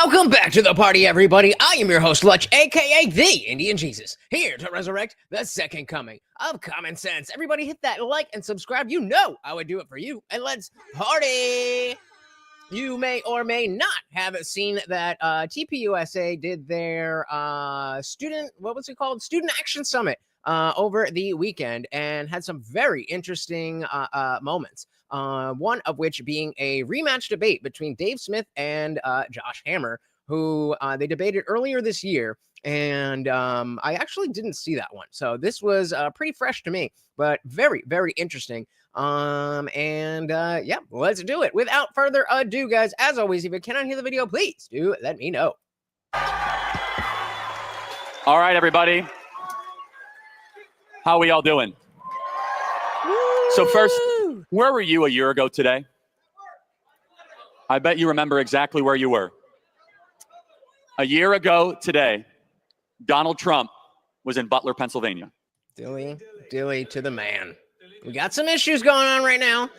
Welcome back to the party, everybody. I am your host, Lutch, aka TheIndianJesus, here to resurrect the second coming of common sense. Everybody hit that like and subscribe. You know I would do it for you. And let's party. You may or may not have seen that TPUSA did their Student Action Summit over the weekend and had some very interesting moments. One of which being a rematch debate between Dave Smith and Josh Hammer, who they debated earlier this year. And I actually didn't see that one. So this was pretty fresh to me, but very, very interesting. Yeah, let's do it. Without further ado, guys, as always, if you cannot hear the video, please do let me know. All right, everybody. How are we all doing? Woo! So first, where were you a year ago today? I bet you remember exactly where you were. A year ago today, Donald Trump was in Butler, Pennsylvania. Dilly to the man. We got some issues going on right now,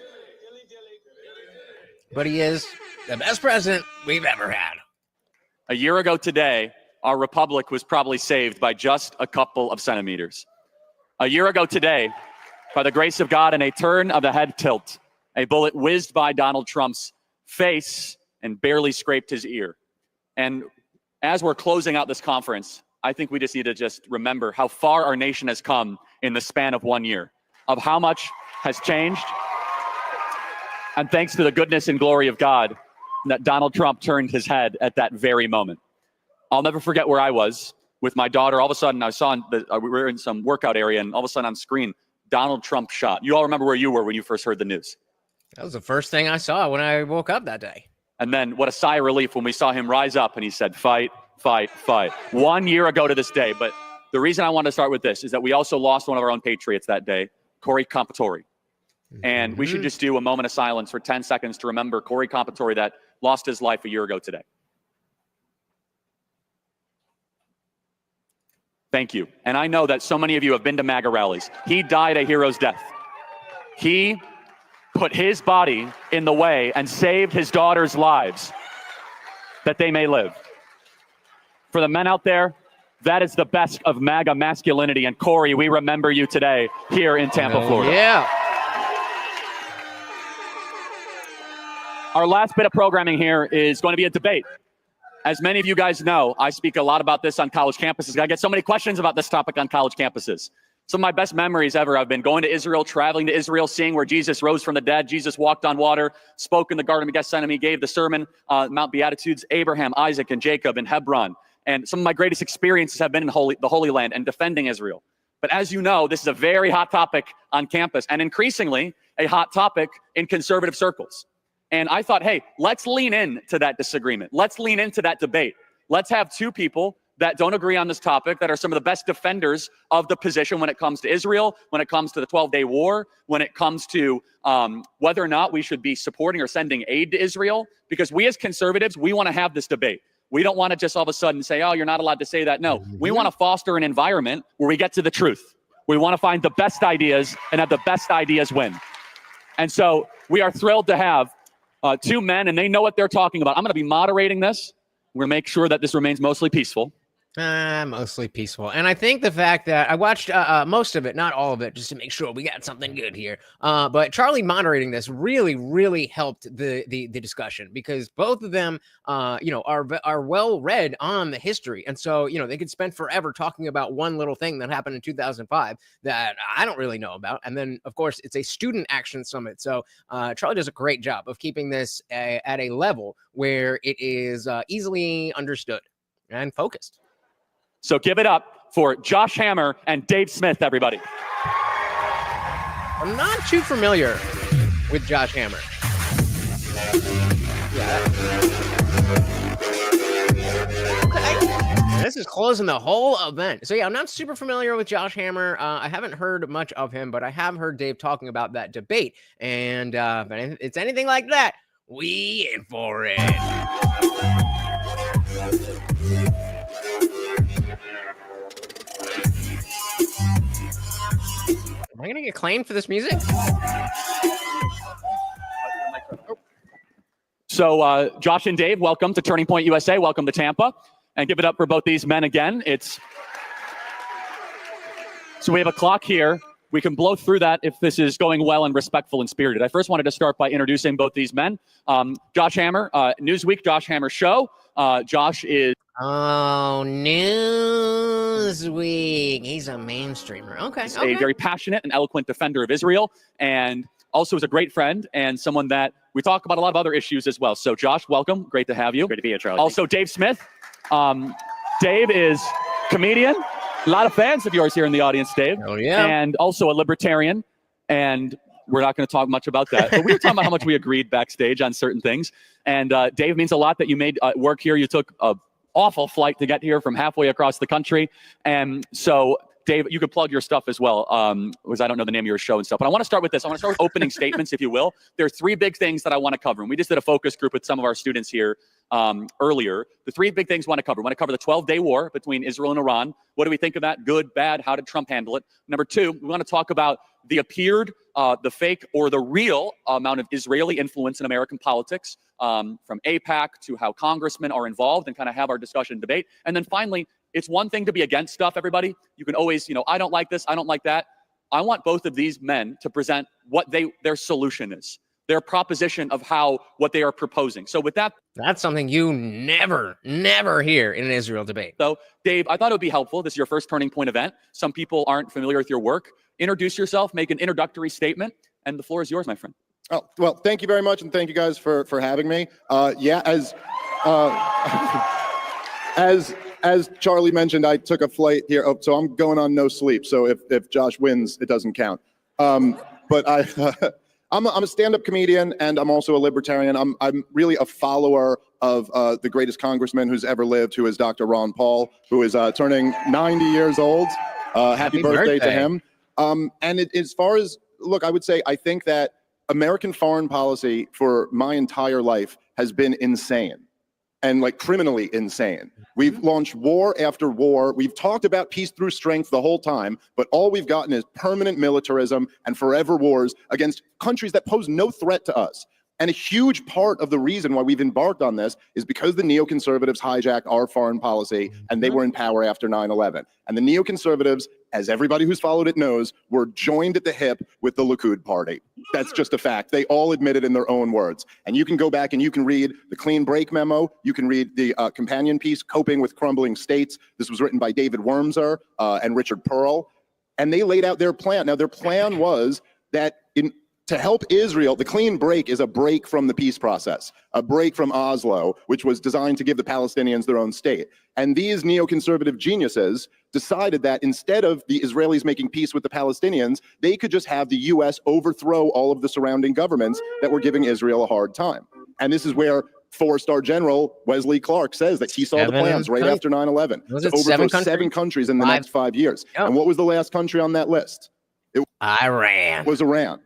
but he is the best president we've ever had. A year ago today, our republic was probably saved by just a couple of centimeters. A year ago today, by the grace of God and a turn of the head tilt, a bullet whizzed by Donald Trump's face and barely scraped his ear. And as we're closing out this conference, I think we just need to remember how far our nation has come in the span of 1 year, of how much has changed. And thanks to the goodness and glory of God, that Donald Trump turned his head at that very moment. I'll never forget where I was with my daughter. All of a sudden, I saw we were in some workout area, and all of a sudden on screen, Donald Trump shot. You all remember where you were when you first heard the news? That was the first thing I saw when I woke up that day. And then what a sigh of relief when we saw him rise up and he said, fight, fight, fight. 1 year ago to this day. But the reason I want to start with this is that we also lost one of our own patriots that day, Corey Compatore. And we should just do a moment of silence for 10 seconds to remember Corey Compatore that lost his life a year ago today. Thank you. And I know that so many of you have been to MAGA rallies. He died a hero's death. He put his body in the way and saved his daughter's lives that they may live. For the men out there, that is the best of MAGA masculinity. And Corey, we remember you today here in Tampa, Florida. Yeah. Our last bit of programming here is going to be a debate. As many of you guys know, I speak a lot about this on college campuses. I get so many questions about this topic on college campuses. Some of my best memories ever, I've been going to Israel, traveling to Israel, seeing where Jesus rose from the dead. Jesus walked on water, spoke in the Garden of Gethsemane, gave the sermon, Mount Beatitudes, Abraham, Isaac, and Jacob in Hebron. And some of my greatest experiences have been in the Holy Land and defending Israel. But as you know, this is a very hot topic on campus and increasingly a hot topic in conservative circles. And I thought, hey, let's lean into that disagreement. Let's lean into that debate. Let's have two people that don't agree on this topic, that are some of the best defenders of the position when it comes to Israel, when it comes to the 12-day war, when it comes to whether or not we should be supporting or sending aid to Israel. Because we as conservatives, we want to have this debate. We don't want to just all of a sudden say, oh, you're not allowed to say that. No, we want to foster an environment where we get to the truth. We want to find the best ideas and have the best ideas win. And so we are thrilled to have two men, and they know what they're talking about. I'm going to be moderating this. We're going to make sure that this remains mostly peaceful. Mostly peaceful. And I think the fact that I watched most of it, not all of it, just to make sure we got something good here. But Charlie moderating this really, really helped the discussion, because both of them, are well read on the history. And so, they could spend forever talking about one little thing that happened in 2005 that I don't really know about. And then, of course, it's a student action summit. So Charlie does a great job of keeping this at a level where it is easily understood and focused. So give it up for Josh Hammer and Dave Smith, everybody. I'm not too familiar with Josh Hammer. Yeah. Okay. This is closing the whole event. So yeah, I'm not super familiar with Josh Hammer. I haven't heard much of him, but I have heard Dave talking about that debate. And if it's anything like that, we in for it. Am I going to get claimed for this music? So Josh and Dave, welcome to Turning Point USA. Welcome to Tampa. And give it up for both these men again. So we have a clock here. We can blow through that if this is going well and respectful and spirited. I first wanted to start by introducing both these men. Josh Hammer, Newsweek, Josh Hammer Show. Josh is... Oh, Newsweek. He's a mainstreamer. Okay. A very passionate and eloquent defender of Israel, and also is a great friend and someone that we talk about a lot of other issues as well. So Josh, welcome. Great to have you. Great to be here, Charlie. Also, Dave Smith. Dave is comedian. A lot of fans of yours here in the audience, Dave. Oh, yeah. And also a libertarian. And we're not going to talk much about that. But we were talking about how much we agreed backstage on certain things. And Dave, means a lot that you made work here. You took a awful flight to get here from halfway across the country. And so, Dave, you could plug your stuff as well, because I don't know the name of your show and stuff. But I want to start with this. I want to start with opening statements, if you will. There are three big things that I want to cover. And we just did a focus group with some of our students here earlier. The three big things we want to cover. We want to cover the 12-day war between Israel and Iran. What do we think of that? Good, bad? How did Trump handle it? Number two, we want to talk about the appeared, the fake, or the real amount of Israeli influence in American politics, from AIPAC to how congressmen are involved, and kind of have our discussion and debate. And then finally, it's one thing to be against stuff, everybody. You can always, I don't like this, I don't like that. I want both of these men to present what their solution is, their proposition of what they are proposing. So with that, that's something you never hear in an Israel debate. So Dave, I thought it would be helpful. This is your first Turning Point event. Some people aren't familiar with your work. Introduce yourself, make an introductory statement, and the floor is yours, my friend. Oh, well, thank you very much, and thank you guys for having me. As Charlie mentioned, I took a flight here, so I'm going on no sleep. So if Josh wins, it doesn't count. But I'm a stand-up comedian, and I'm also a libertarian. I'm really a follower of the greatest congressman who's ever lived, who is Dr. Ron Paul, who is turning 90 years old. Happy birthday to him. As far as, look, I would say I think that American foreign policy for my entire life has been insane. And like criminally insane. We've launched war after war. We've talked about peace through strength the whole time, but all we've gotten is permanent militarism and forever wars against countries that pose no threat to us. And a huge part of the reason why we've embarked on this is because the neoconservatives hijacked our foreign policy and they were in power after 9/11. And the neoconservatives, as everybody who's followed it knows, were joined at the hip with the Likud party. That's just a fact. They all admit it in their own words. And you can go back and you can read the Clean Break memo. You can read the companion piece, Coping with Crumbling States. This was written by David Wormser and Richard Pearl. And they laid out their plan. Now, their plan was that to help Israel, the clean break is a break from the peace process, a break from Oslo, which was designed to give the Palestinians their own state. And these neoconservative geniuses decided that instead of the Israelis making peace with the Palestinians, they could just have the U.S. overthrow all of the surrounding governments that were giving Israel a hard time. And this is where four-star general Wesley Clark says that he saw the plans right after 9/11 to overthrow seven countries in the next 5 years. Yep. And what was the last country on that list? Iran. Was Iran.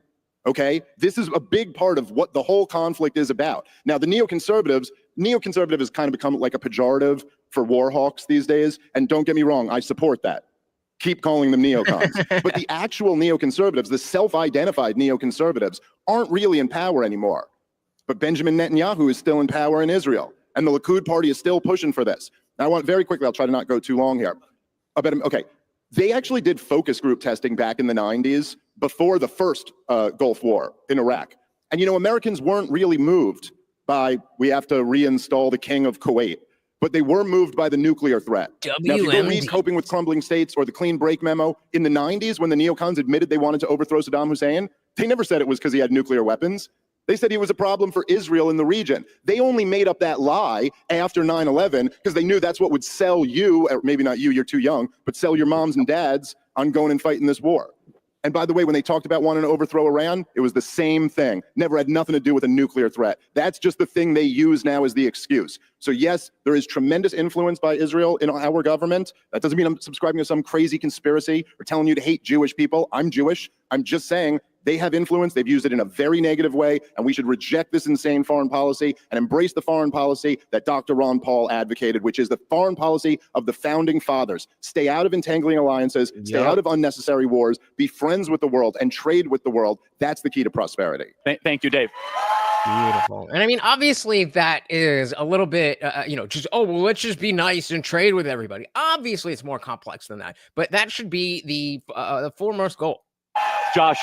Okay, this is a big part of what the whole conflict is about. Now, the neoconservative has kind of become like a pejorative for war hawks these days. And don't get me wrong, I support that. Keep calling them neocons. But the actual neoconservatives, the self-identified neoconservatives, aren't really in power anymore. But Benjamin Netanyahu is still in power in Israel. And the Likud party is still pushing for this. Now, I want very quickly, I'll try to not go too long here. Okay. They actually did focus group testing back in the 90s before the first Gulf War in Iraq. And, Americans weren't really moved by, we have to reinstall the king of Kuwait, but they were moved by the nuclear threat. Now, if you go read Coping with Crumbling States or the Clean Break memo, in the 90s, when the neocons admitted they wanted to overthrow Saddam Hussein, they never said it was because he had nuclear weapons. They said he was a problem for Israel in the region. They only made up that lie after 9/11 because they knew that's what would sell you, or maybe not you, you're too young, but sell your moms and dads on going and fighting this war. And by the way, when they talked about wanting to overthrow Iran, it was the same thing. Never had nothing to do with a nuclear threat. That's just the thing they use now as the excuse. So yes, there is tremendous influence by Israel in our government. That doesn't mean I'm subscribing to some crazy conspiracy or telling you to hate Jewish people. I'm Jewish. I'm just saying they have influence. They've used it in a very negative way, and we should reject this insane foreign policy and embrace the foreign policy that Dr. Ron Paul advocated, which is the foreign policy of the founding fathers. Stay out of entangling alliances, stay out of unnecessary wars, be friends with the world, and trade with the world. That's the key to prosperity. Thank you, Dave. Beautiful. And I mean, obviously, that is a little bit, just, oh, well, let's just be nice and trade with everybody. Obviously, it's more complex than that, but that should be the foremost goal. Josh,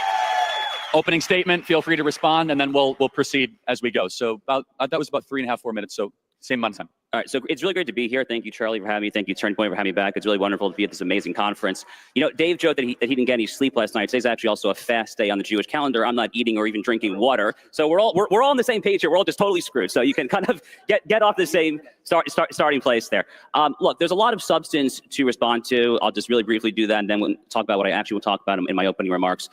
opening statement. Feel free to respond, and then we'll proceed as we go. So that was about 3.5, 4 minutes. So same amount of time. All right, so it's really great to be here. Thank you, Charlie, for having me. Thank you, Turning Point, for having me back. It's really wonderful to be at this amazing conference. You know, Dave joked that he didn't get any sleep last night. Today's actually also a fast day on the Jewish calendar. I'm not eating or even drinking water, so we're all on the same page here. We're all just totally screwed. So you can kind of get off the same starting place there. Look, there's a lot of substance to respond to. I'll just really briefly do that, and then we'll talk about what I actually will talk about in my opening remarks.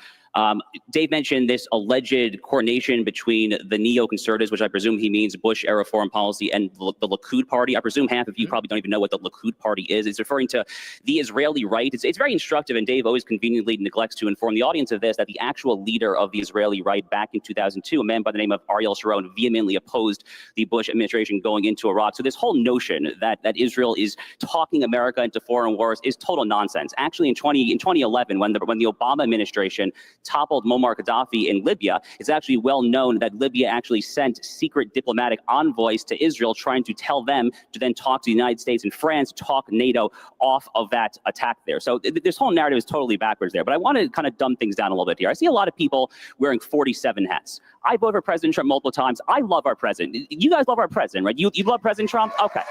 Dave mentioned this alleged coordination between the neoconservatives, which I presume he means Bush-era foreign policy, and the Likud party. I presume half of you probably don't even know what the Likud party is. It's referring to the Israeli right. It's very instructive, and Dave always conveniently neglects to inform the audience of this, that the actual leader of the Israeli right back in 2002, a man by the name of Ariel Sharon, vehemently opposed the Bush administration going into Iraq. So this whole notion that Israel is talking America into foreign wars is total nonsense. Actually, in 2011, when the Obama administration toppled Muammar Gaddafi in Libya, it's actually well known that Libya actually sent secret diplomatic envoys to Israel trying to tell them to then talk to the United States and France, talk NATO off of that attack there. So this whole narrative is totally backwards there. But I want to kind of dumb things down a little bit here. I see a lot of people wearing 47 hats. I voted for President Trump multiple times. I love our president. You guys love our president, right? You love President Trump? Okay.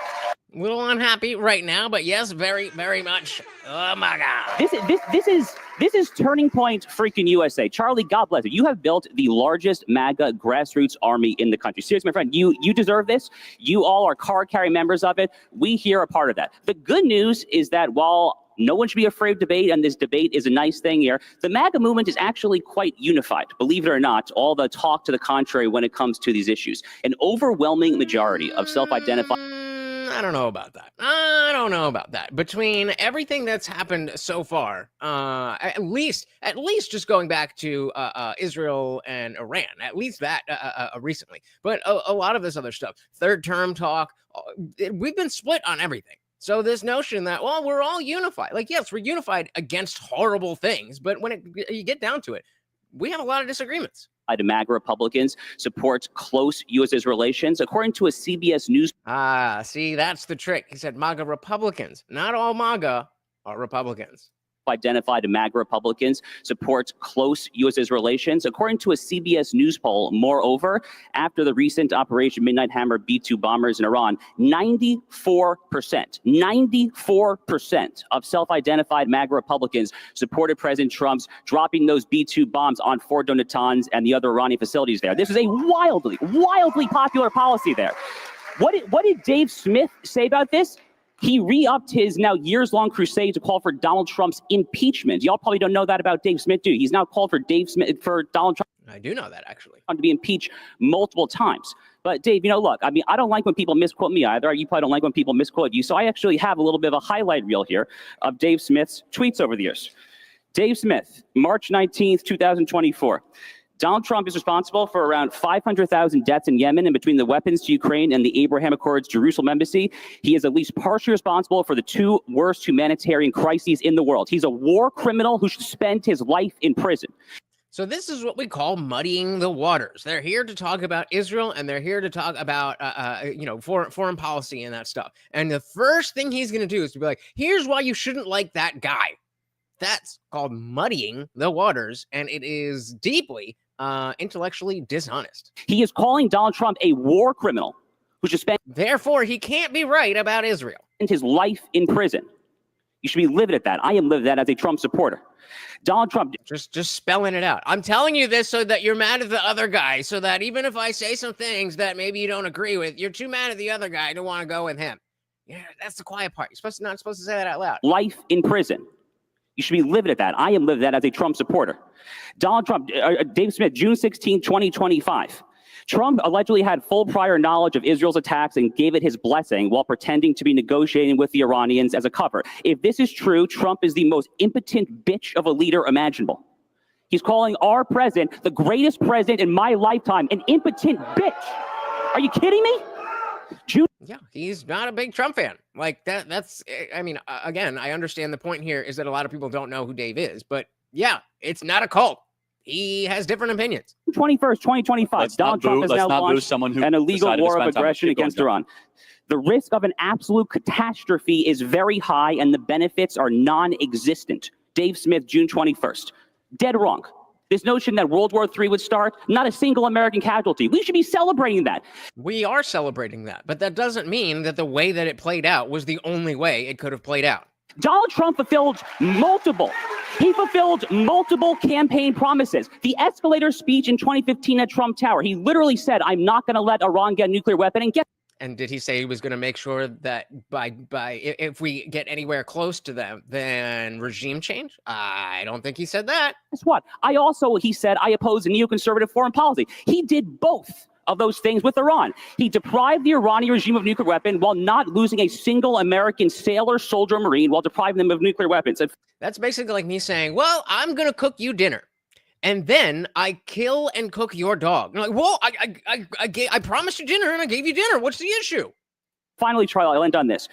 A little unhappy right now, but yes, very, very much. Oh my God. This is Turning Point freaking USA. Charlie, God bless you. You have built the largest MAGA grassroots army in the country. Seriously, my friend, you deserve this. You all are card-carrying members of it. We here are part of that. The good news is that while no one should be afraid of debate, and this debate is a nice thing here, the MAGA movement is actually quite unified. Believe it or not, all the talk to the contrary when it comes to these issues. An overwhelming majority of self-identified... I don't know about that. I don't know about that. Between everything that's happened so far, at least just going back to Israel and Iran, at least that recently. But a lot of this other stuff, third term talk, we've been split on everything. So this notion that, well, we're all unified. Like, yes, we're unified against horrible things, but when you get down to it, we have a lot of disagreements. MAGA Republicans support close U.S.-Israel relations. According to a CBS News... See, that's the trick. He said MAGA Republicans. Not all MAGA are Republicans. Identified MAGA Republicans support close U.S.-Israel relations. According to a CBS News poll, moreover, after the recent Operation Midnight Hammer B-2 bombers in Iran, 94% of self-identified MAGA Republicans supported President Trump's dropping those B-2 bombs on Fort Natanz and the other Iranian facilities there. This is a wildly popular policy there. What did Dave Smith say about this? He re-upped his now years-long crusade to call for Donald Trump's impeachment. Y'all probably don't know that about Dave Smith, do you? He's now called for Donald Trump. I do know that, actually. To be impeached multiple times. But Dave, look, I mean, I don't like when people misquote me either. You probably don't like when people misquote you. So I actually have a little bit of a highlight reel here of Dave Smith's tweets over the years. Dave Smith, March 19th, 2024. Donald Trump is responsible for around 500,000 deaths in Yemen, and between the weapons to Ukraine and the Abraham Accords Jerusalem embassy, he is at least partially responsible for the two worst humanitarian crises in the world. He's a war criminal who should spend his life in prison. So this is what we call muddying the waters. They're here to talk about Israel, and they're here to talk about, foreign policy and that stuff. And the first thing he's going to do is to be like, here's why you shouldn't like that guy. That's called muddying the waters, and it is deeply intellectually dishonest. He is calling Donald Trump a war criminal who should spend... Therefore, he can't be right about Israel. ...his life in prison. You should be livid at that. I am livid at that as a Trump supporter. Donald Trump... Just spelling it out. I'm telling you this so that you're mad at the other guy, so that even if I say some things that maybe you don't agree with, you're too mad at the other guy to want to go with him. Yeah, that's the quiet part. You're not supposed to say that out loud. Life in prison. You should be livid at that. I am livid at that as a Trump supporter. Donald Trump, Dave Smith, June 16, 2025. Trump allegedly had full prior knowledge of Israel's attacks and gave it his blessing while pretending to be negotiating with the Iranians as a cover. If this is true, Trump is the most impotent bitch of a leader imaginable. He's calling our president, the greatest president in my lifetime, an impotent bitch. Are you kidding me? Yeah, he's not a big Trump fan. Like that's, I mean, again, I understand the point here is that a lot of people don't know who Dave is, but yeah, it's not a cult. he has different opinions. 21st, 2025, Donald Trump has now launched an illegal war of aggression against Iran. The risk of an absolute catastrophe is very high, and the benefits are non-existent. Dave Smith, June 21st. Dead wrong. This notion that World War III would start, not a single American casualty. We should be celebrating that. We are celebrating that, but that doesn't mean that the way that it played out was the only way it could have played out. Donald Trump fulfilled multiple campaign promises. The escalator speech in 2015 at Trump Tower, he literally said, I'm not going to let Iran get a nuclear weapon. And did he say he was going to make sure that if we get anywhere close to them, then regime change? I don't think he said that. Guess what? He said, I oppose a neoconservative foreign policy. He did both of those things with Iran. He deprived the Iranian regime of nuclear weapon while not losing a single American sailor, soldier, or Marine while depriving them of nuclear weapons. That's basically like me saying, well, I'm going to cook you dinner. And then I kill and cook your dog. You're like, well, I promised you dinner and I gave you dinner. What's the issue? Finally, Charlie, I'll end on this.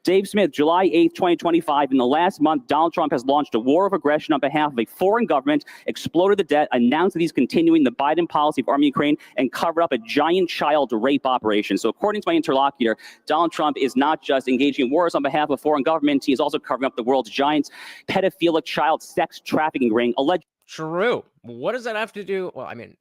Dave Smith, July 8th, 2025. In the last month, Donald Trump has launched a war of aggression on behalf of a foreign government, exploded the debt, announced that he's continuing the Biden policy of arming Ukraine, and covered up a giant child rape operation. So according to my interlocutor, Donald Trump is not just engaging in wars on behalf of foreign governments. He is also covering up the world's giant pedophilic child sex trafficking ring, alleged. True. What does that have to do? Well, I mean,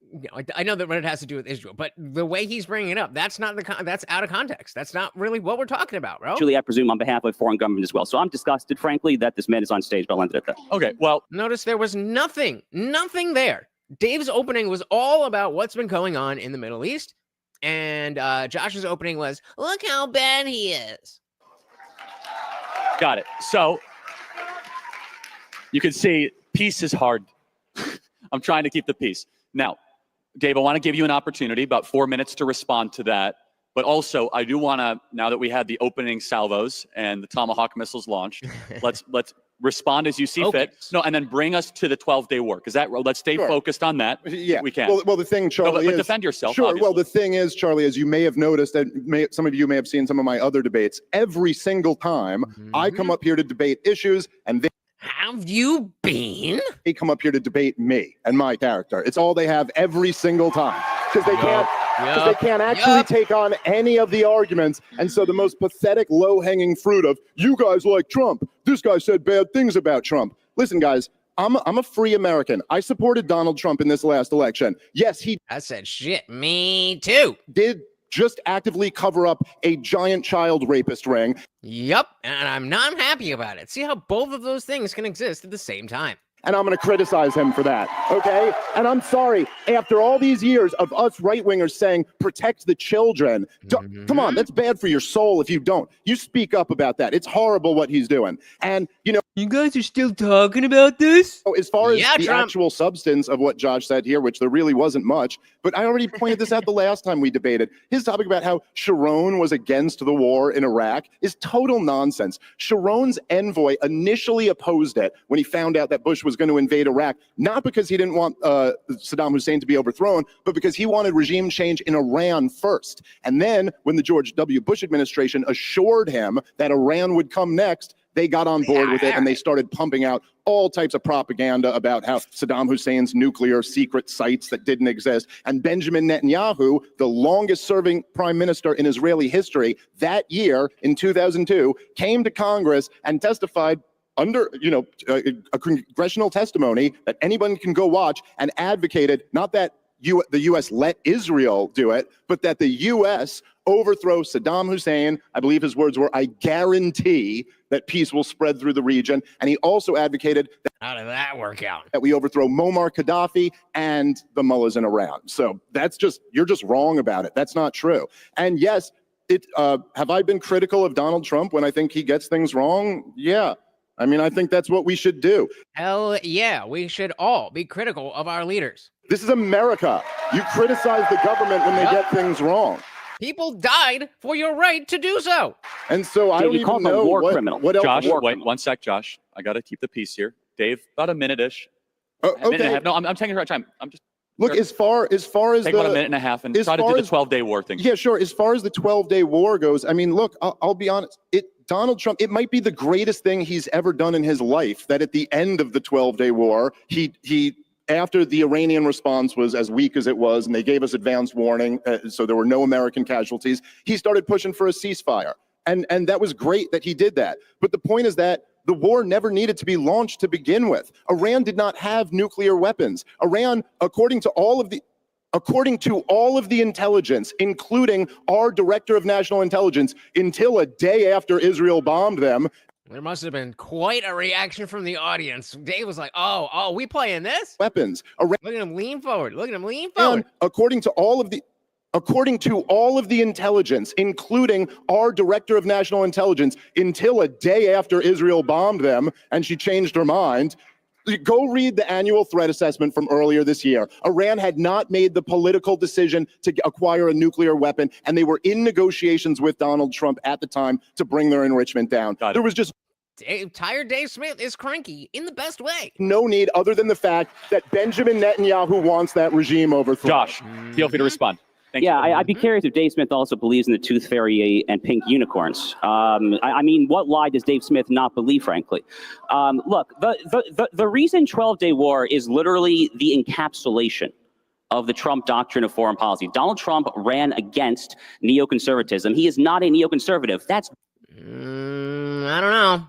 I know that what it has to do with Israel, but the way he's bringing it up, that's not that's out of context. That's not really what we're talking about, bro. Actually, I presume on behalf of a foreign government as well. So I'm disgusted, frankly, that this man is on stage, but I'll end it at that. Okay, well. Notice there was nothing there. Dave's opening was all about what's been going on in the Middle East. And Josh's opening was, look how bad he is. Got it. So you can see peace is hard. I'm trying to keep the peace. Now, Dave, I want to give you an opportunity, about 4 minutes to respond to that. But also, I do want to, now that we had the opening salvos and the Tomahawk missiles launched, let's respond as you see fit. No, and then bring us to the 12-day war, because let's stay focused on that. Yeah, we can. Well, the thing, Charlie, but defend yourself. Sure. Obviously. Well, the thing is, Charlie, as you may have noticed, that some of you may have seen some of my other debates. Every single time I come up here to debate issues, and have you been? They come up here to debate me and my character. It's all they have every single time, because they can't actually take on any of the arguments. And so the most pathetic low-hanging fruit of, you guys like Trump, this guy said bad things about Trump. Listen, guys, I'm a free American. I supported Donald Trump in this last election. Yes, I said shit. Me too. Did just actively cover up a giant child rapist ring. Yep, and I'm not happy about it. See how both of those things can exist at the same time. And I'm going to criticize him for that, okay? And I'm sorry, after all these years of us right-wingers saying, protect the children, come on, that's bad for your soul if you don't. You speak up about that. It's horrible what he's doing. And, you know, you guys are still talking about this? As far as the actual substance of what Josh said here, which there really wasn't much, but I already pointed this out the last time we debated. His topic about how Sharon was against the war in Iraq is total nonsense. Sharon's envoy initially opposed it when he found out that Bush was going to invade Iraq, not because he didn't want Saddam Hussein to be overthrown, but because he wanted regime change in Iran first. And then when the George W. Bush administration assured him that Iran would come next, they got on board with it, and they started pumping out all types of propaganda about how Saddam Hussein's nuclear secret sites that didn't exist. And Benjamin Netanyahu, the longest serving prime minister in Israeli history, that year in 2002, came to Congress and testified under, a congressional testimony that anyone can go watch, and advocated not that the U.S. let Israel do it, but that the U.S. overthrow Saddam Hussein. I believe his words were, I guarantee that peace will spread through the region. And he also advocated that, how did that work out? That we overthrow Muammar Gaddafi and the mullahs in Iran. So you're just wrong about it. That's not true. And yes, have I been critical of Donald Trump when I think he gets things wrong? Yeah. I mean, I think that's what we should do. Hell yeah, we should all be critical of our leaders. This is America. You criticize the government when they get things wrong. People died for your right to do so. And so I don't even know what else. Josh, wait 1 sec, Josh. I got to keep the peace here. Dave, about a minute-ish. Okay. A minute and a half. No, I'm taking the right time. I'm just... Look, as far as take about a minute and a half and try to do the 12-day war thing. Yeah, sure. As far as the 12-day war goes, I mean, look, I'll be honest. Donald Trump, it might be the greatest thing he's ever done in his life, that at the end of the 12-day war, he after the Iranian response was as weak as it was, and they gave us advance warning, so there were no American casualties, he started pushing for a ceasefire. And that was great that he did that. But the point is that the war never needed to be launched to begin with. Iran did not have nuclear weapons. Iran, according to all of the intelligence, including our director of national intelligence, until a day after Israel bombed them. There must have been quite a reaction from the audience. Dave was like, oh, we playing this? Weapons. Look at him lean forward. Look at him lean forward. According to all of the intelligence, including our director of national intelligence, until a day after Israel bombed them, and she changed her mind. Go read the annual threat assessment from earlier this year. Iran had not made the political decision to acquire a nuclear weapon, and they were in negotiations with Donald Trump at the time to bring their enrichment down. There was just tired Dave Smith is cranky in the best way. No need other than the fact that Benjamin Netanyahu wants that regime overthrown. Josh, feel free to respond. Yeah, I'd be curious if Dave Smith also believes in the tooth fairy and pink unicorns. I mean, what lie does Dave Smith not believe, frankly? Look, the reason 12-day war is literally the encapsulation of the Trump doctrine of foreign policy. Donald Trump ran against neoconservatism. He is not a neoconservative. That's I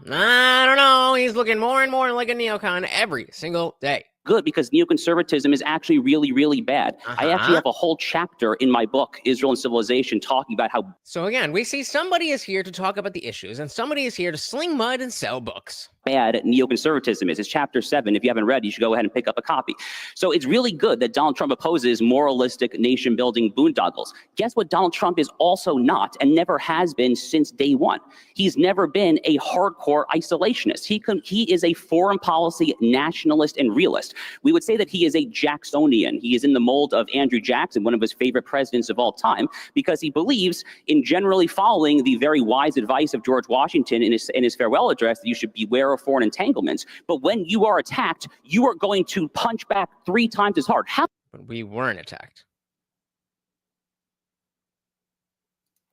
don't know. He's looking more and more like a neocon every single day. Good, because neoconservatism is actually really, really bad. I actually have a whole chapter in my book, Israel and Civilization, talking about how... So again, we see somebody is here to talk about the issues, and somebody is here to sling mud and sell books. Bad neoconservatism is. It's chapter 7. If you haven't read, you should go ahead and pick up a copy. So it's really good that Donald Trump opposes moralistic nation-building boondoggles. Guess what Donald Trump is also not and never has been since day one? He's never been a hardcore isolationist. He is a foreign policy nationalist and realist. We would say that he is a Jacksonian. He is in the mold of Andrew Jackson, one of his favorite presidents of all time, because he believes in generally following the very wise advice of George Washington in his farewell address that you should beware of foreign entanglements. But when you are attacked, you are going to punch back 3 times as hard. But we weren't attacked.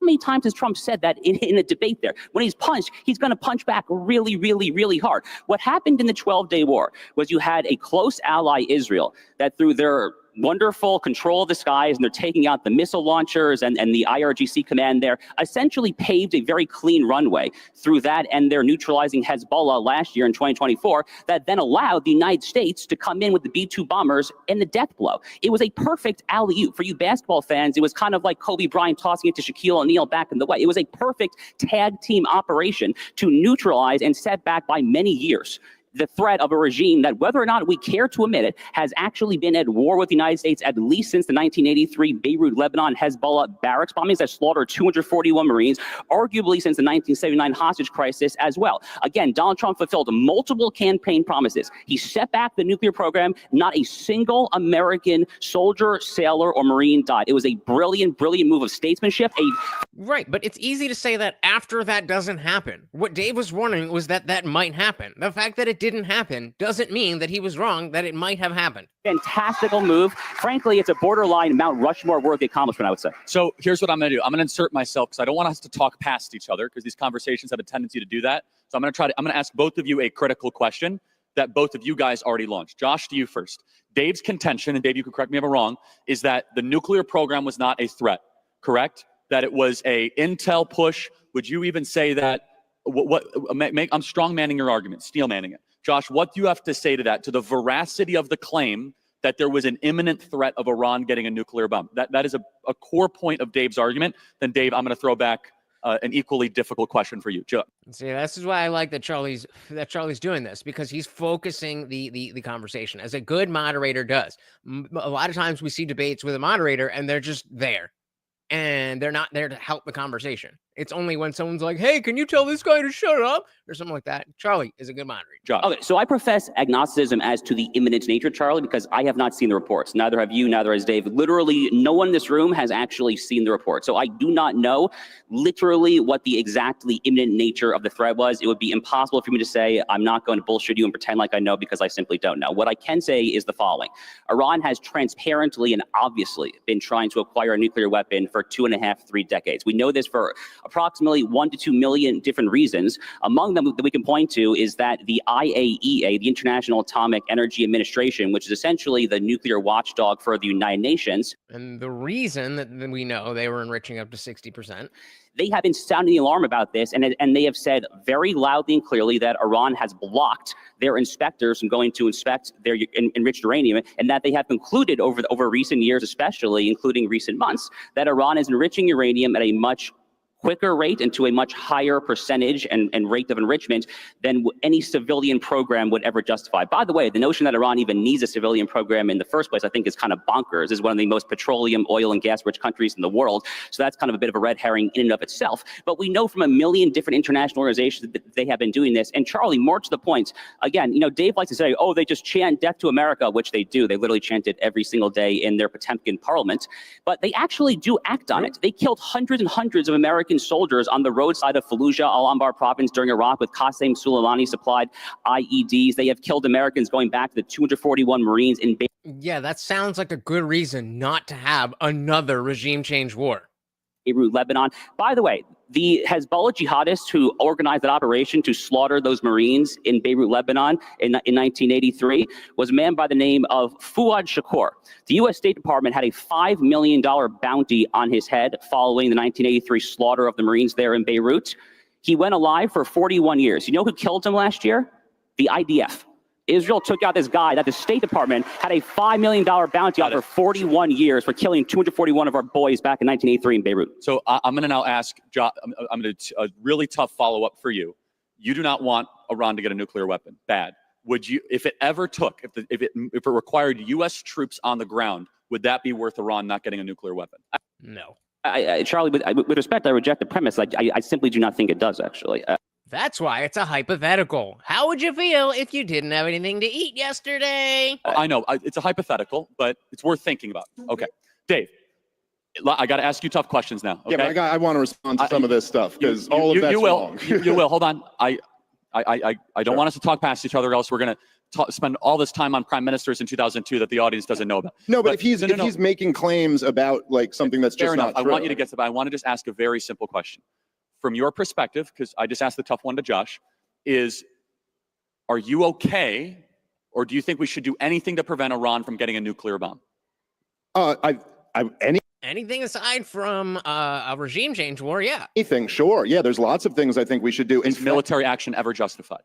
How many times has Trump said that in a debate there? When he's punched, he's going to punch back really, really, really hard. What happened in the 12-day war was you had a close ally, Israel, that through their wonderful control of the skies, and they're taking out the missile launchers and the IRGC command there, essentially paved a very clean runway through that, and they're neutralizing Hezbollah last year in 2024, that then allowed the United States to come in with the B-2 bombers and the death blow. It was a perfect alley-oop. For you basketball fans, it was kind of like Kobe Bryant tossing it to Shaquille O'Neal back in the way. It was a perfect tag team operation to neutralize and set back by many years the threat of a regime that, whether or not we care to admit it, has actually been at war with the United States at least since the 1983 Beirut, Lebanon, Hezbollah barracks bombings that slaughtered 241 Marines, arguably since the 1979 hostage crisis as well. Again, Donald Trump fulfilled multiple campaign promises. He set back the nuclear program. Not a single American soldier, sailor, or Marine died. It was a brilliant, brilliant move of statesmanship. Right, but it's easy to say that after that doesn't happen. What Dave was warning was that that might happen. The fact that it didn't happen doesn't mean that he was wrong, that it might have happened. Fantastical move. Frankly, it's a borderline Mount Rushmore worthy accomplishment, I would say. So here's what I'm going to do. I'm going to insert myself because I don't want us to talk past each other because these conversations have a tendency to do that. So I'm going to ask both of you a critical question that both of you guys already launched. Josh, to you first. Dave's contention, and Dave, you can correct me if I'm wrong, is that the nuclear program was not a threat, correct? That it was a intel push. Would you even say that? I'm strong manning your argument, steel manning it. Josh, what do you have to say to that, to the veracity of the claim that there was an imminent threat of Iran getting a nuclear bomb? That is a core point of Dave's argument. Then, Dave, I'm going to throw back an equally difficult question for you. Joe. See, this is why I like that Charlie's doing this, because he's focusing the conversation as a good moderator does. A lot of times we see debates with a moderator and they're just there. And they're not there to help the conversation. It's only when someone's like, hey, can you tell this guy to shut up? Or something like that. Charlie is a good moderator. Josh. Okay, so I profess agnosticism as to the imminent nature, Charlie, because I have not seen the reports. Neither have you, neither has Dave. Literally, no one in this room has actually seen the report. So I do not know literally what the exactly imminent nature of the threat was. It would be impossible for me to say. I'm not going to bullshit you and pretend like I know, because I simply don't know. What I can say is the following. Iran has transparently and obviously been trying to acquire a nuclear weapon for 2.5, 3 decades. We know this for approximately 1 to 2 million different reasons. Among them that we can point to is that the IAEA, the International Atomic Energy Administration, which is essentially the nuclear watchdog for the United Nations. And the reason that we know they were enriching up to 60%. They have been sounding the alarm about this, and they have said very loudly and clearly that Iran has blocked their inspectors from going to inspect their enriched uranium, and that they have concluded over recent years, especially including recent months, that Iran is enriching uranium at a much quicker rate and to a much higher percentage and rate of enrichment than any civilian program would ever justify. By the way, the notion that Iran even needs a civilian program in the first place, I think, is kind of bonkers. It's one of the most petroleum, oil, and gas-rich countries in the world, so that's kind of a bit of a red herring in and of itself. But we know from a million different international organizations that they have been doing this. And Charlie, more to the point, again, Dave likes to say, oh, they just chant death to America, which they do. They literally chant it every single day in their Potemkin parliament. But they actually do act on it. They killed hundreds and hundreds of American soldiers on the roadside of Fallujah, Al-Anbar province during Iraq with Qasem Soleimani supplied IEDs. They have killed Americans going back to the 241 Marines in Yeah, that sounds like a good reason not to have another regime change war. Beirut, Lebanon. By the way, the Hezbollah jihadists who organized that operation to slaughter those Marines in Beirut, Lebanon in 1983 was a man by the name of Fuad Shakur. The U.S. State Department had a $5 million bounty on his head following the 1983 slaughter of the Marines there in Beirut. He went alive for 41 years. You know who killed him last year? The IDF. Israel took out this guy that the State Department had a $5 million bounty on for 41 years for killing 241 of our boys back in 1983 in Beirut. So I'm going to now ask, I'm going to a really tough follow-up for you. You do not want Iran to get a nuclear weapon. Bad. Would you, if it ever took, if it required U.S. troops on the ground, would that be worth Iran not getting a nuclear weapon? No. Charlie, with respect, I reject the premise. I simply do not think it does, actually. That's why it's a hypothetical. How would you feel if you didn't have anything to eat yesterday? I know, it's a hypothetical, but it's worth thinking about. Okay. Dave, I got to ask you tough questions now. Okay? Yeah, but I want to respond to some of this stuff because all of that's wrong. You will. Hold on. I don't want us to talk past each other, else we're going to spend all this time on prime ministers in 2002 that the audience doesn't know about. No, but if he's making claims about like something that's just not true. I want you to get to that. I want to just ask a very simple question. From your perspective, because I just asked the tough one to Josh, are you okay, or do you think we should do anything to prevent Iran from getting a nuclear bomb? Anything aside from a regime change war, yeah. Anything, sure. Yeah, there's lots of things I think we should do. Is military action ever justified?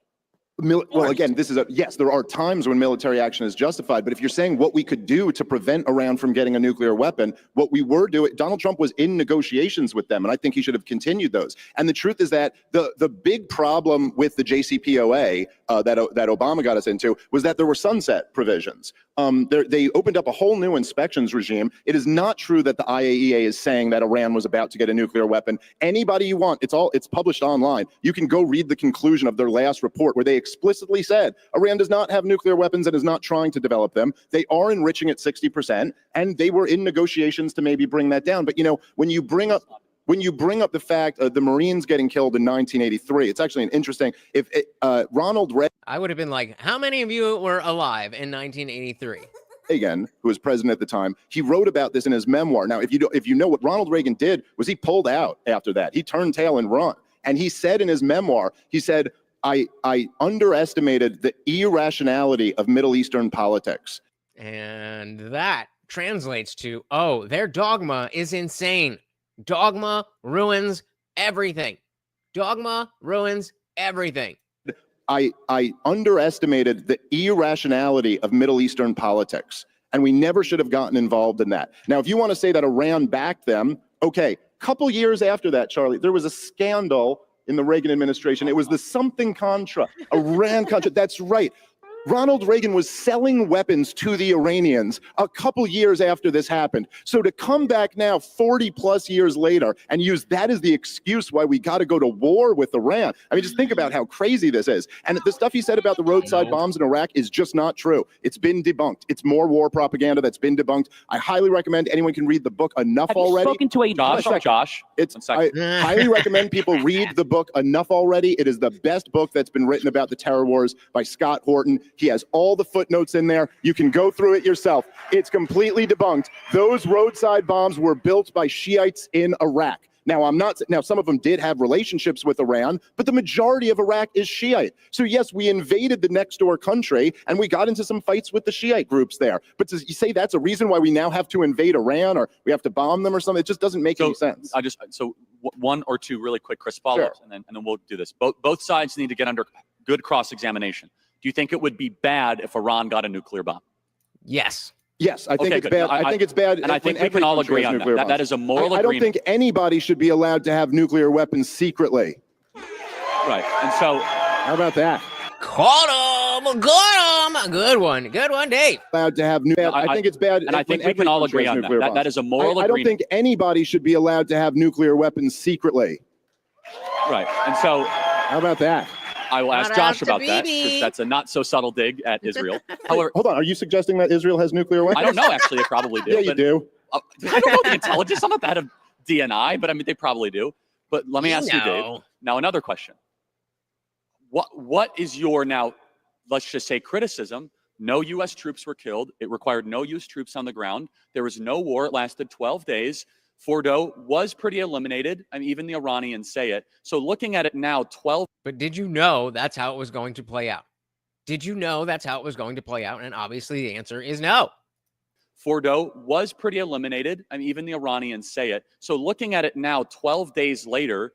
Well, again, yes, there are times when military action is justified, but if you're saying what we could do to prevent Iran from getting a nuclear weapon, what we were doing, Donald Trump was in negotiations with them, and I think he should have continued those. And the truth is that the big problem with the JCPOA that Obama got us into was that there were sunset provisions. They opened up a whole new inspections regime. It is not true that the IAEA is saying that Iran was about to get a nuclear weapon. Anybody you want, it's published online. You can go read the conclusion of their last report where they explicitly said Iran does not have nuclear weapons and is not trying to develop them. They are enriching at 60%, and they were in negotiations to maybe bring that down. But when you bring up the fact of the Marines getting killed in 1983, it's actually an interesting. Ronald Reagan, I would have been like, how many of you were alive in 1983? Reagan, who was president at the time, he wrote about this in his memoir. Now, if you know what Ronald Reagan did, was he pulled out after that. He turned tail and run. And he said in his memoir, he said, I underestimated the irrationality of Middle Eastern politics. And that translates to, oh, their dogma is insane. Dogma ruins everything. Dogma ruins everything. I underestimated the irrationality of Middle Eastern politics, and we never should have gotten involved in that. Now, if you want to say that Iran backed them, okay, couple years after that, Charlie, there was a scandal in the Reagan administration. It was the something Contra, Iran-Contra. That's right. Ronald Reagan was selling weapons to the Iranians a couple years after this happened. So to come back now 40 plus years later and use that as the excuse why we got to go to war with Iran. I mean, just think about how crazy this is. And the stuff he said about the roadside bombs in Iraq is just not true. It's been debunked. It's more war propaganda that's been debunked. I highly recommend anyone can read the book Enough Already. Have you spoken to a Josh? I highly recommend people read the book Enough Already. It is the best book that's been written about the terror wars by Scott Horton. He has all the footnotes in there. You can go through it yourself. It's completely debunked. Those roadside bombs were built by Shiites in Iraq. Now, some of them did have relationships with Iran, but the majority of Iraq is Shiite. So yes, we invaded the next door country and we got into some fights with the Shiite groups there. But to say that's a reason why we now have to invade Iran or we have to bomb them or something, it just doesn't make any sense. One or two really quick, Chris, follow-ups, Sure. and then we'll do this. Both sides need to get under good cross-examination. Do you think it would be bad if Iran got a nuclear bomb? Yes. Yes, I think it's good. bad. I think it's bad. And I think we can all agree on that. That is a moral agreement. I don't think anybody should be allowed to have nuclear weapons secretly. Right. And so, how about that? Caught him. Got him. Good one. Good one, Dave. Allowed to have I think it's bad. And I think we can all agree on that. That is a moral agreement. I don't think anybody should be allowed to have nuclear weapons secretly. Right. And so, how about that? I will ask Josh about that, because that's a not so subtle dig at Israel. However, hold on. Are you suggesting that Israel has nuclear weapons? I don't know. Actually, they probably do. Yeah, you do. I don't know the intelligence. I'm not that of DNI, but I mean, they probably do. But let me ask you, Dave. Now, another question. What is your now, let's just say, criticism? No U.S. troops were killed. It required no U.S. troops on the ground. There was no war. It lasted 12 days. Fordo was pretty eliminated. I mean, even the Iranians say it. So looking at it now, 12. But did you know that's how it was going to play out? Did you know that's how it was going to play out? And obviously the answer is no. Fordo was pretty eliminated. I mean, even the Iranians say it. So looking at it now, 12 days later,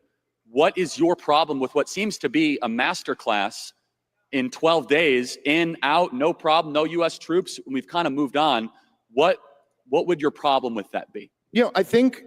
what is your problem with what seems to be a masterclass in 12 days, in, out, no problem, no U.S. troops? We've kind of moved on. What would your problem with that be? You know, I think,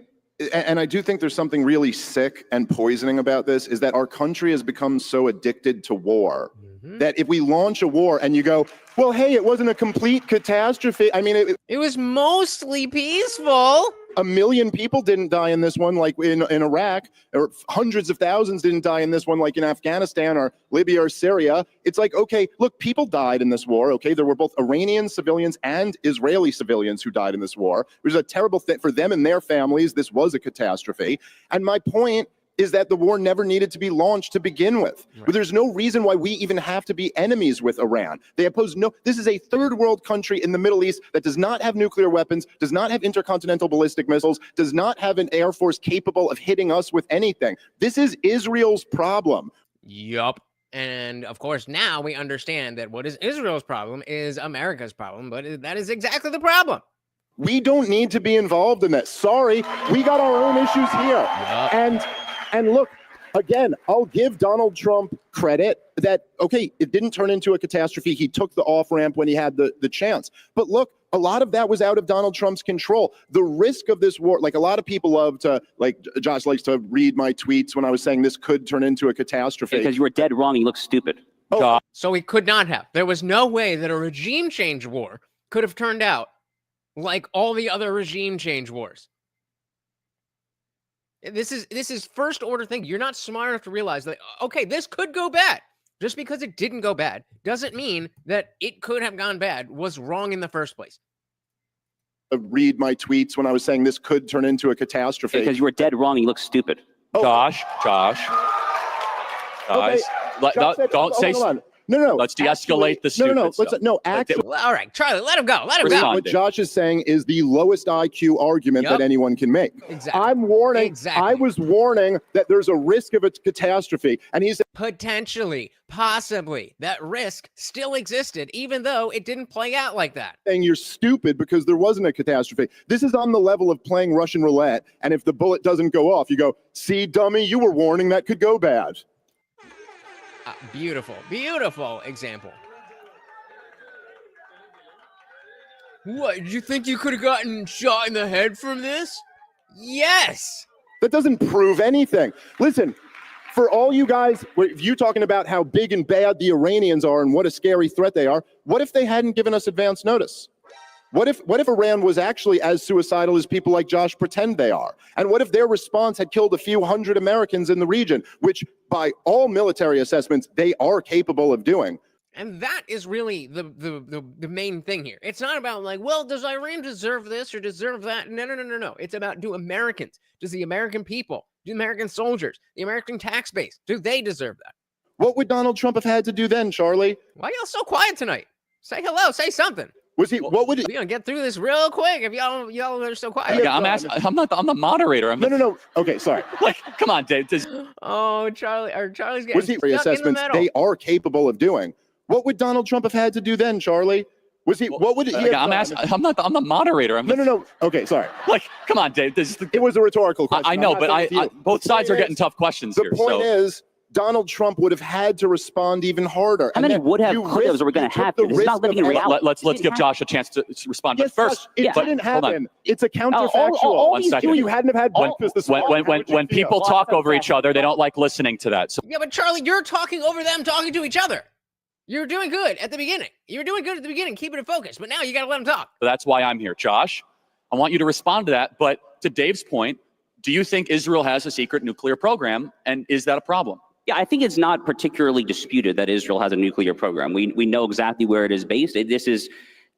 and I do think there's something really sick and poisoning about this, is that our country has become so addicted to war that if we launch a war and you go, well, hey, it wasn't a complete catastrophe. I mean, it was mostly peaceful. 1 million people didn't die in this one, like in Iraq, or hundreds of thousands didn't die in this one, like in Afghanistan or Libya or Syria. It's like, okay, look, people died in this war. Okay, there were both Iranian civilians and Israeli civilians who died in this war. It was a terrible thing for them and their families. This was a catastrophe. And my point is that the war never needed to be launched to begin with. Right. But there's no reason why we even have to be enemies with Iran. They oppose this is a third world country in the Middle East that does not have nuclear weapons, does not have intercontinental ballistic missiles, does not have an air force capable of hitting us with anything. This is Israel's problem. Yup. And of course, now we understand that what is Israel's problem is America's problem, but that is exactly the problem. We don't need to be involved in that. Sorry, we got our own issues here. Yep. And look, again, I'll give Donald Trump credit that, okay, it didn't turn into a catastrophe. He took the off-ramp when he had the chance. But look, a lot of that was out of Donald Trump's control. The risk of this war, like a lot of people love to, like Josh likes to read my tweets when I was saying this could turn into a catastrophe. Because you were dead wrong. You look stupid. Oh. So he could not have. There was no way that a regime change war could have turned out like all the other regime change wars. This is first order thing. You're not smart enough to realize that, okay, this could go bad. Just because it didn't go bad doesn't mean that it could have gone bad was wrong in the first place. Read my tweets when I was saying this could turn into a catastrophe. Because you were dead wrong. You look stupid. Oh. Josh. Okay. Don't say. No. Let's de-escalate the stupid Actually. All right, Charlie, let him go. Let him go. What Josh is saying is the lowest IQ argument that anyone can make. Exactly. I'm warning. Exactly. I was warning that there's a risk of a catastrophe. And he said, potentially, possibly, that risk still existed, even though it didn't play out like that. Saying you're stupid because there wasn't a catastrophe. This is on the level of playing Russian roulette. And if the bullet doesn't go off, you go, see, dummy, you were warning that could go bad. Beautiful example. What, did you think you could have gotten shot in the head from this? Yes. That doesn't prove anything. Listen, for all you guys, you talking about how big and bad the Iranians are and what a scary threat they are, what if they hadn't given us advance notice? What if Iran was actually as suicidal as people like Josh pretend they are? And what if their response had killed a few hundred Americans in the region, which by all military assessments, they are capable of doing? And that is really the main thing here. It's not about like, well, does Iran deserve this or deserve that? No. It's about, do Americans, does the American people, do American soldiers, the American tax base, do they deserve that? What would Donald Trump have had to do then, Charlie? Why are y'all so quiet tonight? Say hello, say something. Was he? What would? We're gonna get through this real quick if y'all are so quiet. I'm the moderator. No. Okay, sorry. Like, come on, Dave. Oh, Charlie's getting Was he stuck in the assessments middle. they are capable of doing? What would Donald Trump have had to do then, Charlie? Was he? What would he? I'm the moderator. No. Okay, sorry. Like, come on, Dave. It was a rhetorical question. I know, but both sides are getting tough questions here. The point is, Donald Trump would have had to respond even harder. How many would have, could have, were going to happen? This is not living in reality. Let's give Josh a chance to respond. Yes, but first, it didn't happen. It's a counterfactual. One second. You hadn't have had breakfast this morning. When people talk over each other, they don't like listening to that. So Yeah, but Charlie, you're talking over them talking to each other. You're doing good at the beginning. You were doing good at the beginning, keeping it focused. But now you got to let them talk. that's why I'm here. Josh, I want you to respond to that. But to Dave's point, do you think Israel has a secret nuclear program? And is that a problem? Yeah, I think it's not particularly disputed that Israel has a nuclear program. We know exactly where it is based. This is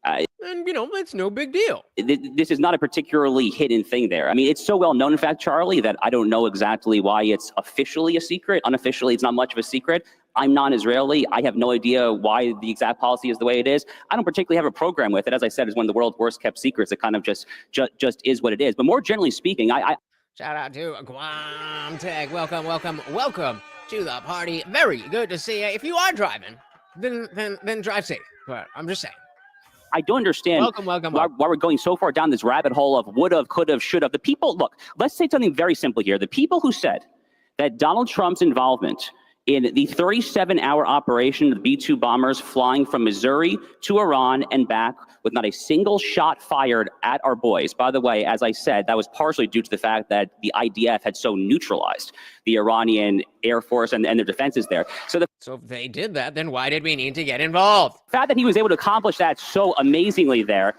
And, it's no big deal. this is not a particularly hidden thing there. I mean, it's so well known, in fact, Charlie, that I don't know exactly why it's officially a secret. Unofficially, it's not much of a secret. I'm non-Israeli. I have no idea why the exact policy is the way it is. I don't particularly have a program with it. As I said, it's one of the world's worst kept secrets. It kind of just is what it is. But more generally speaking, I Shout out to Guam Tech. Welcome to the party. Very good to see you. If you are driving, then drive safe. But I'm just saying. I don't understand why we're going so far down this rabbit hole of would have, could have, should have. The people, look, let's say something very simple here. The people who said that Donald Trump's involvement in the 37-hour operation of the B-2 bombers flying from Missouri to Iran and back with not a single shot fired at our boys. By the way, as I said, that was partially due to the fact that the IDF had so neutralized the Iranian Air Force and their defenses there. So if they did that, then why did we need to get involved? The fact that he was able to accomplish that so amazingly there,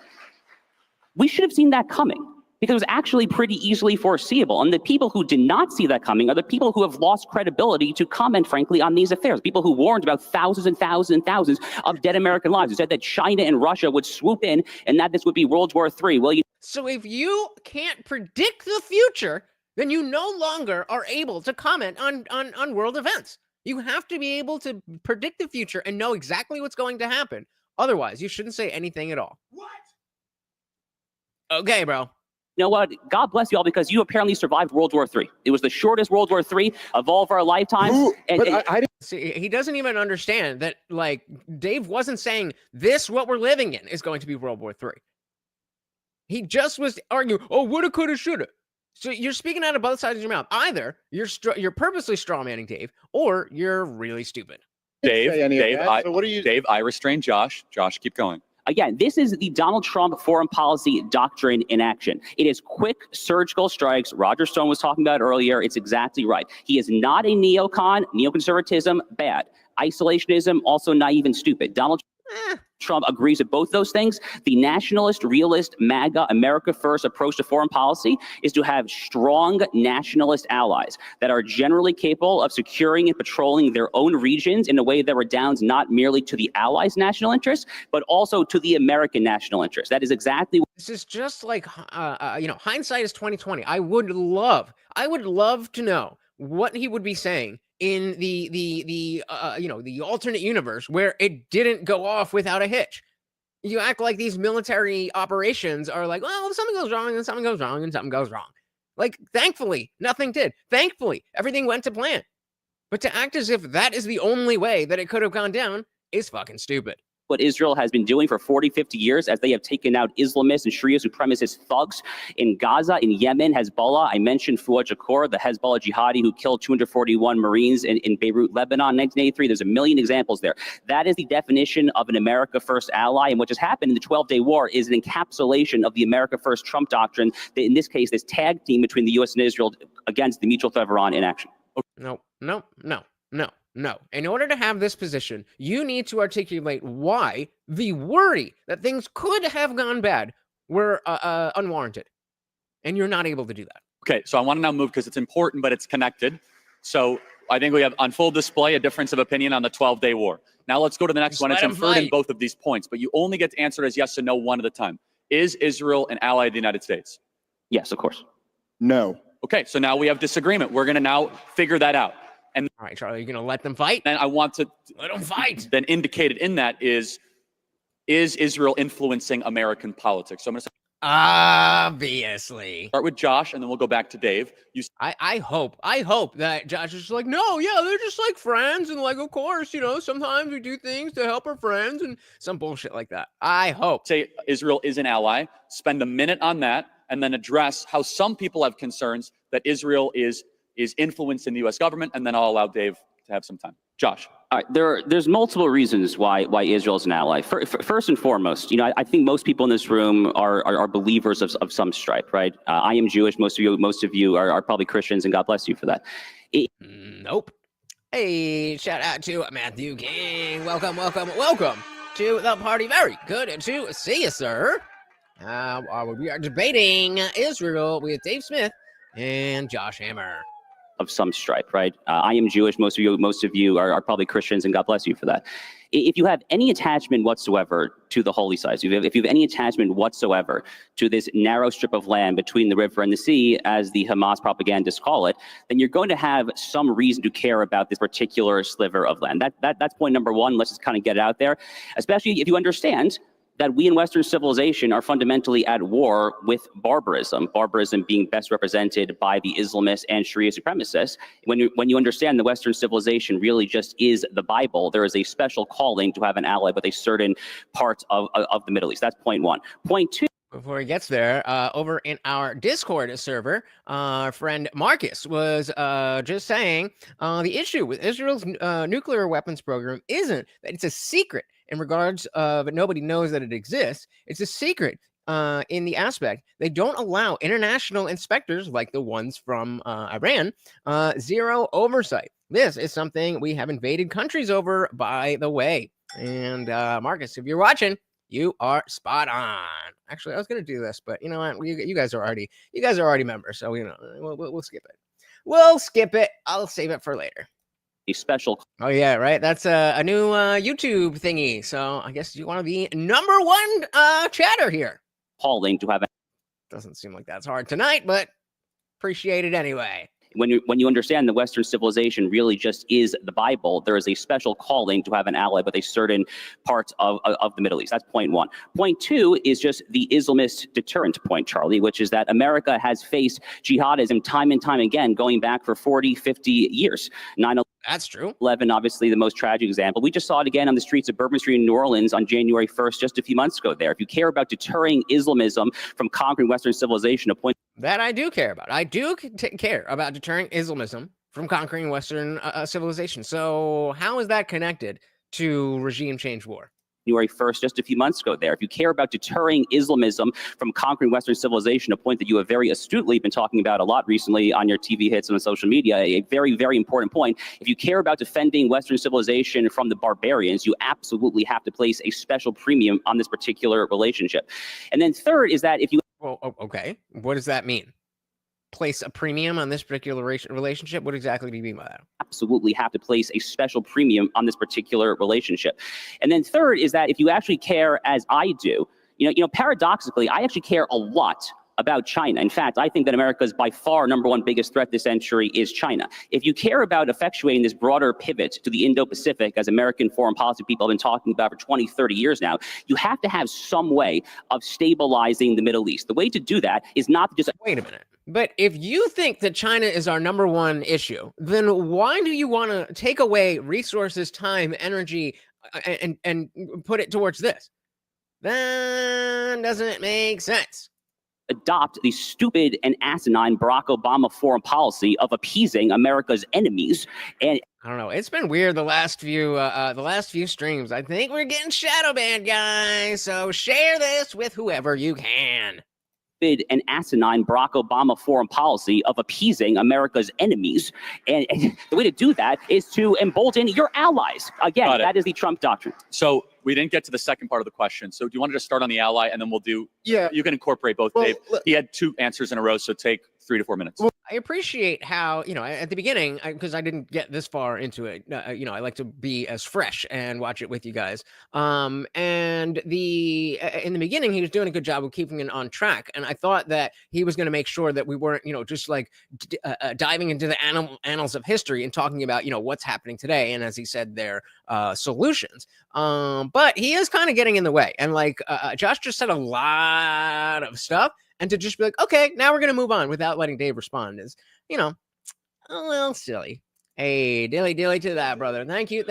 we should have seen that coming, because it was actually pretty easily foreseeable. And the people who did not see that coming are the people who have lost credibility to comment, frankly, on these affairs. People who warned about thousands and thousands and thousands of dead American lives, who said that China and Russia would swoop in and that this would be World War III. Well, So if you can't predict the future, then you no longer are able to comment on world events. You have to be able to predict the future and know exactly what's going to happen. Otherwise, you shouldn't say anything at all. What? Okay, bro. You know what? God bless you all, because you apparently survived World War III. It was the shortest World War III of all of our lifetimes. I didn't see. He doesn't even understand that, like, Dave wasn't saying this, what we're living in, is going to be World War III. He just was arguing, oh, woulda, coulda, shoulda. So you're speaking out of both sides of your mouth. Either you're purposely strawmanning Dave, or you're really stupid. Dave, so what are you? Dave, I restrain Josh. Josh, keep going. Again, this is the Donald Trump foreign policy doctrine in action. It is quick surgical strikes. Roger Stone was talking about earlier. It's exactly right. He is not a neocon. Neoconservatism, bad. Isolationism, also naive and stupid. Donald Trump agrees with both those things. The nationalist, realist, MAGA, America First approach to foreign policy is to have strong nationalist allies that are generally capable of securing and patrolling their own regions in a way that redounds not merely to the allies' national interests, but also to the American national interest. That is exactly what this is. Just like, hindsight is 20/20. I would love to know what he would be saying in the alternate universe where it didn't go off without a hitch. You act like these military operations are like, well, if something goes wrong and something goes wrong and something goes wrong. Like, thankfully, nothing did. Thankfully, everything went to plan. But to act as if that is the only way that it could have gone down is fucking stupid. What Israel has been doing for 40, 50 years as they have taken out Islamists and Sharia supremacist thugs in Gaza, in Yemen, Hezbollah. I mentioned Fouad Jakor, the Hezbollah jihadi who killed 241 Marines in Beirut, Lebanon, 1983. There's a million examples there. That is the definition of an America First ally. And what just happened in the 12-day war is an encapsulation of the America First Trump doctrine, that in this case, this tag team between the U.S. and Israel against the mutual threat of Iran in action. No. In order to have this position, you need to articulate why the worry that things could have gone bad were unwarranted. And you're not able to do that. Okay, so I want to now move, because it's important, but it's connected. So I think we have on full display a difference of opinion on the 12-day war. Now let's go to the next one. It's inferred in both of these points, but you only get to answer as yes or no one at a time. Is Israel an ally of the United States? Yes, of course. No. Okay, so now we have disagreement. We're going to now figure that out. And all right, Charlie, you're going to let them fight? Then I want to let them fight. Then indicated in that is Is Israel influencing American politics? So I'm going to Obviously. start with Josh, and then we'll go back to Dave. I hope that Josh is just like, no, yeah, they're just like friends, and like, of course, sometimes we do things to help our friends and some bullshit like that. I hope. Say Israel is an ally. Spend a minute on that, and then address how some people have concerns that Israel is influencing the U.S. government, and then I'll allow Dave to have some time. Josh. All right, there's multiple reasons why Israel is an ally. First and foremost, I think most people in this room are believers of some stripe, right? I am Jewish. Most of you are probably Christians, and God bless you for that. Nope. Hey, shout out to Matthew King. Welcome to the party. Very good to see you, sir. We are debating Israel with Dave Smith and Josh Hammer. Of some stripe, right? I am Jewish. Most of you are probably Christians, and God bless you for that. If you have any attachment whatsoever to the holy sites, if you have any attachment whatsoever to this narrow strip of land between the river and the sea, as the Hamas propagandists call it, then you're going to have some reason to care about this particular sliver of land. That's point number one. Let's just kind of get it out there, especially if you understand that we in Western civilization are fundamentally at war with barbarism being best represented by the Islamists and Sharia supremacists. When you understand that Western civilization really just is the Bible, there is a special calling to have an ally with a certain part of the Middle East. That's point one. Point two. Before he gets there, over in our Discord server, our friend Marcus was just saying the issue with Israel's nuclear weapons program isn't that it's a secret in regards but nobody knows that it exists. It's a secret in the aspect they don't allow international inspectors like the ones from Iran, zero oversight. This is something we have invaded countries over, by the way. And Marcus, if you're watching, you are spot on. Actually, I was gonna do this, but you know what? You guys are already members, so we'll skip it. We'll skip it. I'll save it for later. A special. Oh yeah, right. That's a new YouTube thingy. So I guess you want to be number one chatter here. Calling to have. Doesn't seem like that's hard tonight, but appreciate it anyway. When you understand that Western civilization really just is the Bible, there is a special calling to have an ally with a certain part of the Middle East. That's point one. Point two is just the Islamist deterrent point, Charlie, which is that America has faced jihadism time and time again, going back for 40, 50 years. 9/11. That's true. 11, obviously the most tragic example. We just saw it again on the streets of Bourbon Street in New Orleans on January 1st, just a few months ago there. If you care about deterring Islamism from conquering Western civilization, a point that I do care about. I do care about deterring Islamism from conquering Western civilization. So how is that connected to regime change war? January 1st, just a few months ago there. If you care about deterring Islamism from conquering Western civilization, a point that you have very astutely been talking about a lot recently on your TV hits and on social media, a very, very important point. If you care about defending Western civilization from the barbarians, you absolutely have to place a special premium on this particular relationship. And then third is that if you... Well, okay. What does that mean? Place a premium on this particular relationship? What exactly do you mean by that? Absolutely have to place a special premium on this particular relationship. And then third is that if you actually care as I do, paradoxically, I actually care a lot about China. In fact, I think that America's by far number one biggest threat this century is China. If you care about effectuating this broader pivot to the Indo-Pacific, as American foreign policy people have been talking about for 20, 30 years now, you have to have some way of stabilizing the Middle East. The way to do that is not to just... Wait a minute. But if you think that China is our number one issue, then why do you want to take away resources, time, energy, and put it towards this? That doesn't make sense. Adopt the stupid and asinine Barack Obama foreign policy of appeasing America's enemies. And I don't know. It's been weird the last few streams. I think we're getting shadow banned, guys. So share this with whoever you can. And asinine Barack Obama foreign policy of appeasing America's enemies. And the way to do that is to embolden your allies. Again, that is the Trump doctrine. So we didn't get to the second part of the question. So do you want to just start on the ally and then we'll do... Yeah. You can incorporate both, Dave. He had two answers in a row, so take 3 to 4 minutes. I appreciate how, at the beginning, because I didn't get this far into it, I like to be as fresh and watch it with you guys. And in the beginning, he was doing a good job of keeping it on track. And I thought that he was going to make sure that we weren't, just like diving into the annals of history and talking about, what's happening today. And as he said, their solutions. But he is kind of getting in the way. And like Josh just said a lot of stuff. And to just be like, okay, now we're going to move on without letting Dave respond is, a little silly. Hey, dilly to that, brother. Thank you.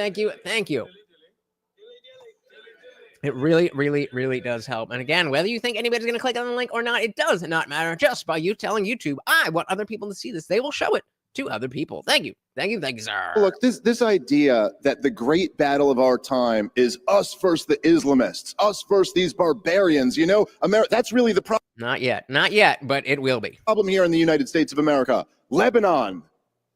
It really, really, really does help. And again, whether you think anybody's going to click on the link or not, it does not matter. Just by you telling YouTube, I want other people to see this, they will show it to other people. Thank you, sir. Look, this idea that the great battle of our time is us versus the Islamists, us versus these barbarians, that's really the problem. Not yet, but it will be. Problem here in the United States of America, Lebanon.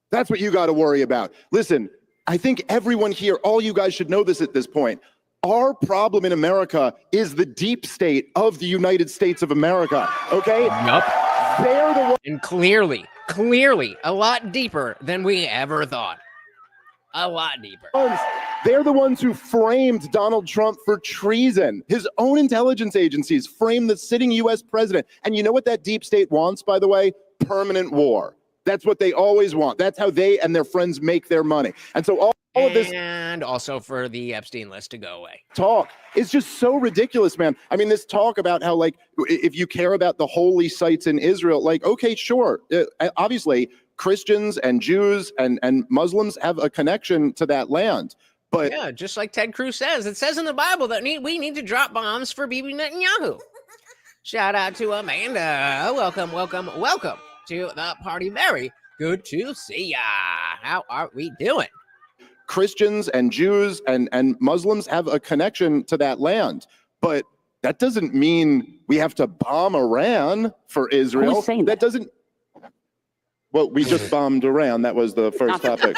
That's what you got to worry about. Listen, I think everyone here, all you guys should know this at this point. Our problem in America is the deep state of the United States of America. Okay? Yep. They're the ones. And clearly, a lot deeper than we ever thought. A lot deeper. They're the ones who framed Donald Trump for treason. His own intelligence agencies framed the sitting U.S. president. And you know what that deep state wants, by the way? Permanent war. That's what they always want. That's how they and their friends make their money. And so all of this, and also for the Epstein list to go away. Talk is just so ridiculous, man. I mean, this talk about how, like, if you care about the holy sites in Israel, like, okay, sure. Obviously, Christians and Jews and Muslims have a connection to that land. But yeah, just like Ted Cruz says, it says in the Bible that we need to drop bombs for Bibi Netanyahu. Shout out to Amanda. Welcome to the party. Very good to see ya. How are we doing? Christians and Jews and Muslims have a connection to that land. But that doesn't mean we have to bomb Iran for Israel. Who's saying that doesn't. Well, we just bombed Iran. That was the first topic.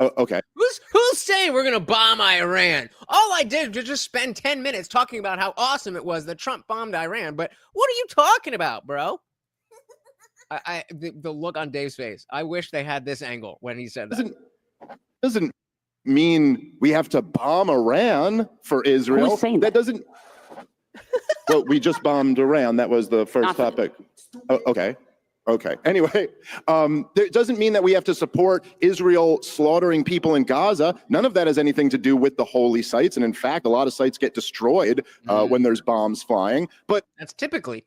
Okay. Who's saying we're going to bomb Iran? All I did was just spend 10 minutes talking about how awesome it was that Trump bombed Iran. But what are you talking about, bro? The look on Dave's face. I wish they had this angle when he said that. Doesn't mean we have to bomb Iran for Israel. Who's saying that doesn't. Well, we just bombed Iran. That was the first topic. Okay. Anyway, it doesn't mean that we have to support Israel slaughtering people in Gaza. None of that has anything to do with the holy sites. And in fact, a lot of sites get destroyed when there's bombs flying. But that's typically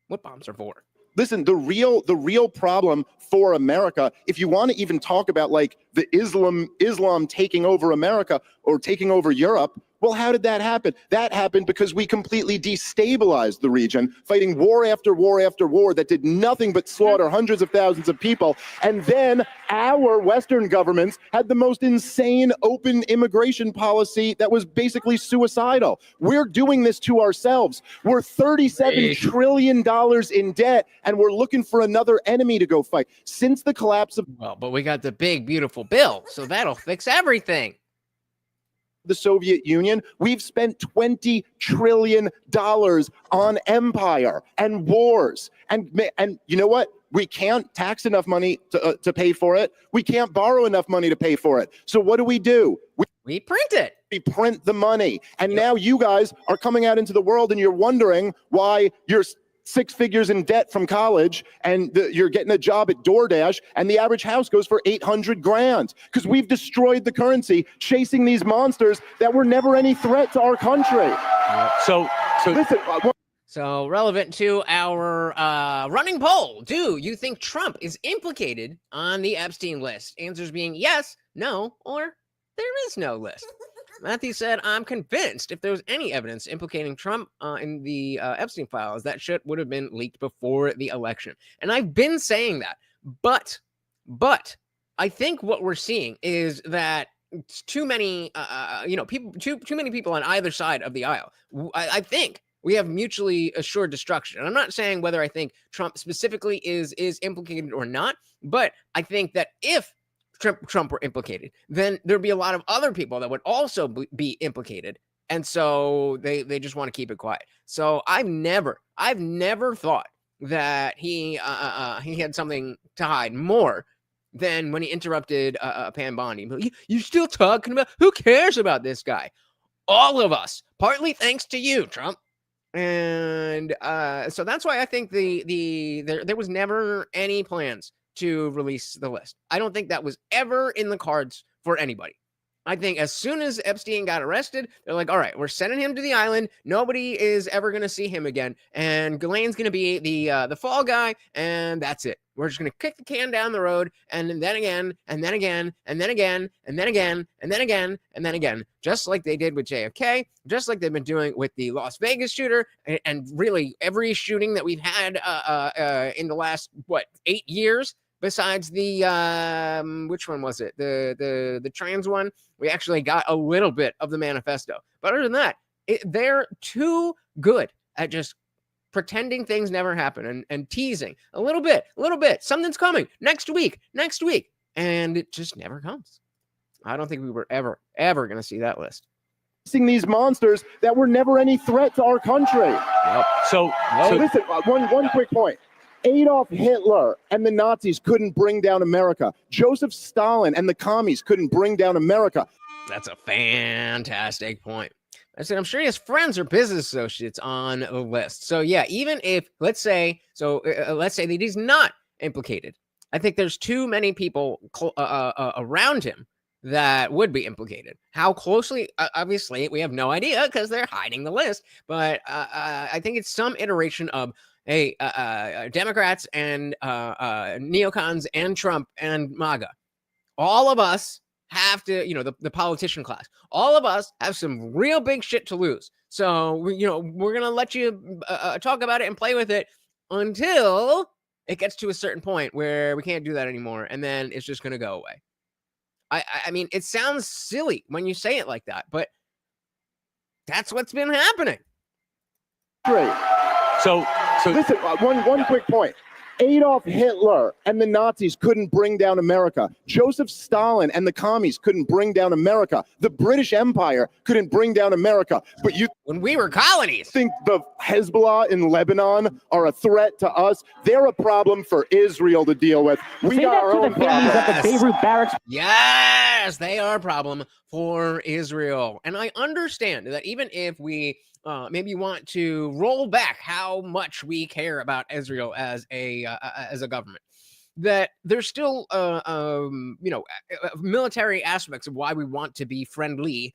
what bombs are for. Listen, the real problem for America, if you want to even talk about like the Islam taking over America or taking over Europe, well, how did that happen? That happened because we completely destabilized the region, fighting war after war after war that did nothing but slaughter hundreds of thousands of people. And then our Western governments had the most insane open immigration policy that was basically suicidal. We're doing this to ourselves. We're $37 trillion in debt, and we're looking for another enemy to go fight. Since the collapse of... Well, but we got the big, beautiful bill, so that'll fix everything. The Soviet Union, we've spent $20 trillion on empire and wars. And you know what? We can't tax enough money to pay for it. We can't borrow enough money to pay for it. So what do? We print it. We print the money. And now you guys are coming out into the world and you're wondering why you're 6 figures in debt from college and you're getting a job at DoorDash and the average house goes for $800,000 because we've destroyed the currency chasing these monsters that were never any threat to our country. So listen. So relevant to our running poll, do you think Trump is implicated on the Epstein list? Answers being yes, no, or there is no list. Matthew said, I'm convinced if there was any evidence implicating Trump in the Epstein files, that shit would have been leaked before the election. And I've been saying that. But I think what we're seeing is that too many, people, too many people on either side of the aisle. I think we have mutually assured destruction. And I'm not saying whether I think Trump specifically is implicated or not, but I think that if Trump were implicated, then there'd be a lot of other people that would also be implicated. And so they just want to keep it quiet. So I've never thought that he had something to hide more than when he interrupted Pam Bondi. You still talking about? Who cares about this guy? All of us, partly thanks to you, Trump. And so that's why I think there was never any plans to release the list. I don't think that was ever in the cards for anybody. I think as soon as Epstein got arrested, they're like, all right, we're sending him to the island. Nobody is ever going to see him again. And Ghislaine's going to be the fall guy. And that's it. We're just going to kick the can down the road. And then again, and then again, and then again, and then again, and then again, and then again, just like they did with JFK, just like they've been doing with the Las Vegas shooter. And really every shooting that we've had in the last, 8 years, besides the which one was it? The trans one. We actually got a little bit of the manifesto, but other than that, they're too good at just pretending things never happen and teasing a little bit. Something's coming next week, and it just never comes. I don't think we were ever going to see that list. These monsters that were never any threat to our country. Yep. So listen, one quick point. Adolf Hitler and the Nazis couldn't bring down America. Joseph Stalin and the commies couldn't bring down America. That's a fantastic point. I said, I'm sure he has friends or business associates on the list. So yeah, even if, let's say that he's not implicated, I think there's too many people around him that would be implicated. How closely, obviously, we have no idea because they're hiding the list. But I think it's some iteration of, hey, Democrats and neocons and Trump and MAGA, all of us have to, the politician class, all of us have some real big shit to lose. So, we're going to let you talk about it and play with it until it gets to a certain point where we can't do that anymore. And then it's just going to go away. I mean, it sounds silly when you say it like that, but that's what's been happening. Great. So listen, one quick point. Adolf Hitler and the Nazis couldn't bring down America. Joseph Stalin and the commies couldn't bring down America. The British Empire couldn't bring down America. But you when we were colonies, think the Hezbollah in Lebanon are a threat to us? They're a problem for Israel to deal with. We got our own problems. At the Beirut barracks. Yes, they are a problem for Israel. And I understand that even if we maybe want to roll back how much we care about Israel as a government, that there's still military aspects of why we want to be friendly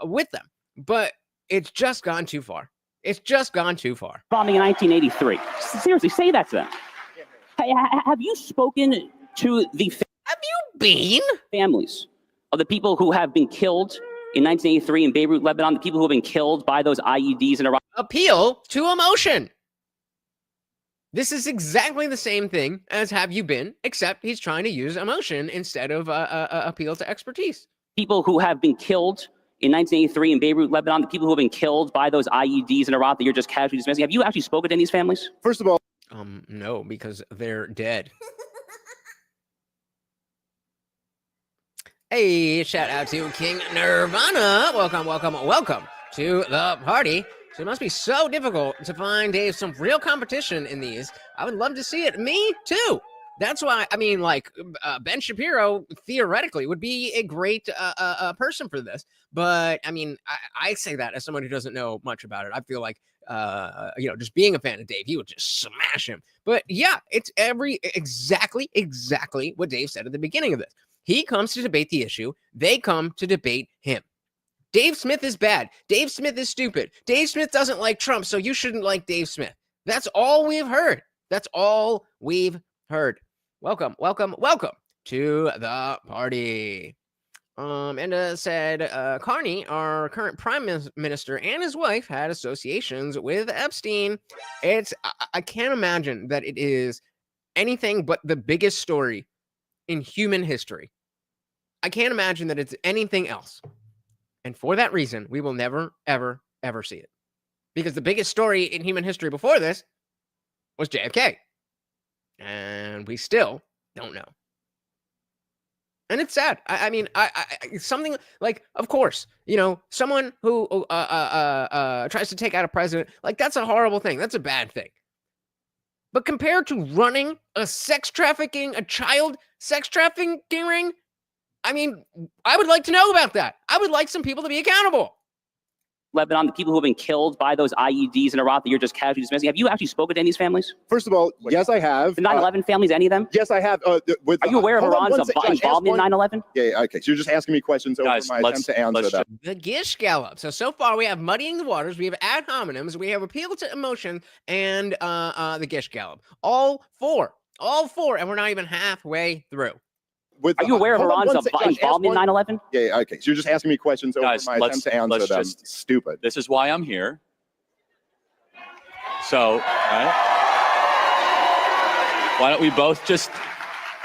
with them, but it's just gone too far. Bombing in 1983. Seriously, say that to them. Hey, have you spoken to the Have you been? families of the people who have been killed in 1983 in Beirut, Lebanon, the people who have been killed by those IEDs in Iraq? Appeal to emotion. This is exactly the same thing as have you been, except he's trying to use emotion instead of appeal to expertise. People who have been killed in 1983 in Beirut, Lebanon, the people who have been killed by those IEDs in Iraq that you're just casually dismissing. Have you actually spoken to any of these families? First of all, No, because they're dead. Hey, shout out to King Nirvana. Welcome to the party. So it must be so difficult to find Dave some real competition in these. I would love to see it. Me too. That's why, I mean, Ben Shapiro theoretically would be a great person for this. But I mean, I say that as someone who doesn't know much about it. I feel like, just being a fan of Dave, he would just smash him. But yeah, it's exactly what Dave said at the beginning of this. He comes to debate the issue. They come to debate him. Dave Smith is bad. Dave Smith is stupid. Dave Smith doesn't like Trump, so you shouldn't like Dave Smith. That's all we've heard. Welcome to the party. And said, Carney, our current prime minister, and his wife had associations with Epstein. I can't imagine that it is anything but the biggest story in human history. I can't imagine that it's anything else. And for that reason, we will never, ever, ever see it. Because the biggest story in human history before this was JFK. And we still don't know. And it's sad. I mean, something like, of course, someone who tries to take out a president, like, that's a horrible thing. That's a bad thing. But compared to running a child sex trafficking ring, I mean, I would like to know about that. I would like some people to be accountable. Lebanon, the people who have been killed by those IEDs in Iraq that you're just casually dismissing. Have you actually spoken to any of these families? First of all, yes, I have. The 9/11 families, any of them? Yes, I have. Are you aware of Iran's involvement in 9/11? Yeah, okay. So you're just asking me questions over Guys, my attempt to answer that. The Gish Gallop. So far we have Muddying the Waters, we have Ad Hominems, we have Appeal to Emotion, and the Gish Gallop. All four, and we're not even halfway through. Are you aware of Iran's involvement in 9/11? Yeah, okay. So you're just asking me questions over Guys, my attempt to answer them. Stupid. This is why I'm here. So, right? Why don't we both just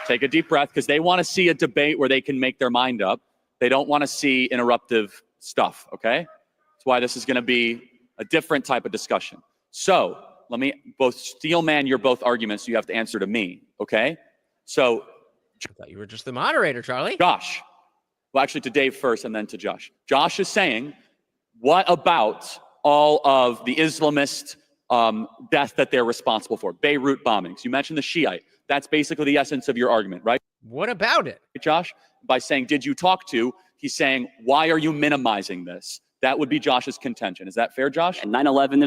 take a deep breath? Because they want to see a debate where they can make their mind up. They don't want to see interruptive stuff, okay? That's why this is going to be a different type of discussion. So, let me both steelman your both arguments. You have to answer to me, okay? So, I thought you were just the moderator, Charlie. Josh. Well, actually, to Dave first and then to Josh. Josh is saying, what about all of the Islamist death that they're responsible for? Beirut bombings. You mentioned the Shiite. That's basically the essence of your argument, right? What about it? Josh, by saying, did you talk to? He's saying, why are you minimizing this? That would be Josh's contention. Is that fair, Josh? And 9/11,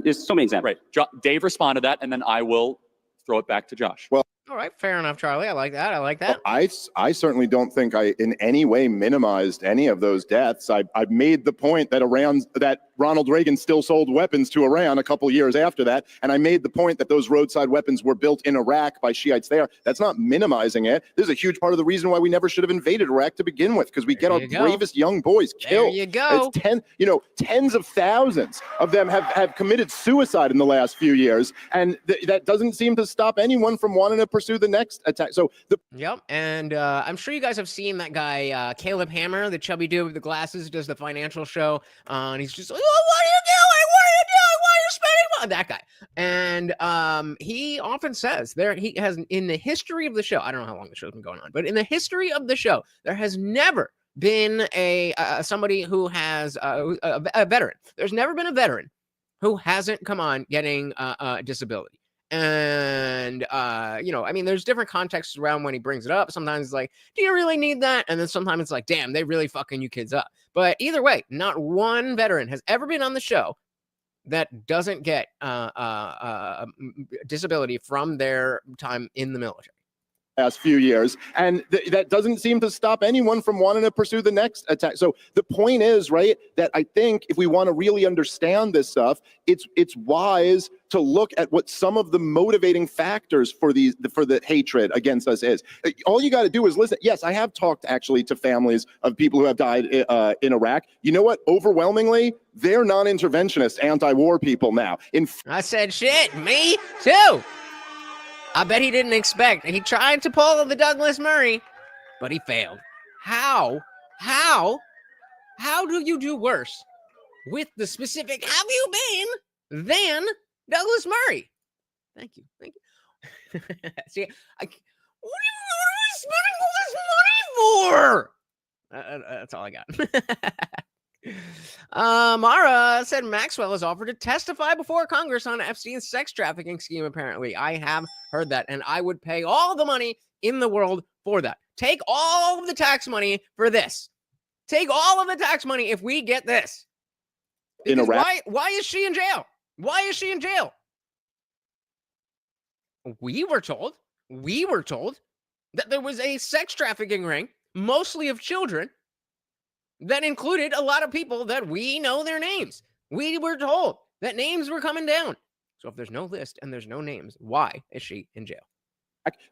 there's so many examples. Right. Dave responded to that, and then I will throw it back to Josh. Well, all right, fair enough, Charlie. I like that. I certainly don't think I in any way minimized any of those deaths. I made the point that Ronald Reagan still sold weapons to Iran a couple years after that, and I made the point that those roadside weapons were built in Iraq by Shiites there. That's not minimizing it. This is a huge part of the reason why we never should have invaded Iraq to begin with, because we get our bravest young boys killed. There you go. It's tens of thousands of them have committed suicide in the last few years, and that doesn't seem to stop anyone from wanting to pursue the next attack. Yep, and I'm sure you guys have seen that guy, Caleb Hammer, the chubby dude with the glasses, does the financial show, and he's just like, oh, what are you doing? Why are you spending money? That guy. And he often says he has, in the history of the show, I don't know how long the show's been going on, but in the history of the show, there has never been somebody who has a veteran. There's never been a veteran who hasn't come on getting a disability. And, I mean, there's different contexts around when he brings it up. Sometimes it's like, do you really need that? And then sometimes it's like, damn, they really fucking you kids up. But either way, not one veteran has ever been on the show that doesn't get disability from their time in the military. Last few years, and that doesn't seem to stop anyone from wanting to pursue the next attack. So the point is, right, that I think if we want to really understand this stuff, it's wise to look at what some of the motivating factors for the hatred against us is. All you got to do is listen. Yes, I have talked actually to families of people who have died in Iraq. You know what? Overwhelmingly, they're non-interventionist, anti-war people now. I said, shit, me too. I bet he didn't expect. He tried to pull the Douglas Murray, but he failed. How do you do worse with the specific "have you been" than Douglas Murray? Thank you. See, what are we spending all this money for? That's all I got. Mara said Maxwell has offered to testify before Congress on Epstein's sex trafficking scheme. Apparently, I have heard that, and I would pay all the money in the world for that. Take all of the tax money for this. Take all of the tax money if we get this. Because in Iraq, why is she in jail? Why is she in jail? We were told that there was a sex trafficking ring, mostly of children, that included a lot of people that we know their names. We were told that names were coming down. So if there's no list and there's no names, why is she in jail?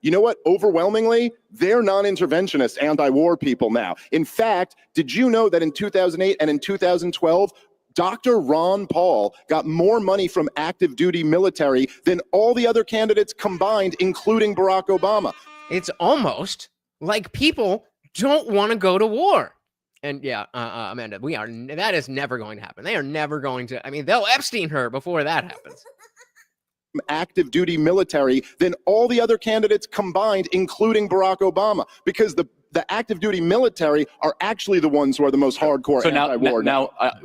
You know what? Overwhelmingly, they're non-interventionist, anti-war people now. In fact, did you know that in 2008 and in 2012, Dr. Ron Paul got more money from active duty military than all the other candidates combined, including Barack Obama? It's almost like people don't want to go to war. And yeah, Amanda, that is never going to happen. They are never going to, I mean, they'll Epstein her before that happens. Active duty military than all the other candidates combined, including Barack Obama, because the active duty military are actually the ones who are the most hardcore So now, anti-war.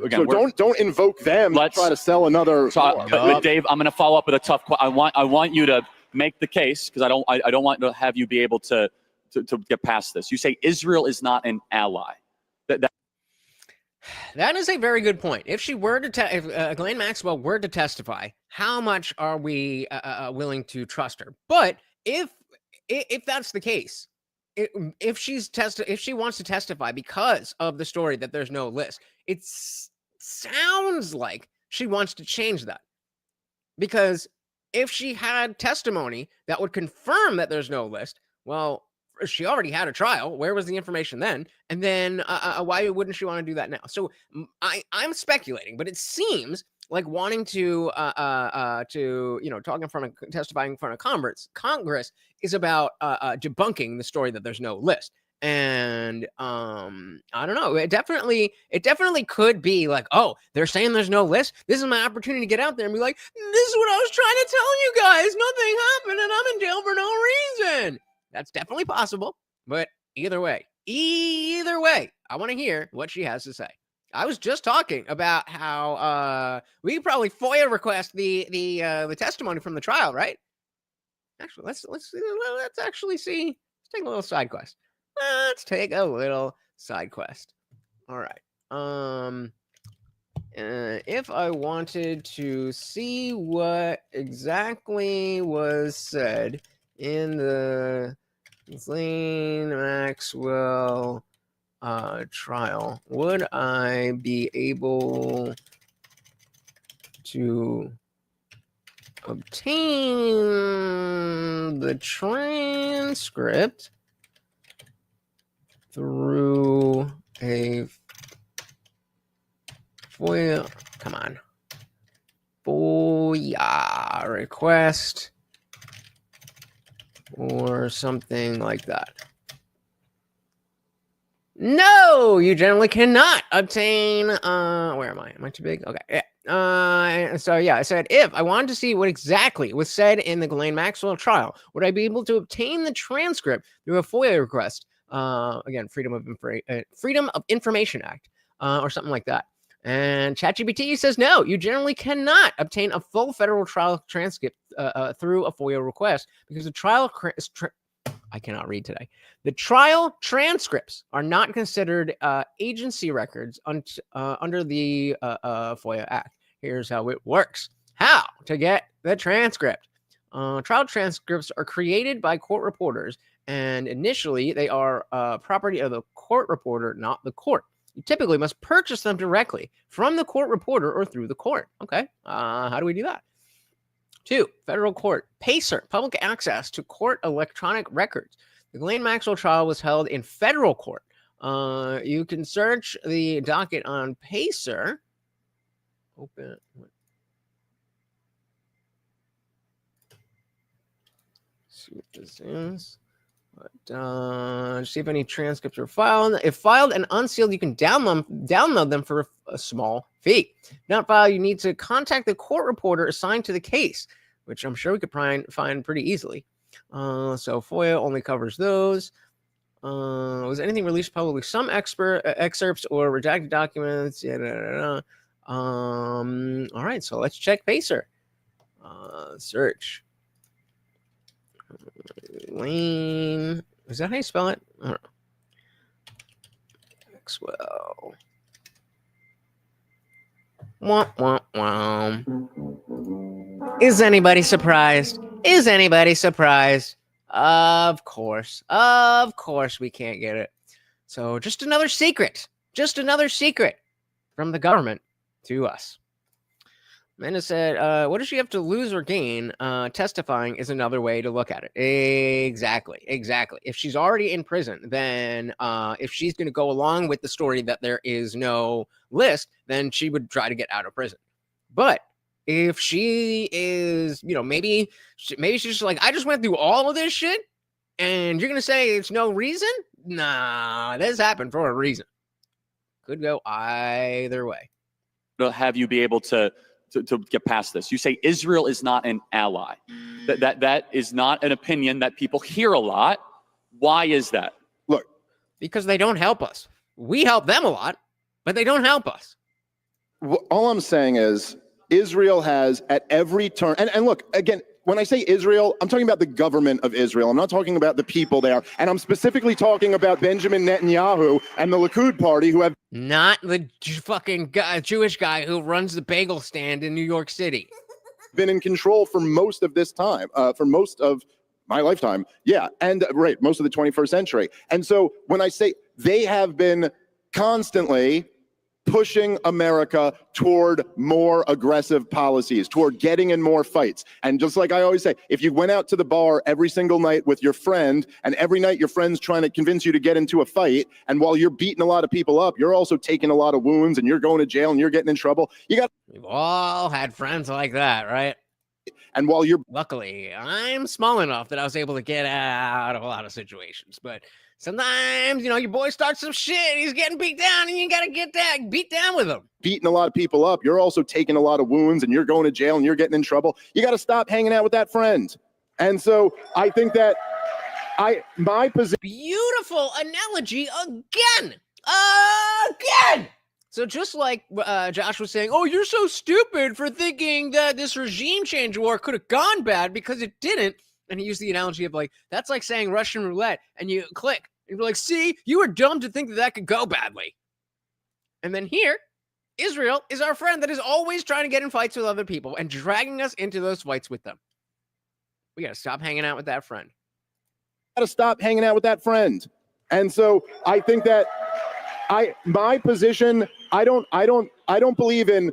again, so don't invoke them to try to sell another. But Dave, I'm going to follow up with a tough question. I want you to make the case, because I don't want to have you be able to get past this. You say Israel is not an ally. That is a very good point. If she were to, if Ghislaine Maxwell were to testify, how much are we willing to trust her? But if that's the case, if she wants to testify because of the story that there's no list, it sounds like she wants to change that. Because if she had testimony that would confirm that there's no list, well, she already had a trial. Where was the information then? And then why wouldn't she want to do that now? So I'm speculating, but it seems like wanting to talk in front of, testifying in front of Congress is about debunking the story that there's no list. And I don't know. It definitely could be like, oh, they're saying there's no list. This is my opportunity to get out there and be like, this is what I was trying to tell you guys. Nothing happened, and I'm in jail for no reason. That's definitely possible. But either way, I want to hear what she has to say. I was just talking about how we could probably FOIA request the testimony from the trial, right? Actually, let's actually see. Let's take a little side quest. Let's take a little side quest. All right. If I wanted to see what exactly was said in the Ghislaine Maxwell trial, would I be able to obtain the transcript through a FOIA, FOIA request or something like that? No, you generally cannot obtain, where am I? Am I too big? Okay. Yeah. So yeah, I said, if I wanted to see what exactly was said in the Ghislaine Maxwell trial, would I be able to obtain the transcript through a FOIA request? Again, Freedom of Information Act, or something like that. And ChatGPT says, no, you generally cannot obtain a full federal trial transcript through a FOIA request, because the trial I cannot read today. The trial transcripts are not considered agency records under the FOIA Act. Here's how it works. How to get the transcript. Trial transcripts are created by court reporters, and initially they are property of the court reporter, not the court. You typically must purchase them directly from the court reporter or through the court. Okay, how do we do that? 2, federal court. PACER, public access to court electronic records. The Ghislaine Maxwell trial was held in federal court. You can search the docket on PACER. Open. See what this is. See if any transcripts are filed. If filed and unsealed, you can download them for a small fee. If not filed, you need to contact the court reporter assigned to the case, which I'm sure we could find pretty easily. So FOIA only covers those. Was anything released publicly? Some excerpts or redacted documents. Yeah. All right, so let's check PACER. Search. Lane. Is that how you spell it? I don't know. Maxwell. Wah, wah, wah. Is anybody surprised? Is anybody surprised? Of course we can't get it. So just another secret from the government to us. Amanda said, what does she have to lose or gain? Testifying is another way to look at it. Exactly. If she's already in prison, then if she's going to go along with the story that there is no list, then she would try to get out of prison. But if she is, maybe she's just like, I just went through all of this shit, and you're going to say it's no reason? Nah, this happened for a reason. Could go either way. To have you be able to get past this. You say Israel is not an ally. That is not an opinion that people hear a lot. Why is that? Look, Because they don't help us. We help them a lot, but they don't help us. All I'm saying is Israel has at every turn, and look, again, when I say Israel, I'm talking about the government of Israel. I'm not talking about the people there. And I'm specifically talking about Benjamin Netanyahu and the Likud party who have not the fucking Jewish guy who runs the bagel stand in New York City. Been in control for most of this time, for most of my lifetime. Yeah, and right, most of the 21st century. And so when I say they have been constantly pushing America toward more aggressive policies, toward getting in more fights. And just like I always say, if you went out to the bar every single night with your friend, and every night your friend's trying to convince you to get into a fight, and while you're beating a lot of people up, you're also taking a lot of wounds, and you're going to jail, and you're getting in trouble. We've all had friends like that, right? And while you're... Luckily, I'm small enough that I was able to get out of a lot of situations, but sometimes, you know, your boy starts some shit, he's getting beat down, and you gotta get that beat down with him. Beating a lot of people up, you're also taking a lot of wounds, and you're going to jail, and you're getting in trouble. You got to stop hanging out with that friend. And so I think that my position... Beautiful analogy again. So just like Josh was saying, oh, you're so stupid for thinking that this regime change war could have gone bad because it didn't. And he used the analogy of like, that's like saying Russian roulette and you click. And you're like, see, you were dumb to think that that could go badly. And then here, Israel is our friend that is always trying to get in fights with other people and dragging us into those fights with them. We got to stop hanging out with that friend. Got to stop hanging out with that friend. And so I think that my position, I don't believe in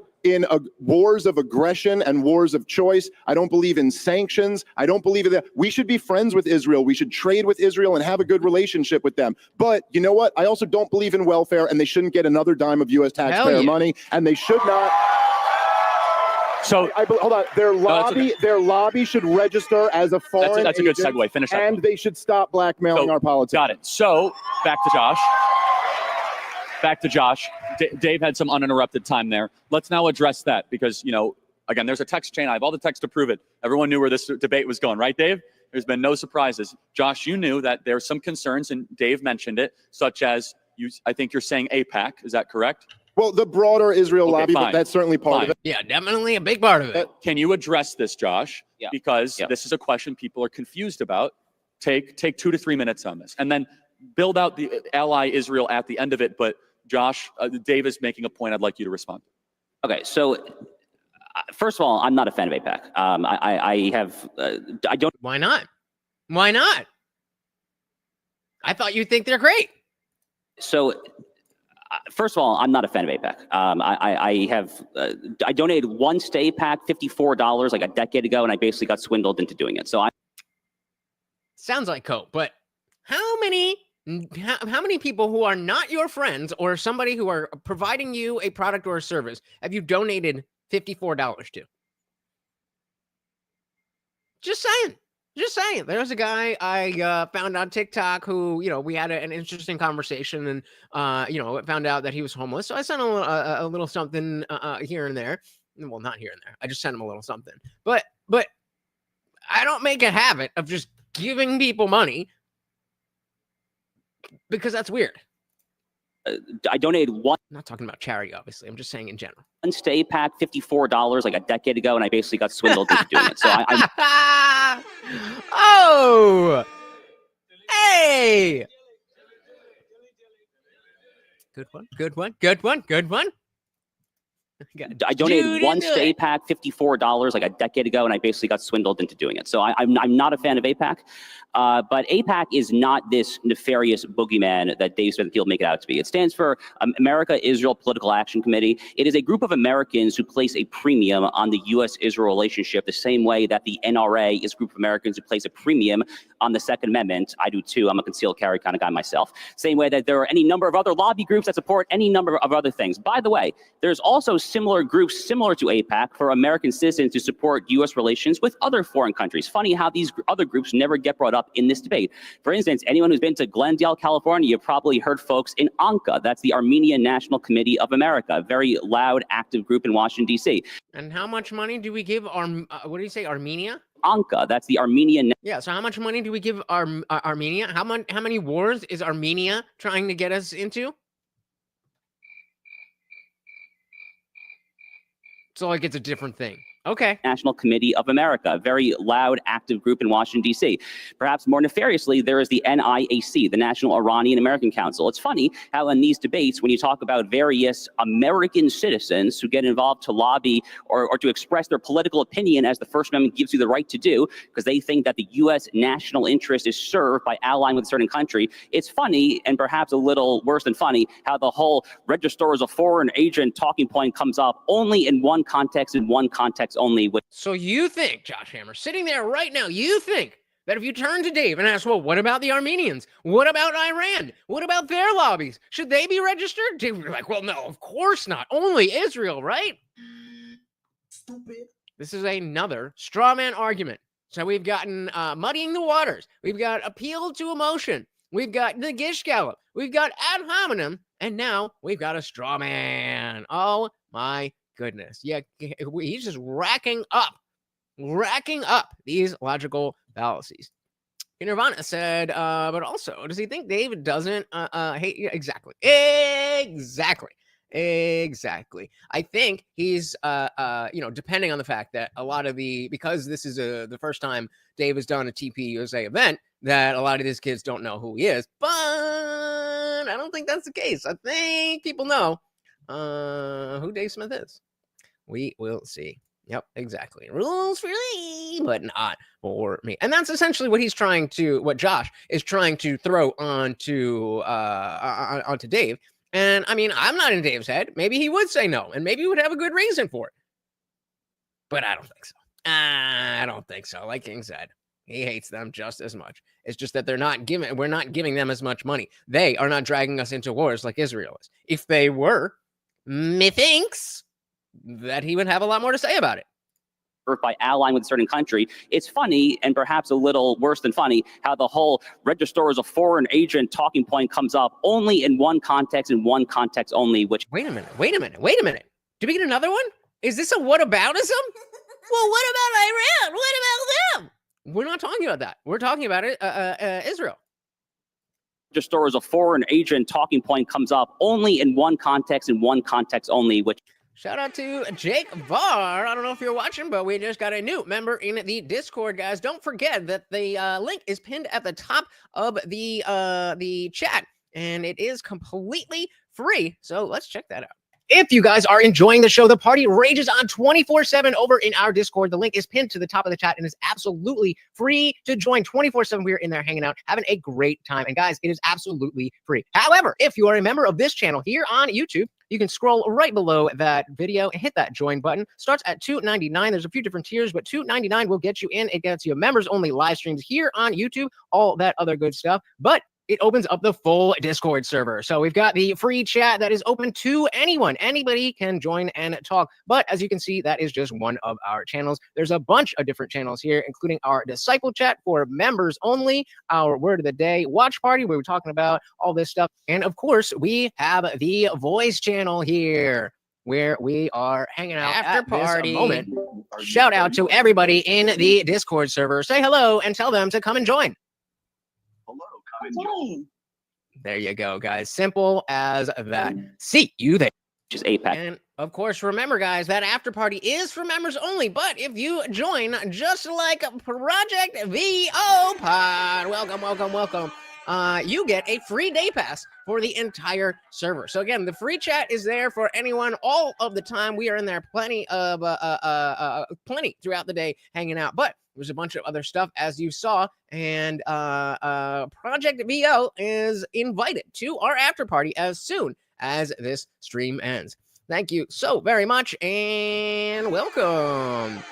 wars of aggression and wars of choice. I don't believe in sanctions. I don't believe in that. We should be friends with Israel. We should trade with Israel and have a good relationship with them. But you know what? I also don't believe in welfare, and they shouldn't get another dime of U.S. taxpayer money, and they should not. So hold on. Their lobby should register as a foreign. That's a good segue. Finish that. And they should stop blackmailing our politics. Got it. So back to Josh. Dave had some uninterrupted time there. Let's now address that because, you know, again, there's a text chain. I have all the text to prove it. Everyone knew where this debate was going, right, Dave? There's been no surprises. Josh, you knew that there's some concerns, and Dave mentioned it, such as, I think you're saying AIPAC. Is that correct? Well, the broader Israel lobby, but that's certainly part of it. Yeah, definitely a big part of it. Can you address this, Josh? Yeah. Because this is a question people are confused about. Take 2 to 3 minutes on this, and then build out the ally Israel at the end of it. But Josh, Dave is making a point I'd like you to respond to. Okay, so first of all, I'm not a fan of AIPAC. I don't. Why not? Why not? I thought you'd think they're great. So first of all, I'm not a fan of AIPAC. I donated once to AIPAC, $54 like a decade ago, and I basically got swindled into doing it. So Sounds like coke, but how many people who are not your friends or somebody who are providing you a product or a service have you donated $54 to? Just saying. There's a guy I found on TikTok who, you know, we had an interesting conversation and, you know, found out that he was homeless. So I sent him a little something here and there. Well, not here and there. I just sent him a little something. But I don't make a habit of just giving people money because that's weird. I donated one. I'm not talking about charity, obviously. I'm just saying in general. Once to AIPAC, $54 like a decade ago, and I basically got swindled into doing it. So Oh! Hey! Good one. I donated once to AIPAC, $54 like a decade ago, and I basically got swindled into doing it. So I'm not a fan of AIPAC. But AIPAC is not this nefarious boogeyman that Dave Smith and people make it out to be. It stands for America-Israel Political Action Committee. It is a group of Americans who place a premium on the U.S.-Israel relationship the same way that the NRA is a group of Americans who place a premium on the Second Amendment. I do too. I'm a concealed carry kind of guy myself. Same way that there are any number of other lobby groups that support any number of other things. By the way, there's also similar groups similar to AIPAC for American citizens to support U.S. relations with other foreign countries. Funny how these other groups never get brought up in this debate. For instance, anyone who's been to Glendale, California, you've probably heard folks in ANCA. That's the Armenian National Committee of America, a very loud, active group in Washington, D.C. And how much money do we give what do you say, Armenia? ANCA, that's the Armenian. Yeah, so how much money do we give Armenia? How many wars is Armenia trying to get us into? So like it's a different thing. Okay. National Committee of America, a very loud, active group in Washington, D.C. Perhaps more nefariously, there is the NIAC, the National Iranian American Council. It's funny how in these debates, when you talk about various American citizens who get involved to lobby or to express their political opinion, as the First Amendment gives you the right to do, because they think that the U.S. national interest is served by allying with a certain country, it's funny, and perhaps a little worse than funny, how the whole register as a foreign agent talking point comes up only in one context only. So you think, Josh Hammer, sitting there right now, you think that if you turn to Dave and ask, well, what about the Armenians? What about Iran? What about their lobbies? Should they be registered? Dave would be like, well, no, of course not. Only Israel, right? Stupid. This is another straw man argument. So we've gotten muddying the waters. We've got appeal to emotion. We've got the gish gallop. We've got ad hominem. And now we've got a straw man. Oh, my goodness. Yeah, he's just racking up these logical fallacies. Nirvana said, but also, does he think David doesn't hate you? Exactly. I think he's, depending on the fact that a lot of because this is the first time Dave has done a TPUSA event, that a lot of these kids don't know who he is. But I don't think that's the case. I think people know who Dave Smith is. We will see. Yep, exactly. Rules for me, but not for me. And that's essentially what Josh is trying to throw onto Dave. And I mean, I'm not in Dave's head. Maybe he would say no, and maybe he would have a good reason for it. But I don't think so. I don't think so. Like King said, he hates them just as much. It's just that we're not giving them as much money. They are not dragging us into wars like Israel is. If they were, methinks that he would have a lot more to say about it. By allying with a certain country. It's funny, and perhaps a little worse than funny, how the whole register as a foreign agent talking point comes up only in one context only, which... Wait a minute. Did we get another one? Is this a whataboutism? Well, what about Iran? What about them? We're not talking about that. We're talking about Israel. Register as a foreign agent talking point comes up only in one context only, which... Shout out to Jake Var. I don't know if you're watching, but we just got a new member in the Discord, guys. Don't forget that the link is pinned at the top of the chat, and it is completely free. So let's check that out. If you guys are enjoying the show, the party rages on 24/7 over in our Discord. The link is pinned to the top of the chat and is absolutely free to join 24/7. We're in there hanging out, having a great time. And guys, it is absolutely free. However, if you are a member of this channel here on YouTube, you can scroll right below that video and hit that join button. Starts at $2.99. There's a few different tiers, but $2.99 will get you in. It gets you members only live streams here on YouTube, all that other good stuff. But it opens up the full Discord server. So we've got the free chat that is open to anyone. Anybody can join and talk. But as you can see, that is just one of our channels. There's a bunch of different channels here, including our Disciple chat for members only, our Word of the Day watch party, where we're talking about all this stuff. And of course, we have the voice channel here, where we are hanging out after party. This moment. Shout out to everybody in the Discord server. Say hello and tell them to come and join. There you go, guys. Simple as that. See you there. Just AIPAC. And of course, remember, guys, that after party is for members only. But if you join, just like Project VO Pod, welcome. You get a free day pass for the entire server. So again, the free chat is there for anyone all of the time. We are in there plenty throughout the day hanging out. But there's a bunch of other stuff, as you saw, and Project VO is invited to our after party as soon as this stream ends. Thank you so very much, and welcome.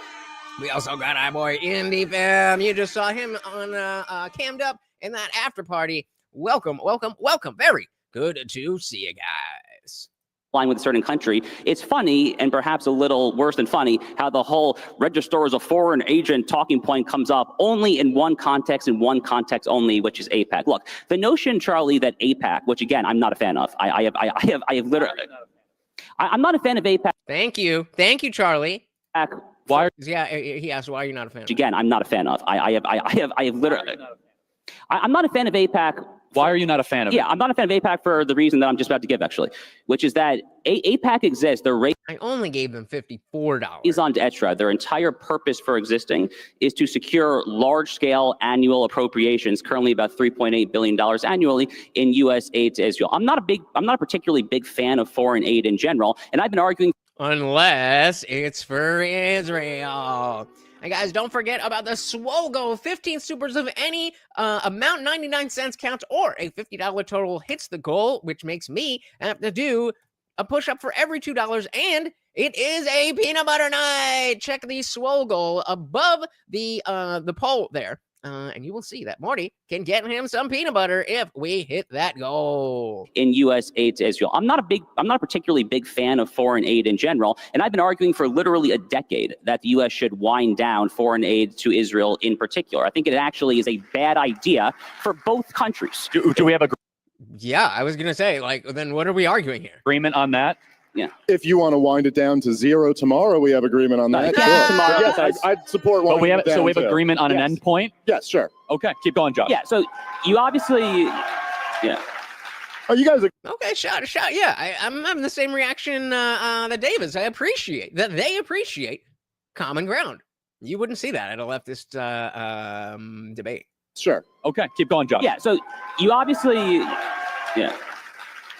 We also got our boy Indie Fam. You just saw him on cammed up in that after party. Welcome. Very good to see you guys. line with a certain country. It's funny, and perhaps a little worse than funny, how the whole register as a foreign agent talking point comes up only in one context and one context only, which is AIPAC. Look, the notion, Charlie, that AIPAC, which again I'm not a fan of. I have literally. I'm not a fan of AIPAC. Thank you, Charlie. Why? Yeah, he asked why you're not a fan. Again, I'm not a fan of. I have literally. I'm not a fan of AIPAC. Why are you not a fan of it? Yeah, I'm not a fan of AIPAC for the reason that I'm just about to give, actually, which is that AIPAC exists. The rate I only gave them $54. is on ETRA. Their entire purpose for existing is to secure large-scale annual appropriations, currently about $3.8 billion annually in U.S. aid to Israel. I'm not a particularly big fan of foreign aid in general, and I've been arguing. Unless it's for Israel. And guys, don't forget about the SWOGO. 15 supers of any amount, 99 cents counts, or a $50 total hits the goal, which makes me have to do a push-up for every $2. And it is a peanut butter night. Check the SWOGO above the poll there. And you will see that Morty can get him some peanut butter if we hit that goal. In U.S. aid to Israel. I'm not a particularly big fan of foreign aid in general, and I've been arguing for literally a decade that the U.S. should wind down foreign aid to Israel in particular. I think it actually is a bad idea for both countries. Do we have a Yeah, I was gonna say, like, then what are we arguing here? agreement on that? Yeah. If you want to wind it down to 0 tomorrow, we have agreement on that. Yeah, Sure. tomorrow, Yes, because- I'd support But winding we have it down too. agreement on an Yes. endpoint. Yes, sure. Okay, keep going, Josh. Yeah, so you obviously, yeah. Oh, you guys are Okay, shot. Yeah, I'm having the same reaction that Dave is. I appreciate that they appreciate common ground. You wouldn't see that at a leftist debate. sure. Okay, keep going, Josh. Yeah, so you obviously, yeah.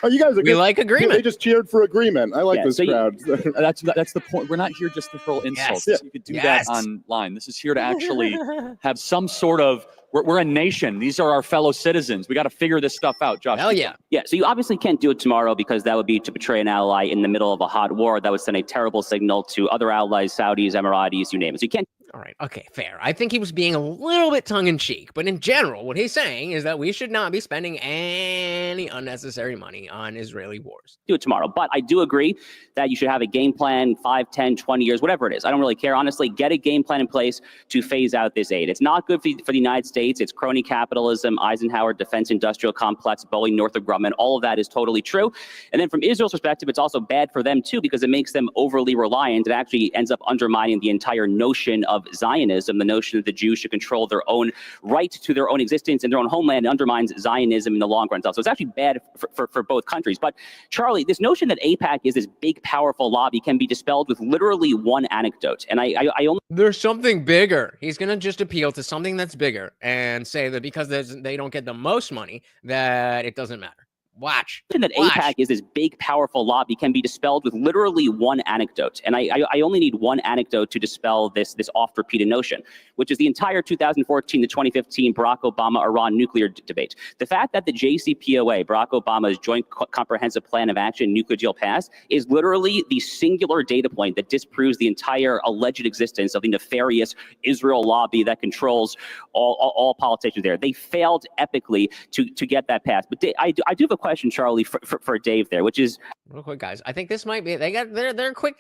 Oh, you guys are We good. like They agreement. just cheered for agreement. I like Yeah, this so you- crowd. That's the point. We're not here just to throw insults. Yes. You could do Yes. that online. This is here to actually have some sort of. We're a nation. These are our fellow citizens. We got to figure this stuff out, Josh. Hell yeah. Yeah, so you obviously can't do it tomorrow because that would be to betray an ally in the middle of a hot war. That would send a terrible signal to other allies, Saudis, Emiratis, you name it. So you can't. All right. Okay, fair. I think he was being a little bit tongue-in-cheek, but in general, what he's saying is that we should not be spending any unnecessary money on Israeli wars. Do it tomorrow. But I do agree that you should have a game plan, 5, 10, 20 years, whatever it is. I don't really care. Honestly, get a game plan in place to phase out this aid. It's not good for the United States. It's crony capitalism, Eisenhower defense industrial complex, Boeing, Northrop Grumman. All of that is totally true. And then from Israel's perspective, it's also bad for them too because it makes them overly reliant. It actually ends up undermining the entire notion of Zionism, the notion that the Jews should control their own right to their own existence in their own homeland. It undermines Zionism in the long run. So it's actually bad for both countries. But Charlie, this notion that AIPAC is this big, powerful lobby can be dispelled with literally one anecdote. And I only There's something bigger. He's going to just appeal to something that's bigger and say that because they don't get the most money, that it doesn't matter. Watch. that Watch. AIPAC is this big, powerful lobby can be dispelled with literally one anecdote. And I only need one anecdote to dispel this oft-repeated notion, which is the entire 2014 to 2015 Barack Obama-Iran nuclear debate. The fact that the JCPOA, Barack Obama's Joint Comprehensive Plan of Action nuclear deal passed, is literally the singular data point that disproves the entire alleged existence of the nefarious Israel lobby that controls all politicians there. They failed epically to get that passed. But I do have a question, Charlie, for Dave there, which is Real quick, guys. I think this might be, they're quick,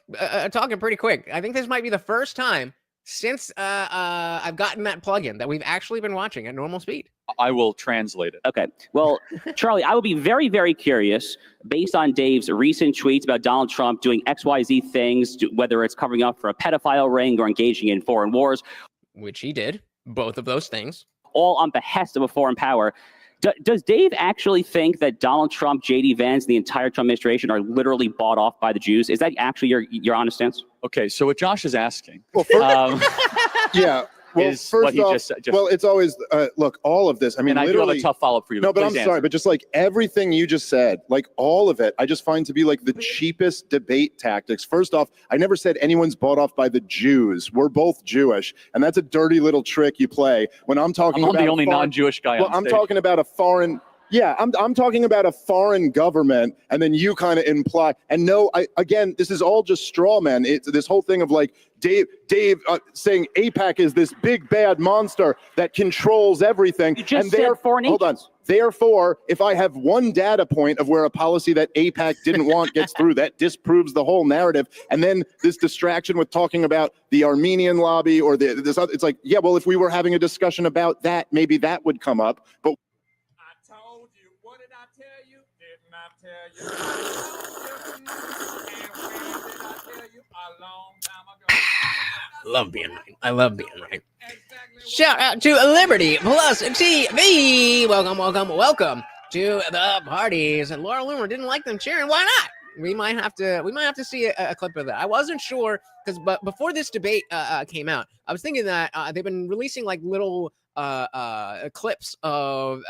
talking pretty quick. I think this might be the first time since I've gotten that plugin that we've actually been watching at normal speed. I will translate it. okay. Well, Charlie, I would be very, very curious, based on Dave's recent tweets about Donald Trump doing XYZ things, whether it's covering up for a pedophile ring or engaging in foreign wars, Which he did. Both of those things. all on behest of a foreign power. Does Dave actually think that Donald Trump, J.D. Vance, and the entire Trump administration are literally bought off by the Jews? Is that actually your honest stance? Okay, so what Josh is asking, Well, yeah. Well, is first what he off, just said. well, it's always look, all of this. I mean, and I do have literally. a tough follow-up for you. No, but I'm Please sorry, answer. but just like everything you just said, like all of it, I just find to be like the cheapest debate tactics. First off, I never said anyone's bought off by the Jews. We're both Jewish, and that's a dirty little trick you play when I'm talking I'm about the only non-Jewish guy Well, on I'm stage. talking about a foreign. Yeah, I'm talking about a foreign government, and then you kind of imply. And no, again, this is all just straw man. It's this whole thing of like Dave saying AIPAC is this big bad monster that controls everything. You just said foreign agents. Hold on. Therefore, if I have one data point of where a policy that AIPAC didn't want gets through, that disproves the whole narrative. And then this distraction with talking about the Armenian lobby or this other, it's like, yeah, well, if we were having a discussion about that, maybe that would come up. But what did I tell you? Didn't I tell you? And when did I tell you? A long time ago. Love being right. I love being right. Shout out to Liberty Plus TV. Welcome to the parties. And Laura Loomer didn't like them cheering. Why not? We might have to see a clip of that. I wasn't sure but before this debate came out, I was thinking that they've been releasing like little clips of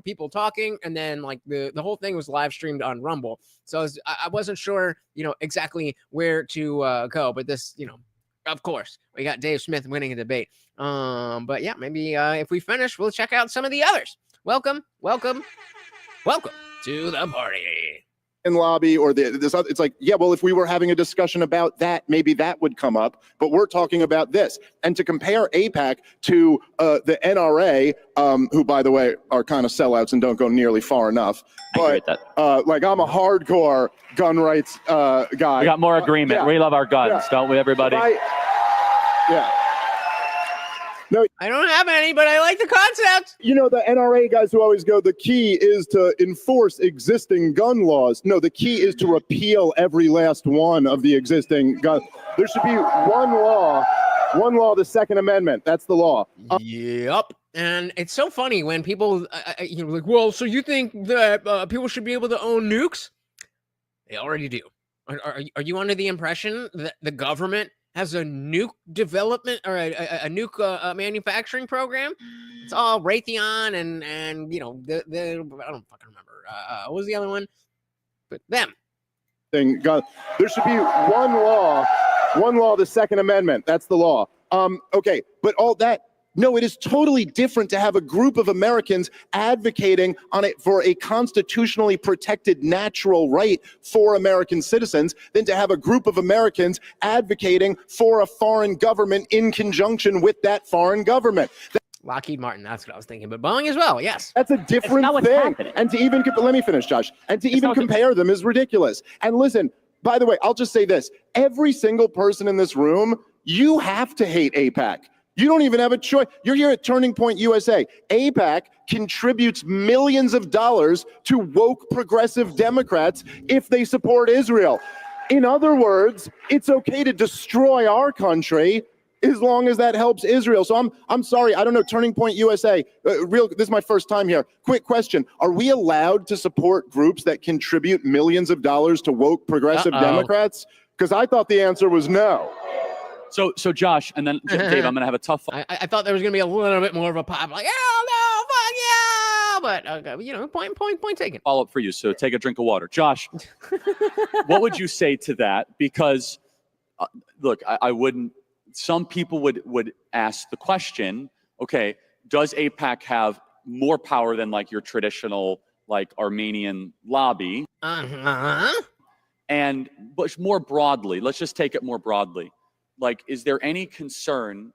people talking, and then like the whole thing was live streamed on Rumble. So I wasn't sure exactly where to go, but this of course we got Dave Smith winning a debate. But yeah, maybe if we finish, we'll check out some of the others. Welcome to the party. Lobby or this other, it's like, yeah, well, if we were having a discussion about that, maybe that would come up. But we're talking about this. And to compare AIPAC to the NRA, who, by the way, are kind of sellouts and don't go nearly far enough. But like, I'm a hardcore gun rights guy. We got more agreement. Yeah. We love our guns, don't we, everybody? Yeah. No, I don't have any, but I like the concept. The NRA guys who always go, the key is to enforce existing gun laws. No, the key is to repeal every last one of the existing gun. There should be one law, the Second Amendment. That's the law. Yep. And it's so funny when people, like, well, so you think that people should be able to own nukes? They already do. Are you under the impression that the government has a nuke development or a nuke manufacturing program? It's all Raytheon and the I don't fucking remember. What was the other one? But them. There should be one law, the Second Amendment. That's the law. Okay, but all that. No, it is totally different to have a group of Americans advocating for a constitutionally protected natural right for American citizens than to have a group of Americans advocating for a foreign government in conjunction with that foreign government. Lockheed Martin, that's what I was thinking. But Boeing as well, yes. That's a different thing. And to even, let me finish, Josh. And to even compare them is ridiculous. And listen, by the way, I'll just say this. Every single person in this room, you have to hate AIPAC. You don't even have a choice. You're here at Turning Point USA. AIPAC contributes millions of dollars to woke progressive Democrats if they support Israel. In other words, it's okay to destroy our country as long as that helps Israel. So I'm sorry, I don't know, Turning Point USA, this is my first time here. Quick question, are we allowed to support groups that contribute millions of dollars to woke progressive Democrats? Because I thought the answer was no. So Josh, and then Dave, I'm going to have a tough. I thought there was going to be a little bit more of a pop, like, oh, no, fuck yeah. But, point taken. Follow up for you. So take a drink of water. Josh, what would you say to that? Because, look, I wouldn't, some people would ask the question, okay, does AIPAC have more power than like your traditional, like Armenian lobby? And, but more broadly, let's just take it more broadly. Like, is there any concern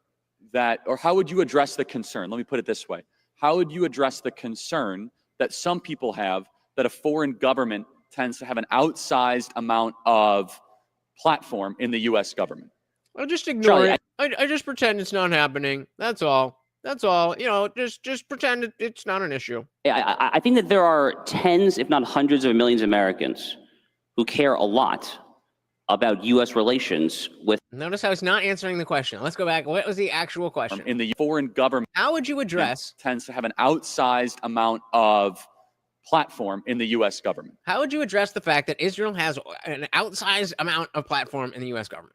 that, or how would you address the concern? Let me put it this way. How would you address the concern that some people have that a foreign government tends to have an outsized amount of platform in the U.S. government? I'll just ignore it. I just pretend it's not happening. That's all. Just pretend it's not an issue. I think that there are tens, if not hundreds of millions of Americans who care a lot about U.S. relations with. Notice how it's not answering the question. Let's go back. What was the actual question? In the foreign government. How would you address? Tends to have an outsized amount of platform in the U.S. government. How would you address the fact that Israel has an outsized amount of platform in the U.S. government?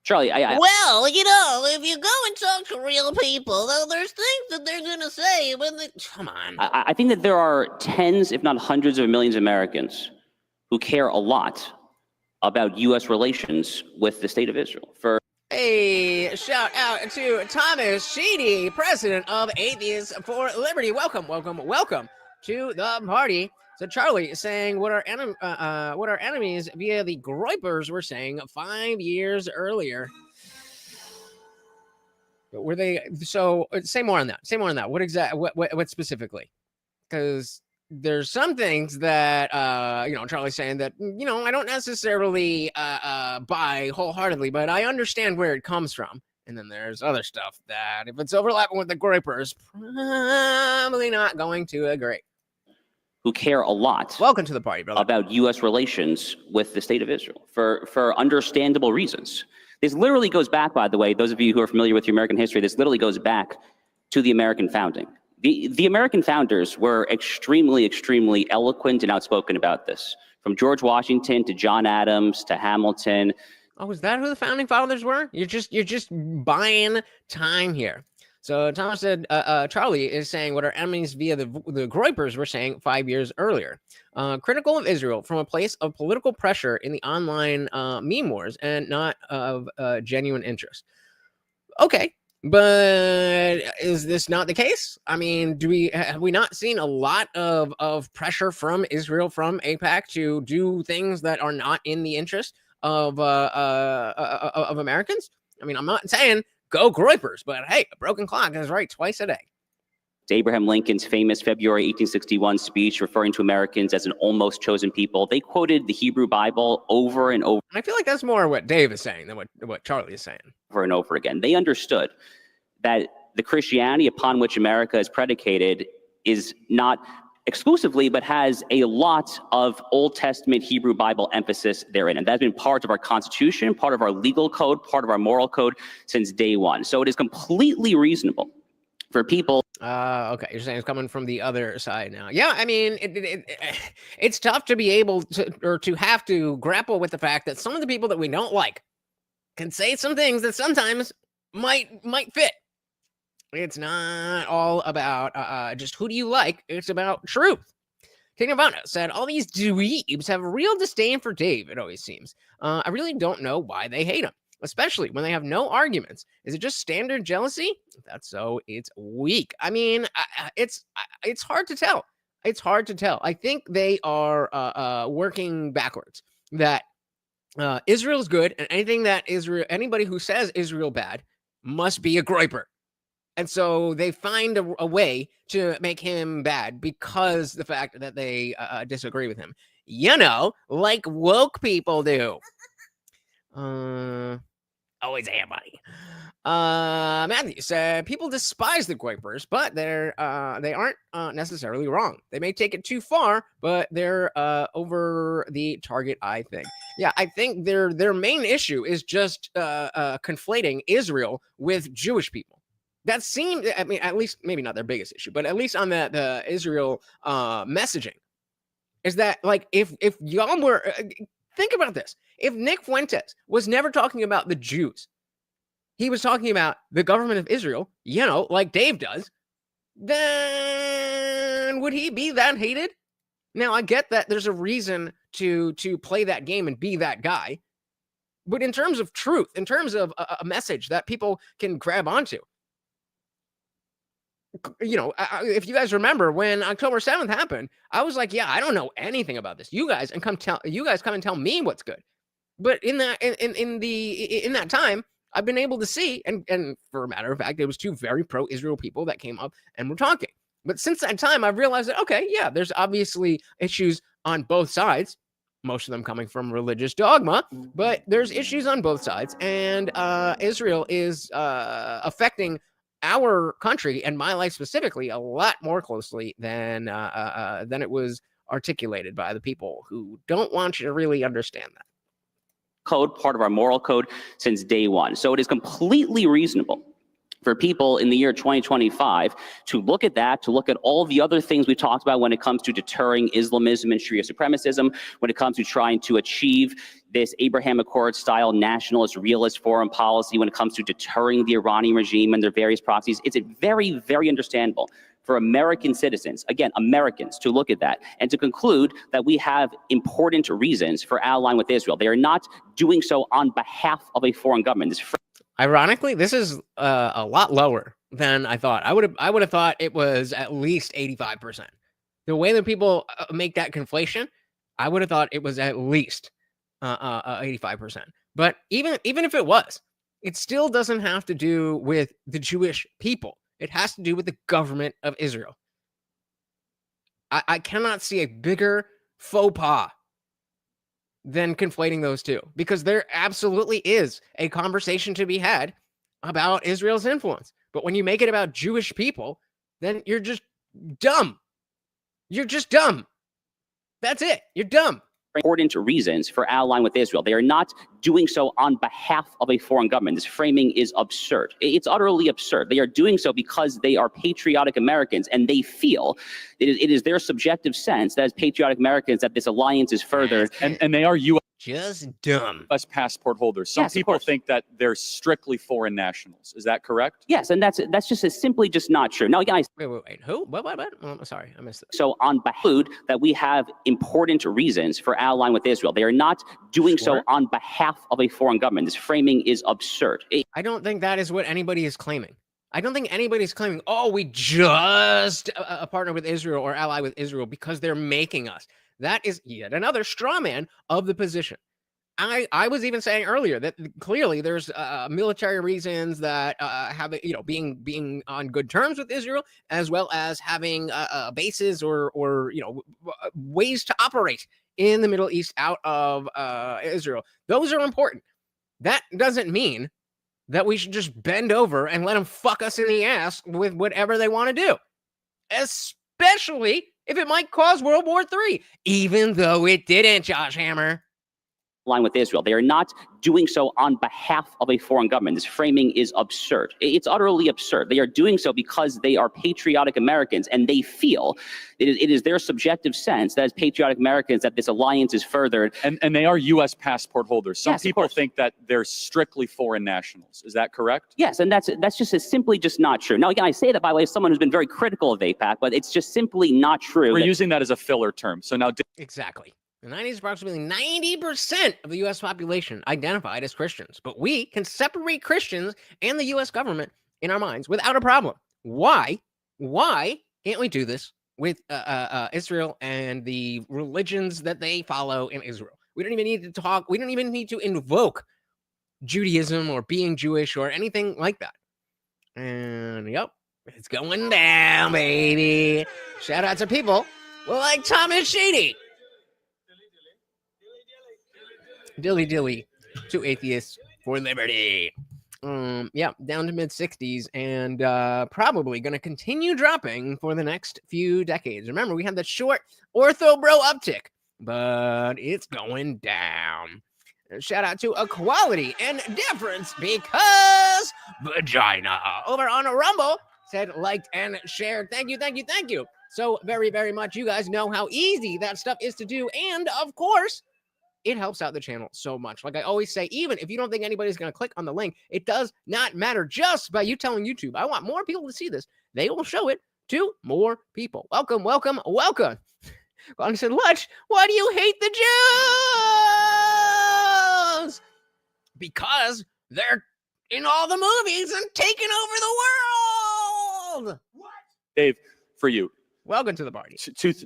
Charlie, well, if you go and talk to real people, though, there's things that they're going to say when they. Come on. I think that there are tens, if not hundreds of millions of Americans who care a lot about U.S. relations with the state of Israel. Hey, shout out to Thomas Sheedy, president of Atheists for Liberty. Welcome to the party. So Charlie is saying what our enemies via the Groypers were saying 5 years earlier. Were they? So say more on that. Say more on that. What specifically? Because there's some things that Charlie's saying that I don't necessarily buy wholeheartedly, but I understand where it comes from. And then there's other stuff that if it's overlapping with the Groypers, probably not going to agree. Who care a lot Welcome to the party, brother. about U.S. relations with the state of Israel for understandable reasons. This literally goes back, by the way, those of you who are familiar with your American history, this literally goes back to the American founding. The American founders were extremely, extremely eloquent and outspoken about this. From George Washington to John Adams to Hamilton. Oh, is that who the founding fathers were? You're just buying time here. So Thomas said, Charlie is saying what our enemies via the Groypers were saying 5 years earlier. Critical of Israel from a place of political pressure in the online meme wars and not of genuine interest. Okay, but is this not the case? I mean, have we not seen a lot of pressure from Israel, from AIPAC to do things that are not in the interest of Americans? I mean, I'm not saying go Groypers, but hey, a broken clock is right twice a day. Abraham Lincoln's famous February 1861 speech referring to Americans as an almost chosen people. They quoted the Hebrew Bible over and over. I feel like that's more what Dave is saying than what Charlie is saying. Over and over again. They understood that the Christianity upon which America is predicated is not exclusively, but has a lot of Old Testament Hebrew Bible emphasis therein. And that's been part of our Constitution, part of our legal code, part of our moral code since day one. So it is completely reasonable for people. Okay, you're saying it's coming from the other side now. Yeah, I mean, it's tough to be able to, or to have to grapple with the fact that some of the people that we don't like can say some things that sometimes might fit. It's not all about just who do you like. It's about truth. Tina Vanna said, all these dweebs have a real disdain for Dave, it always seems. I really don't know why they hate him, especially when they have no arguments. Is it just standard jealousy? If that's so, it's weak. I mean, it's hard to tell. It's hard to tell. I think they are working backwards. That Israel's good, and anybody who says Israel bad must be a Groyper. And so they find a way to make him bad because the fact that they disagree with him. Like woke people do. Always a buddy. Matthew said people despise the Groypers, but they aren't necessarily wrong. They may take it too far, but they're over the target, I think. Yeah, I think their main issue is just conflating Israel with Jewish people. That seemed, I mean, at least maybe not their biggest issue, but at least on the Israel messaging, is that like if y'all were think about this, if Nick Fuentes was never talking about the Jews, he was talking about the government of Israel, like Dave does, then would he be that hated? Now I get that there's a reason to play that game and be that guy, but in terms of truth, in terms of a message that people can grab onto. If you guys remember when October 7th happened, I was like, yeah, I don't know anything about this. You guys come and tell me what's good. But in that time, I've been able to see, and for a matter of fact, it was two very pro-Israel people that came up and were talking. But since that time, I've realized that, okay, yeah, there's obviously issues on both sides, most of them coming from religious dogma, but there's issues on both sides. And Israel is affecting our country and my life specifically a lot more closely than it was articulated by the people who don't want you to really understand that. Code, part of our moral code since day one. So it is completely reasonable for people in the year 2025 to look at that, to look at all the other things we talked about when it comes to deterring Islamism and Sharia supremacism, when it comes to trying to achieve this Abraham Accord-style nationalist, realist foreign policy, when it comes to deterring the Iranian regime and their various proxies. It's very, very understandable for American citizens, again, Americans, to look at that and to conclude that we have important reasons for allying with Israel. They are not doing so on behalf of a foreign government. Ironically, this is a lot lower than I thought. I would have thought it was at least 85%. The way that people make that conflation, I would have thought it was at least 85%. But even if it was, it still doesn't have to do with the Jewish people. It has to do with the government of Israel. I cannot see a bigger faux pas than conflating those two, because there absolutely is a conversation to be had about Israel's influence. But when you make it about Jewish people, then you're just dumb. You're just dumb. That's it. You're dumb. Important reasons for allying with Israel. They are not doing so on behalf of a foreign government. This framing is absurd. It's utterly absurd. They are doing so because they are patriotic Americans, and they feel it is their subjective sense that as patriotic Americans that this alliance is furthered. And they are Just dumb. U.S. passport holders. Some Yes, of people course. think that they're strictly foreign nationals. Is that correct? Yes, and that's simply just not true. Now, guys, Wait. Who? What? Oh, sorry, I missed it. so on behalf that we have important reasons for allying with Israel. They are not doing so Sure. on behalf of a foreign government. This framing is absurd. I don't think that is what anybody is claiming. I don't think anybody's claiming, oh, we just partner with Israel or ally with Israel because they're making us. That is yet another straw man of the position. I was even saying earlier that clearly there's military reasons that have being on good terms with Israel, as well as having bases or ways to operate in the Middle East out of Israel. Those are important. That doesn't mean that we should just bend over and let them fuck us in the ass with whatever they want to do, especially if it might cause World War III, even though it didn't, Josh Hammer. Line with Israel. They are not doing so on behalf of a foreign government. This framing is absurd. It's utterly absurd. They are doing so because they are patriotic Americans, and they feel it is their subjective sense that as patriotic Americans that this alliance is furthered. And they are U.S. passport holders. Some Yes, of people course. think that they're strictly foreign nationals. Is that correct? Yes, and that's just simply just not true. Now, again, I say that by way of someone who's been very critical of AIPAC, but it's just simply not true. We're using that as a filler term. So now, Exactly. The 90s, approximately 90% of the U.S. population identified as Christians, but we can separate Christians and the U.S. government in our minds without a problem. Why can't we do this with Israel and the religions that they follow in Israel? We don't even need to talk. We don't even need to invoke Judaism or being Jewish or anything like that. And yep, it's going down, baby. Shout out to people like Thomas Shady. Dilly dilly to atheists for liberty. Yeah, down to mid 60s and probably going to continue dropping for the next few decades. Remember, we had that short ortho bro uptick, but it's going down. Shout out to Equality and Difference because vagina over on Rumble said, liked, and shared. Thank you. So very, very much. You guys know how easy that stuff is to do. And of course, it helps out the channel so much. Like I always say, even if you don't think anybody's going to click on the link, it does not matter. Just by you telling YouTube, I want more people to see this, they will show it to more people. Welcome. Glenn said, Lutch, why do you hate the Jews? Because they're in all the movies and taking over the world. Dave, for you, Welcome to the party.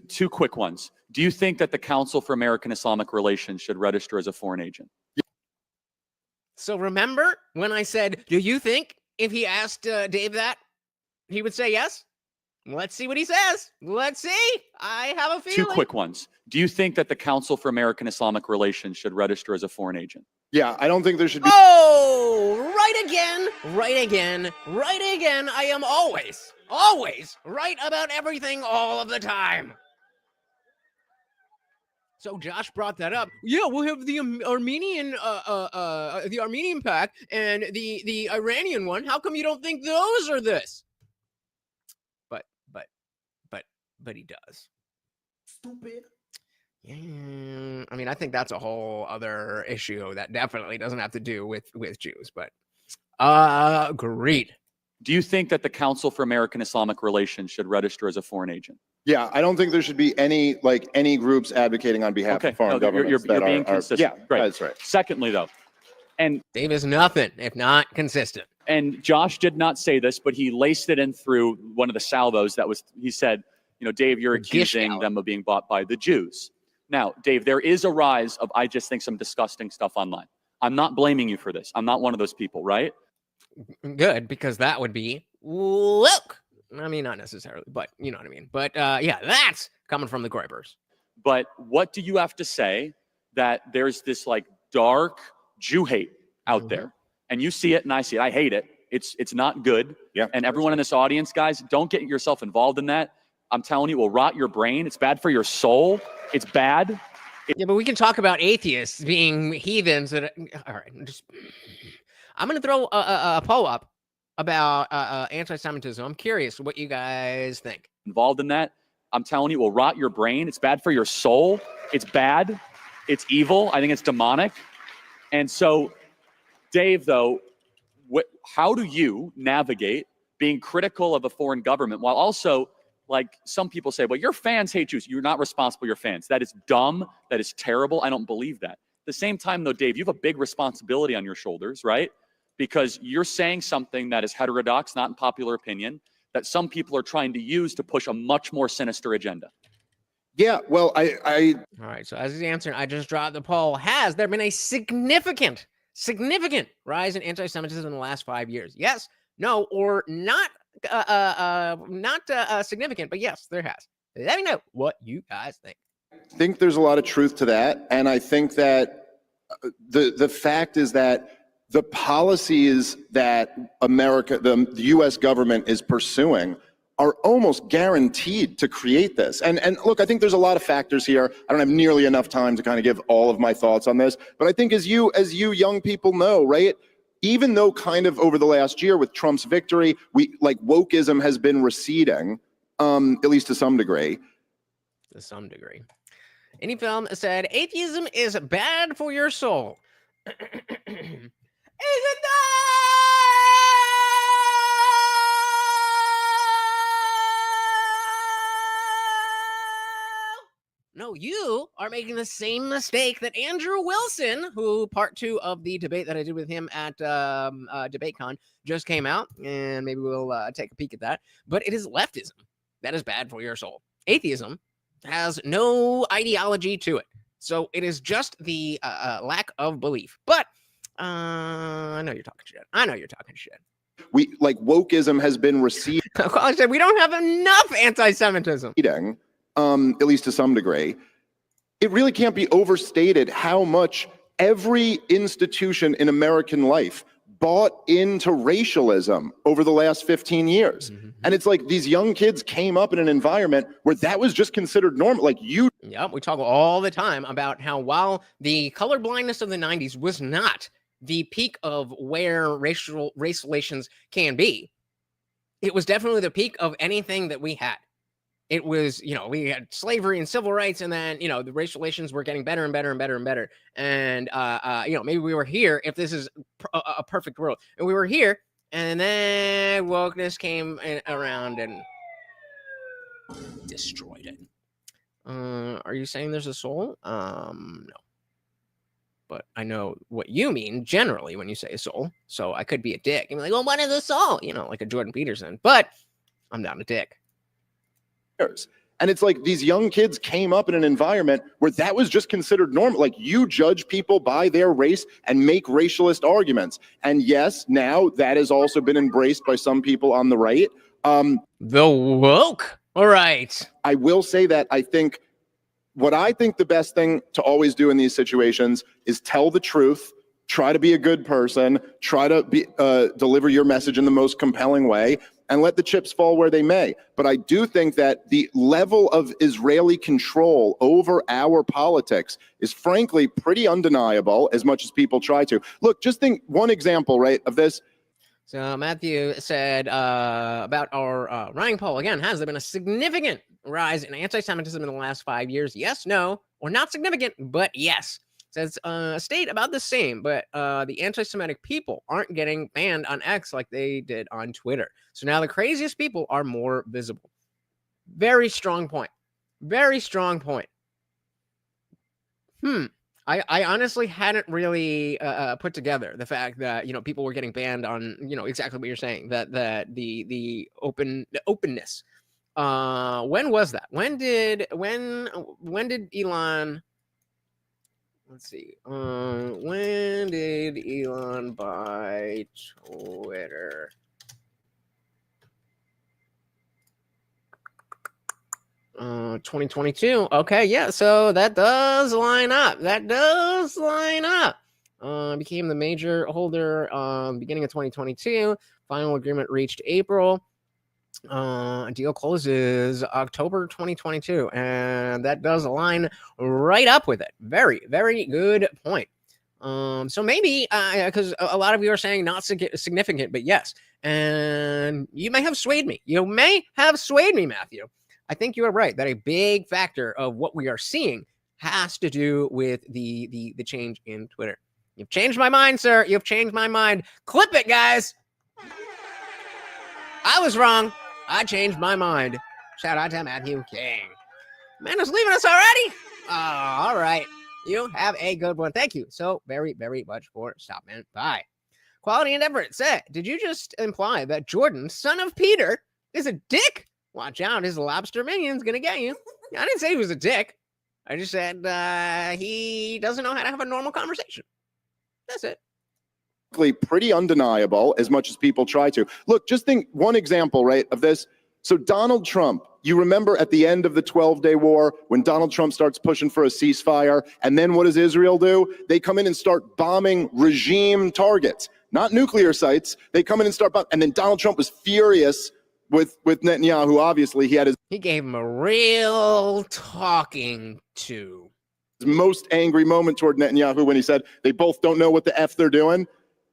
two quick ones. Do you think that the Council for American Islamic Relations should register as a foreign agent? So remember when I said, do you think if he asked Dave that, he would say yes? Let's see what he says. Let's see. I have a feeling. Two quick ones. Do you think that the Council for American Islamic Relations should register as a foreign agent? Yeah, I don't think there should be. Oh, right again. I am always right about everything all of the time. So Josh brought that up. Yeah, we'll have the Armenian pack and the Iranian one. How come you don't think those are this? But he does. Stupid. Yeah, I mean, I think that's a whole other issue that definitely doesn't have to do with Jews. But agreed. Do you think that the Council for American Islamic Relations should register as a foreign agent? Yeah, I don't think there should be any groups advocating on behalf Okay, of foreign no, governments. you're that being are, consistent. Yeah, Great. that's right. Secondly, though, and Dave is nothing if not consistent. Josh did not say this, but he laced it in through one of the salvos that was, he said, Dave, you're The Gish accusing Galley. them of being bought by the Jews. Now, Dave, there is a rise of, I just think, some disgusting stuff online. I'm not blaming you for this. I'm not one of those people, right? Good, because that would be woke. I mean, not necessarily, but you know what I mean. But yeah, that's coming from the Groypers. But what do you have to say that there's this like dark Jew hate out there? And you see it and I see it. I hate it. It's not good. Yeah. And everyone in this audience, guys, don't get yourself involved in that. I'm telling you, it will rot your brain. It's bad for your soul. It's bad. Yeah, but we can talk about atheists being heathens. All right, I'm going to throw a poll up about anti-Semitism. I'm curious what you guys think. Involved in that, I'm telling you, it will rot your brain. It's bad for your soul. It's bad. It's evil. I think it's demonic. And so, Dave, though, how do you navigate being critical of a foreign government while also, like some people say, well, your fans hate Jews. You're not responsible for your fans. That is dumb. That is terrible. I don't believe that. At the same time, though, Dave, you have a big responsibility on your shoulders, right? Because you're saying something that is heterodox, not in popular opinion, that some people are trying to use to push a much more sinister agenda. Yeah, well, All right, so as he's answering, I just dropped the poll. Has there been a significant rise in anti-Semitism in the last 5 years? Yes, no, or not significant, but yes, there has. Let me know what you guys think. think there's a lot of truth to that. And I think that the fact is that the policies that America, the U.S. government is pursuing are almost guaranteed to create this. And look, I think there's a lot of factors here. I don't have nearly enough time to kind of give all of my thoughts on this, but I think as you young people know, right, even though kind of over the last year with Trump's victory, wokeism has been receding, at least to some degree. To some degree. Any film said atheism is bad for your soul. Is it no, you are making the same mistake that Andrew Wilson, who part 2 of the debate that I did with him at DebateCon just came out, and maybe we'll take a peek at that. But it is leftism that is bad for your soul. Atheism has no ideology to it, so it is just the lack of belief. But I know you're talking shit. We wokeism has been receding. I said we don't have enough anti-Semitism. At least to some degree. It really can't be overstated how much every institution in American life bought into racialism over the last 15 years. Mm-hmm. And it's like these young kids came up in an environment where that was just considered normal. Yep, we talk all the time about how while the color blindness of the 90s was not the peak of where race relations can be, it was definitely the peak of anything that we had. It was, we had slavery and civil rights, and then, the race relations were getting better and better and better and better. And, maybe we were here if this is a perfect world. And we were here, and then wokeness came around and destroyed it. Are you saying there's a soul? No. But I know what you mean generally when you say a soul. So I could be a dick. And be like, well, what is a soul? Like a Jordan Peterson. But I'm not a dick. And it's like these young kids came up in an environment where that was just considered normal. You judge people by their race and make racialist arguments. And yes, now that has also been embraced by some people on the right. The woke. All right. I will say that I think the best thing to always do in these situations is tell the truth, try to be a good person, try to deliver your message in the most compelling way, and let the chips fall where they may. But I do think that the level of Israeli control over our politics is frankly pretty undeniable, as much as people try to. Look, just think one example, right, of this. So Matthew said about our running poll, again, has there been a significant rise in anti-Semitism in the last 5 years? Yes, no, or not significant, but yes. Says state about the same, but the anti-Semitic people aren't getting banned on X like they did on Twitter. So now the craziest people are more visible. Very strong point. Very strong point. I honestly hadn't really put together the fact that people were getting banned on exactly what you're saying, that the openness When was that? When did Elon? Let's see. When did Elon buy Twitter? Uh, 2022. Okay, yeah. So that does line up. Became the major holder beginning of 2022. Final agreement reached April. Deal closes October 2022, and that does align right up with it. Very, very good point. So maybe because a lot of you are saying not significant, but yes, and you may have swayed me. You may have swayed me, Matthew. I think you are right that a big factor of what we are seeing has to do with the change in Twitter. You've changed my mind, sir. You've changed my mind. Clip it, guys. I was wrong. I changed my mind. Shout out to Matthew King. Man is leaving us already? Oh, all right. You have a good one. Thank you so very, very much for stopping by. Quality and Everett said, did you just imply that Jordan, son of Peter, is a dick? Watch out, his lobster minion's gonna get you. I didn't say he was a dick. I just said he doesn't know how to have a normal conversation. That's it. Pretty undeniable, as much as people try to. Look, just think one example, right, of this. So Donald Trump, you remember at the end of the 12-day war when Donald Trump starts pushing for a ceasefire, and then what does Israel do? They come in and start bombing regime targets, not nuclear sites. They come in and start bombing, and then Donald Trump was furious with Netanyahu. Obviously, he gave him a real talking to. His most angry moment toward Netanyahu when he said they both don't know what the F they're doing.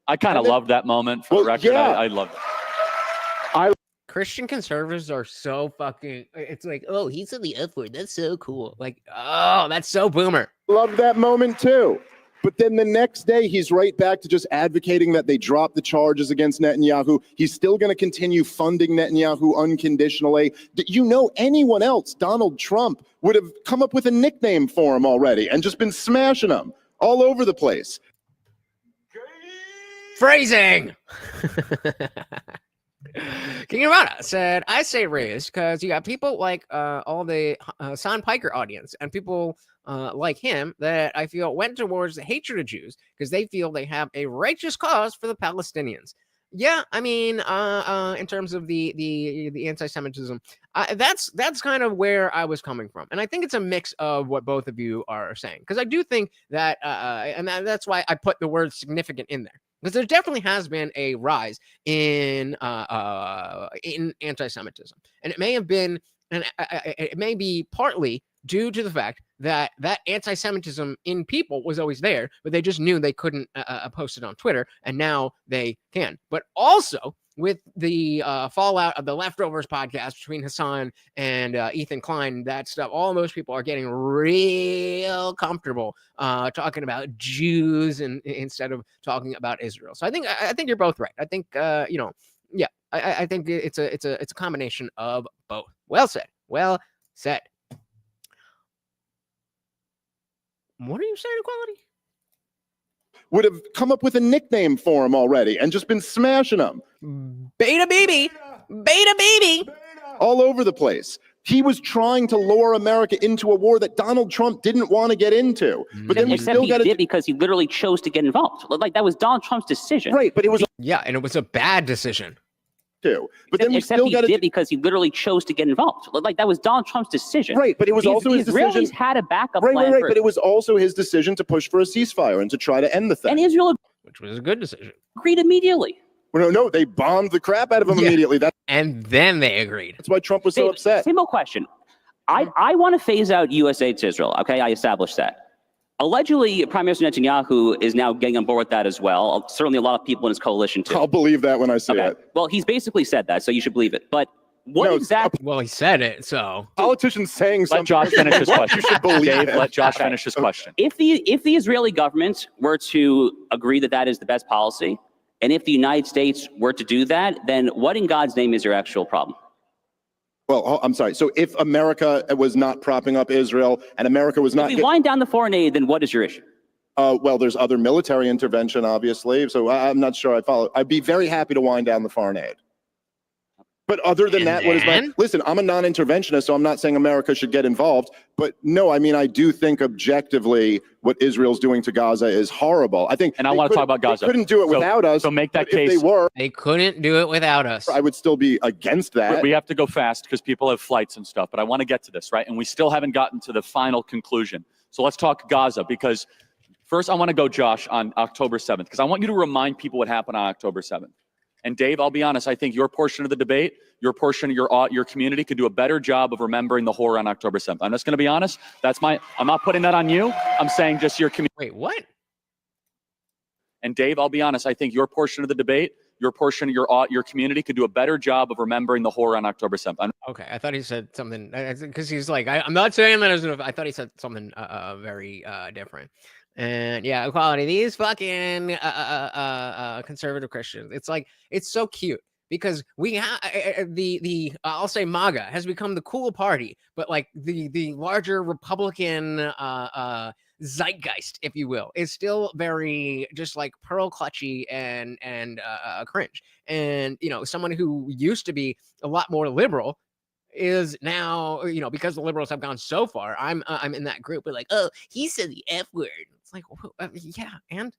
I kind of love that moment. For the record, yeah. I love it. Christian conservatives are so fucking. It's like, oh, he said the F word. That's so cool. Like, oh, that's so boomer. Love that moment too. But then the next day, he's right back to just advocating that they drop the charges against Netanyahu. He's still going to continue funding Netanyahu unconditionally. You know, anyone else, Donald Trump, would have come up with a nickname for him already and just been smashing them all over the place. Phrasing. King Rana said, I say raise because you got people like all the Son Piker audience and people like him that I feel went towards the hatred of Jews because they feel they have a righteous cause for the Palestinians. Yeah, I mean, in terms of the anti-Semitism, that's kind of where I was coming from, and I think it's a mix of what both of you are saying because I do think that, and that's why I put the word significant in there. Because there definitely has been a rise in anti-Semitism, and it may have been, and it may be partly due to the fact that anti-Semitism in people was always there, but they just knew they couldn't post it on Twitter, and now they can. But also with the fallout of the Leftovers podcast between Hassan and Ethan Klein, that stuff, all those people are getting real comfortable talking about Jews and instead of talking about Israel. So I think you're both right. I think yeah, I think it's a combination of both. Well said. Well said. What are you saying, Equality? Would have come up with a nickname for him already and just been smashing them. Beta baby. Beta baby. All over the place. He was trying to lure America into a war that Donald Trump didn't want to get into. But then we still got it because he literally chose to get involved. Like that was Donald Trump's decision. Right, but it was and it was a bad decision. Too. But then we still got it because he literally chose to get involved. Like that was Donald Trump's decision. Right, but it was also his decision. Israelis had a backup plan. Right, for, but it was also his decision to push for a ceasefire and to try to end the thing. And Israel, which was a good decision, agreed immediately. Well, no, they bombed the crap out of him immediately. And then they agreed. That's why Trump was so upset. Simple question. I want to phase out USA to Israel. Okay, I established that. Allegedly, Prime Minister Netanyahu is now getting on board with that as well. Certainly a lot of people in his coalition too. I'll believe that when I see it. Well, he's basically said that, so you should believe it. But what exactly? Well, he said it, so. Politicians saying something. Let Josh finish his question. You should believe Dave, it. let Josh finish his question. If the Israeli government were to agree that that is the best policy, and if the United States were to do that, then what in God's name is your actual problem? Well, I'm sorry. So if America was not propping up Israel and America was not... If we wind down the foreign aid, then what is your issue? Well, there's other military intervention, obviously. So I'm not sure I follow. I'd be very happy to wind down the foreign aid. But other than that, what is my, listen, I'm a non-interventionist, so I'm not saying America should get involved. But no, I mean, I do think objectively what Israel's doing to Gaza is horrible. I think, and I want to talk about Gaza. They couldn't do it without us. So make that case. If they were, they couldn't do it without us. I would still be against that. We have to go fast because people have flights and stuff. But I want to get to this, right? And we still haven't gotten to the final conclusion. So let's talk Gaza, because first I want to go, Josh, on October 7th, because I want you to remind people what happened on October 7th. And Dave, I'll be honest, I think your portion of the debate, your portion of your community could do a better job of remembering the horror on October 7th. I'm just going to be honest. I'm not putting that on you. I'm saying just your community. Wait, what? And Dave, I'll be honest, I think your portion of the debate, your portion of your community could do a better job of remembering the horror on October 7th. Okay, I thought he said something, because he's like, I'm not saying that as I thought he said something very different. And yeah, equality. These fucking conservative Christians. It's like, it's so cute because we have the I'll say MAGA has become the cool party, but like the larger Republican zeitgeist, if you will, is still very just like pearl clutchy and cringe. And you know, someone who used to be a lot more liberal is now, you know, because the liberals have gone so far, I'm in that group. But like, oh, he said the F word. It's like, yeah, and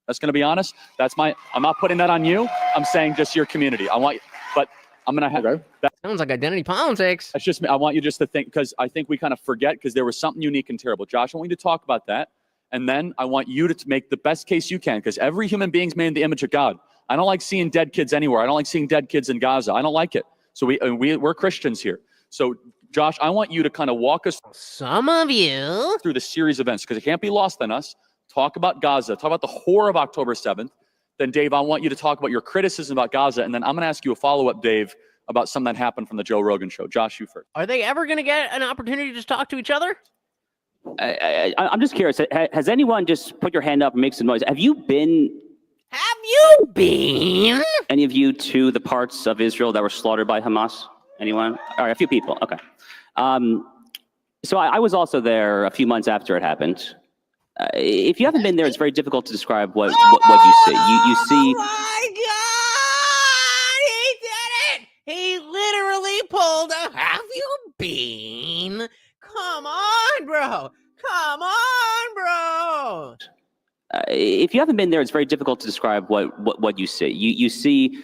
that's going to be honest. I'm not putting that on you. I'm saying just your community. I'm going to have that. Sounds like identity politics. That's just me. I want you just to think, because I think we kind of forget, because there was something unique and terrible. Josh, I want you to talk about that. And then I want you to make the best case you can, because every human being's made in the image of God. I don't like seeing dead kids anywhere. I don't like seeing dead kids in Gaza. I don't like it. So we're Christians here. So Josh, I want you to kind of walk us some of you through the series of events, because it can't be lost on us. Talk about Gaza, talk about the horror of October 7th. Then Dave, I want you to talk about your criticism about Gaza. And then I'm going to ask you a follow-up, Dave, about something that happened from the Joe Rogan show. Josh, you first. Are they ever going to get an opportunity to just talk to each other? I'm just curious. Has anyone just put your hand up and make some noise? Have you been any of you to the parts of Israel that were slaughtered by Hamas? Anyone? All right, a few people. Okay. So I was also there a few months after it happened. If you haven't been there, it's very difficult to describe what you see. You see. Oh my God! He did it! He literally pulled a "Have you been?" Come on, bro! Come on, bro! If you haven't been there, it's very difficult to describe what you see. You see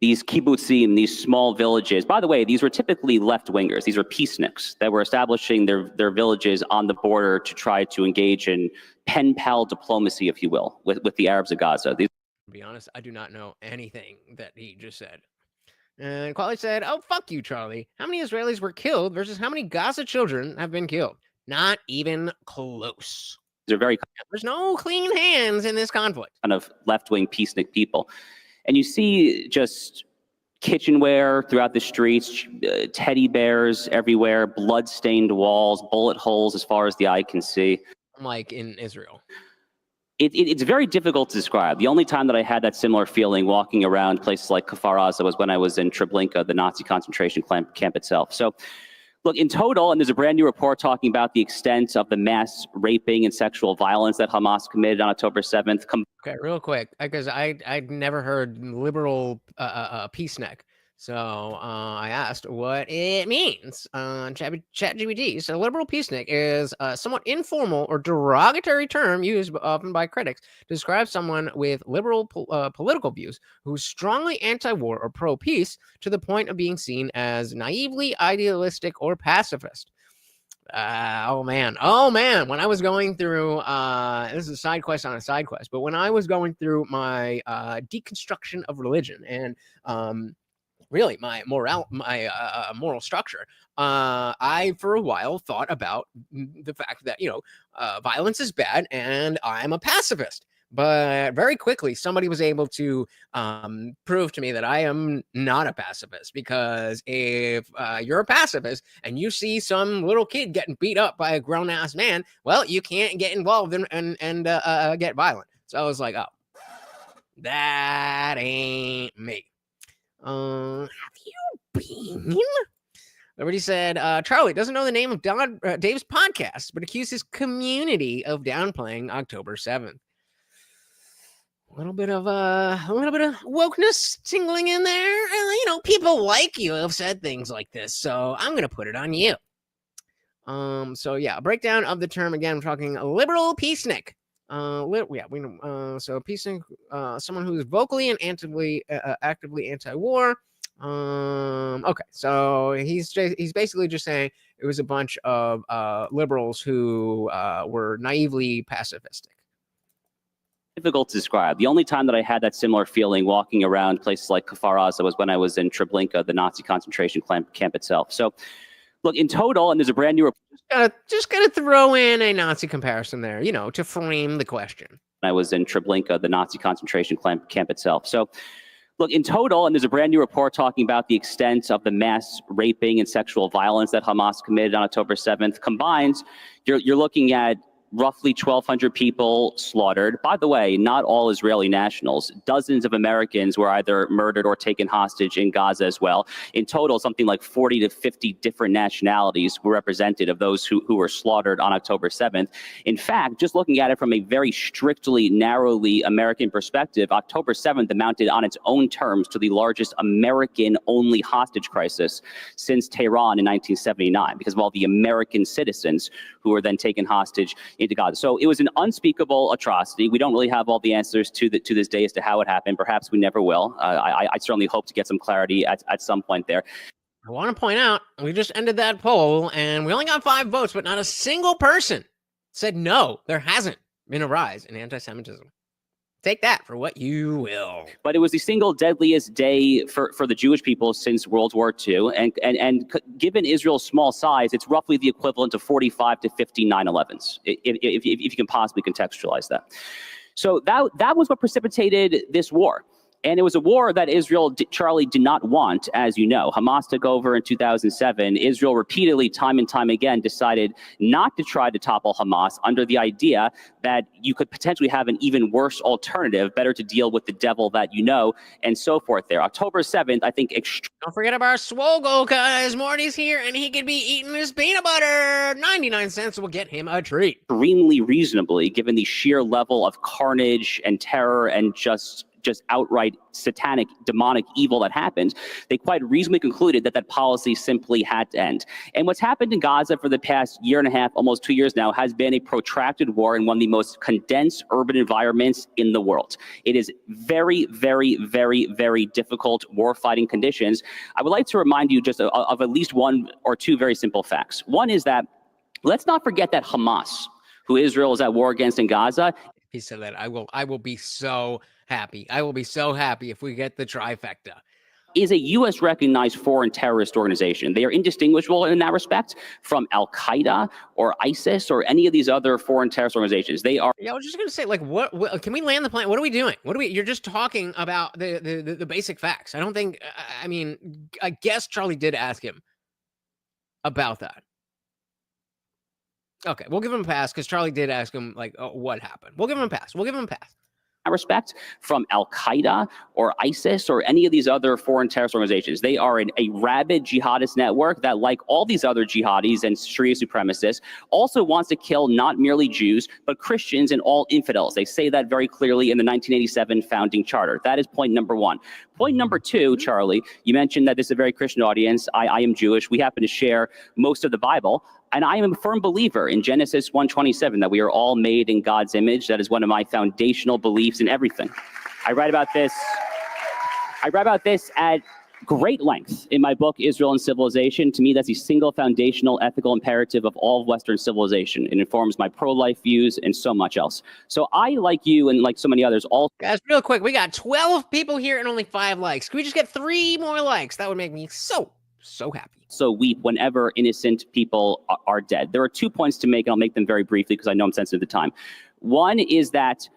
these kibbutzim, these small villages. By the way, these were typically left-wingers. These were peaceniks that were establishing their villages on the border to try to engage in pen pal diplomacy, if you will, with the Arabs of Gaza. To be honest, I do not know anything that he just said. And Quali said, "Oh, fuck you, Charlie. How many Israelis were killed versus how many Gaza children have been killed? Not even close." There's no clean hands in this conflict. Kind of left-wing peacenik people. And you see just kitchenware throughout the streets, teddy bears everywhere, blood-stained walls, bullet holes as far as the eye can see. Like in Israel. It's very difficult to describe. The only time that I had that similar feeling walking around places like Kfar Aza was when I was in Treblinka, the Nazi concentration camp itself. So look, in total, and there's a brand new report talking about the extent of the mass raping and sexual violence that Hamas committed on October 7th. Okay, real quick, because I'd never heard liberal peacenik. So I asked what it means on ChatGPT. So liberal peacenik is a somewhat informal or derogatory term used often by critics to describe someone with liberal political views who's strongly anti-war or pro-peace to the point of being seen as naively idealistic or pacifist. Oh man, when I was going through this is a side quest on a side quest, but when I was going through my deconstruction of religion and really my moral structure, I for a while thought about the fact that, you know, violence is bad and I'm a pacifist. But very quickly, somebody was able to prove to me that I am not a pacifist, because if you're a pacifist and you see some little kid getting beat up by a grown-ass man, well, you can't get involved and get violent. So I was like, oh, that ain't me. Have you been? Liberty said, Charlie doesn't know the name of Dave's podcast, but accuses his community of downplaying October 7th. little bit of wokeness tingling in there. And, you know, people like you have said things like this, so I'm gonna put it on you. So yeah, a breakdown of the term again. I'm talking a liberal peacenik. So peacenik, someone who is vocally and actively anti-war. Okay, so he's basically just saying it was a bunch of liberals who were naively pacifistic. Difficult to describe. The only time that I had that similar feeling walking around places like Kfar Aza was when I was in Treblinka, the Nazi concentration camp itself. So, look, in total, and there's a brand new. Just gotta throw in a Nazi comparison there, you know, to frame the question. I was in Treblinka, the Nazi concentration camp itself. So, look, in total, and there's a brand new report talking about the extent of the mass raping and sexual violence that Hamas committed on October 7th. Combined, you're looking at roughly 1,200 people slaughtered. By the way, not all Israeli nationals. Dozens of Americans were either murdered or taken hostage in Gaza as well. In total, something like 40 to 50 different nationalities were represented of those who were slaughtered on October 7th. In fact, just looking at it from a very strictly, narrowly American perspective, October 7th amounted on its own terms to the largest American-only hostage crisis since Tehran in 1979, because of all the American citizens who were then taken hostage into Gaza. So it was an unspeakable atrocity. We don't really have all the answers to this day as to how it happened. Perhaps we never will. I certainly hope to get some clarity at some point there. I want to point out, we just ended that poll, and we only got 5 votes, but not a single person said no, there hasn't been a rise in anti-Semitism. Take that for what you will. But it was the single deadliest day for the Jewish people since World War II. And given Israel's small size, it's roughly the equivalent of 45 to 50 9/11s, if you can possibly contextualize that. So that was what precipitated this war. And it was a war that Israel, Charlie, did not want, as you know. Hamas took over in 2007. Israel repeatedly, time and time again, decided not to try to topple Hamas under the idea that you could potentially have an even worse alternative, better to deal with the devil that you know, and so forth there. October 7th, I think... Don't forget about Swoggle, guys. Morty's here, and he could be eating his peanut butter. 99 cents will get him a treat. Extremely reasonably, given the sheer level of carnage and terror and just outright satanic, demonic evil that happened, they quite reasonably concluded that policy simply had to end. And what's happened in Gaza for the past year and a half, almost 2 years now, has been a protracted war in one of the most condensed urban environments in the world. It is very, very, very, very difficult war-fighting conditions. I would like to remind you just of at least 1 or 2 very simple facts. One is that, let's not forget that Hamas, who Israel is at war against in Gaza... He said that I will be so happy. I will be so happy if we get the trifecta. Is a U.S. recognized foreign terrorist organization. They are indistinguishable in that respect from Al-Qaeda or ISIS or any of these other foreign terrorist organizations. They are... Yeah, I was just going to say, like, what can we land the plane? What are we doing? You're just talking about the basic facts. I don't think, I mean, I guess Charlie did ask him about that. Okay, we'll give him a pass because Charlie did ask him, like, what happened. We'll give him a pass. Respect from Al-Qaeda or ISIS or any of these other foreign terrorist organizations. They are a rabid jihadist network that, like all these other jihadis and Sharia supremacists, also wants to kill not merely Jews, but Christians and all infidels. They say that very clearly in the 1987 founding charter. That is point number 1. Point number 2, Charlie, you mentioned that this is a very Christian audience. I am Jewish. We happen to share most of the Bible. And I am a firm believer in Genesis 1:27, that we are all made in God's image. That is one of my foundational beliefs in everything. I write about this at great length in my book, Israel and Civilization. To me, that's the single foundational ethical imperative of all of Western civilization. It informs my pro-life views and so much else. So I, like you and like so many others, all... Guys, real quick, we got 12 people here and only 5 likes. Can we just get 3 more likes? That would make me so happy. So weep whenever innocent people are dead. There are 2 points to make, and I'll make them very briefly because I know I'm sensitive to time. One is that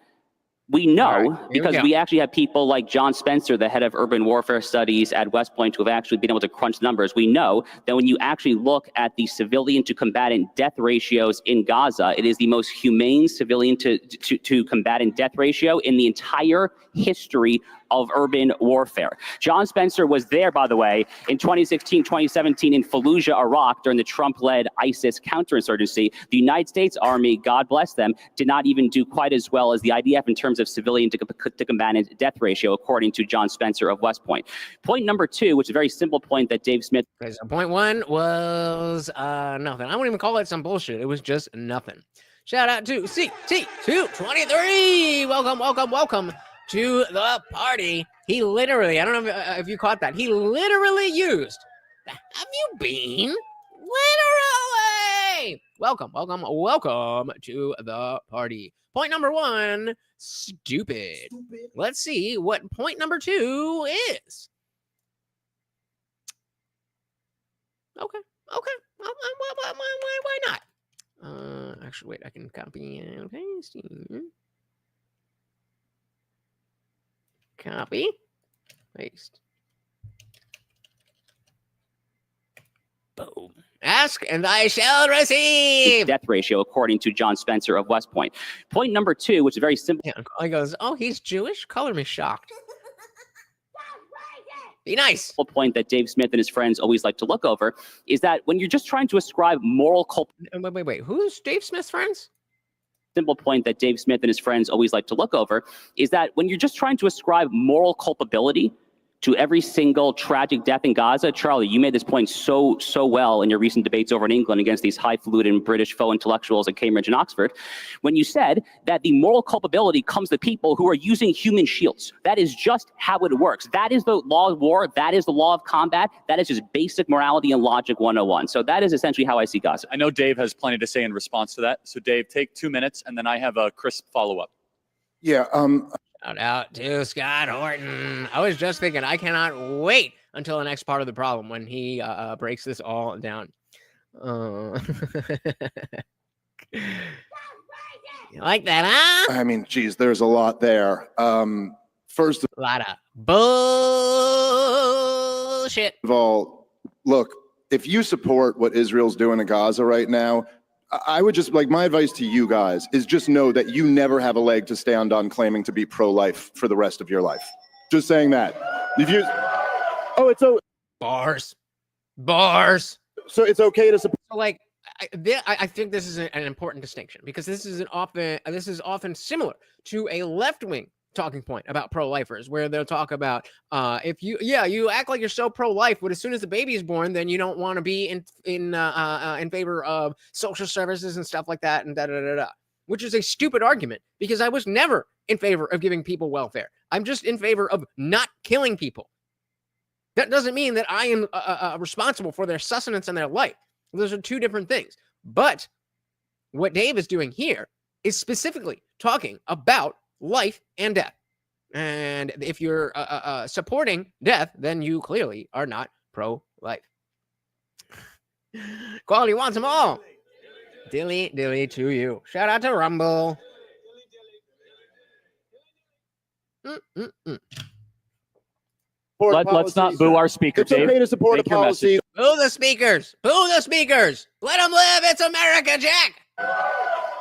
we know, because we actually have people like John Spencer, the head of urban warfare studies at West Point, who have actually been able to crunch numbers. We know that when you actually look at the civilian to combatant death ratios in Gaza, it is the most humane civilian to combatant death ratio in the entire history of urban warfare. John Spencer was there, by the way, in 2016, 2017 in Fallujah, Iraq, during the Trump-led ISIS counterinsurgency. The United States Army, God bless them, did not even do quite as well as the IDF in terms of civilian to combatant death ratio, according to John Spencer of West Point. Point number two, which is a very simple point that Dave Smith. Okay, so point one was nothing. I wouldn't even call it some bullshit. It was just nothing. Shout out to CT223. Welcome to the party. He literally, I don't know if you caught that. He literally used, have you been? Literally. Welcome to the party. Point number one, stupid. Let's see what point number two is. Okay. Why not? Actually, wait, I can copy and paste. Copy, paste. Boom. Ask and I shall receive. Death ratio, according to John Spencer of West Point. Point number two, which is very simple. Yeah, he goes, oh, he's Jewish? Color me shocked. Be nice. Point that Dave Smith and his friends always like to look over is that when you're just trying to ascribe moral Wait. Who's Dave Smith's friends? Simple point that Dave Smith and his friends always like to look over is that when you're just trying to ascribe moral culpability to every single tragic death in Gaza, Charlie, you made this point so well in your recent debates over in England against these highfalutin British faux intellectuals at Cambridge and Oxford, when you said that the moral culpability comes to people who are using human shields. That is just how it works. That is the law of war. That is the law of combat. That is just basic morality and logic 101. So that is essentially how I see Gaza. I know Dave has plenty to say in response to that. So Dave, take 2 minutes, and then I have a crisp follow-up. Yeah. Shout out to Scott Horton. I was just thinking, I cannot wait until the next part of the problem when he breaks this all down. You like that, huh? I mean, geez, there's a lot there. First A lot of bullshit. of all, look, if you support what Israel's doing in Gaza right now, I would just, like, my advice to you guys is just know that you never have a leg to stand on claiming to be pro-life for the rest of your life. Just saying that. If you, oh, it's so Bars. So it's okay to support. So, like, I think this is an important distinction because this is often similar to a left-wing talking point about pro-lifers, where they'll talk about if you act like you're so pro-life, but as soon as the baby is born, then you don't want to be in favor of social services and stuff like that, and which is a stupid argument because I was never in favor of giving people welfare. I'm just in favor of not killing people. That doesn't mean that I am responsible for their sustenance and their life. Those are two different things. But what Dave is doing here is specifically talking about life and death. And if you're supporting death, then you clearly are not pro-life. Quality wants them all. Dilly to you. Shout out to Rumble. Let's not boo our speaker, It's Dave. okay to support a Make your policy. Boo the speakers. Boo the speakers. Let them live. It's America, Jack.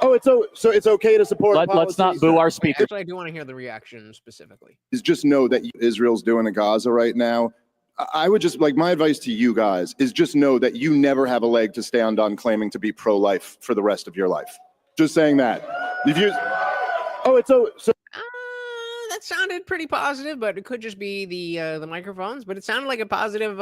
Oh, so it's okay to support. Let's not boo our Wait, speaker. actually, I do want to hear the reaction specifically. is just know that Israel's doing in Gaza right now. I would just, like, my advice to you guys is just know that you never have a leg to stand on claiming to be pro-life for the rest of your life. Just saying that. If you, oh, it's so. That sounded pretty positive, but it could just be the microphones. But it sounded like a positive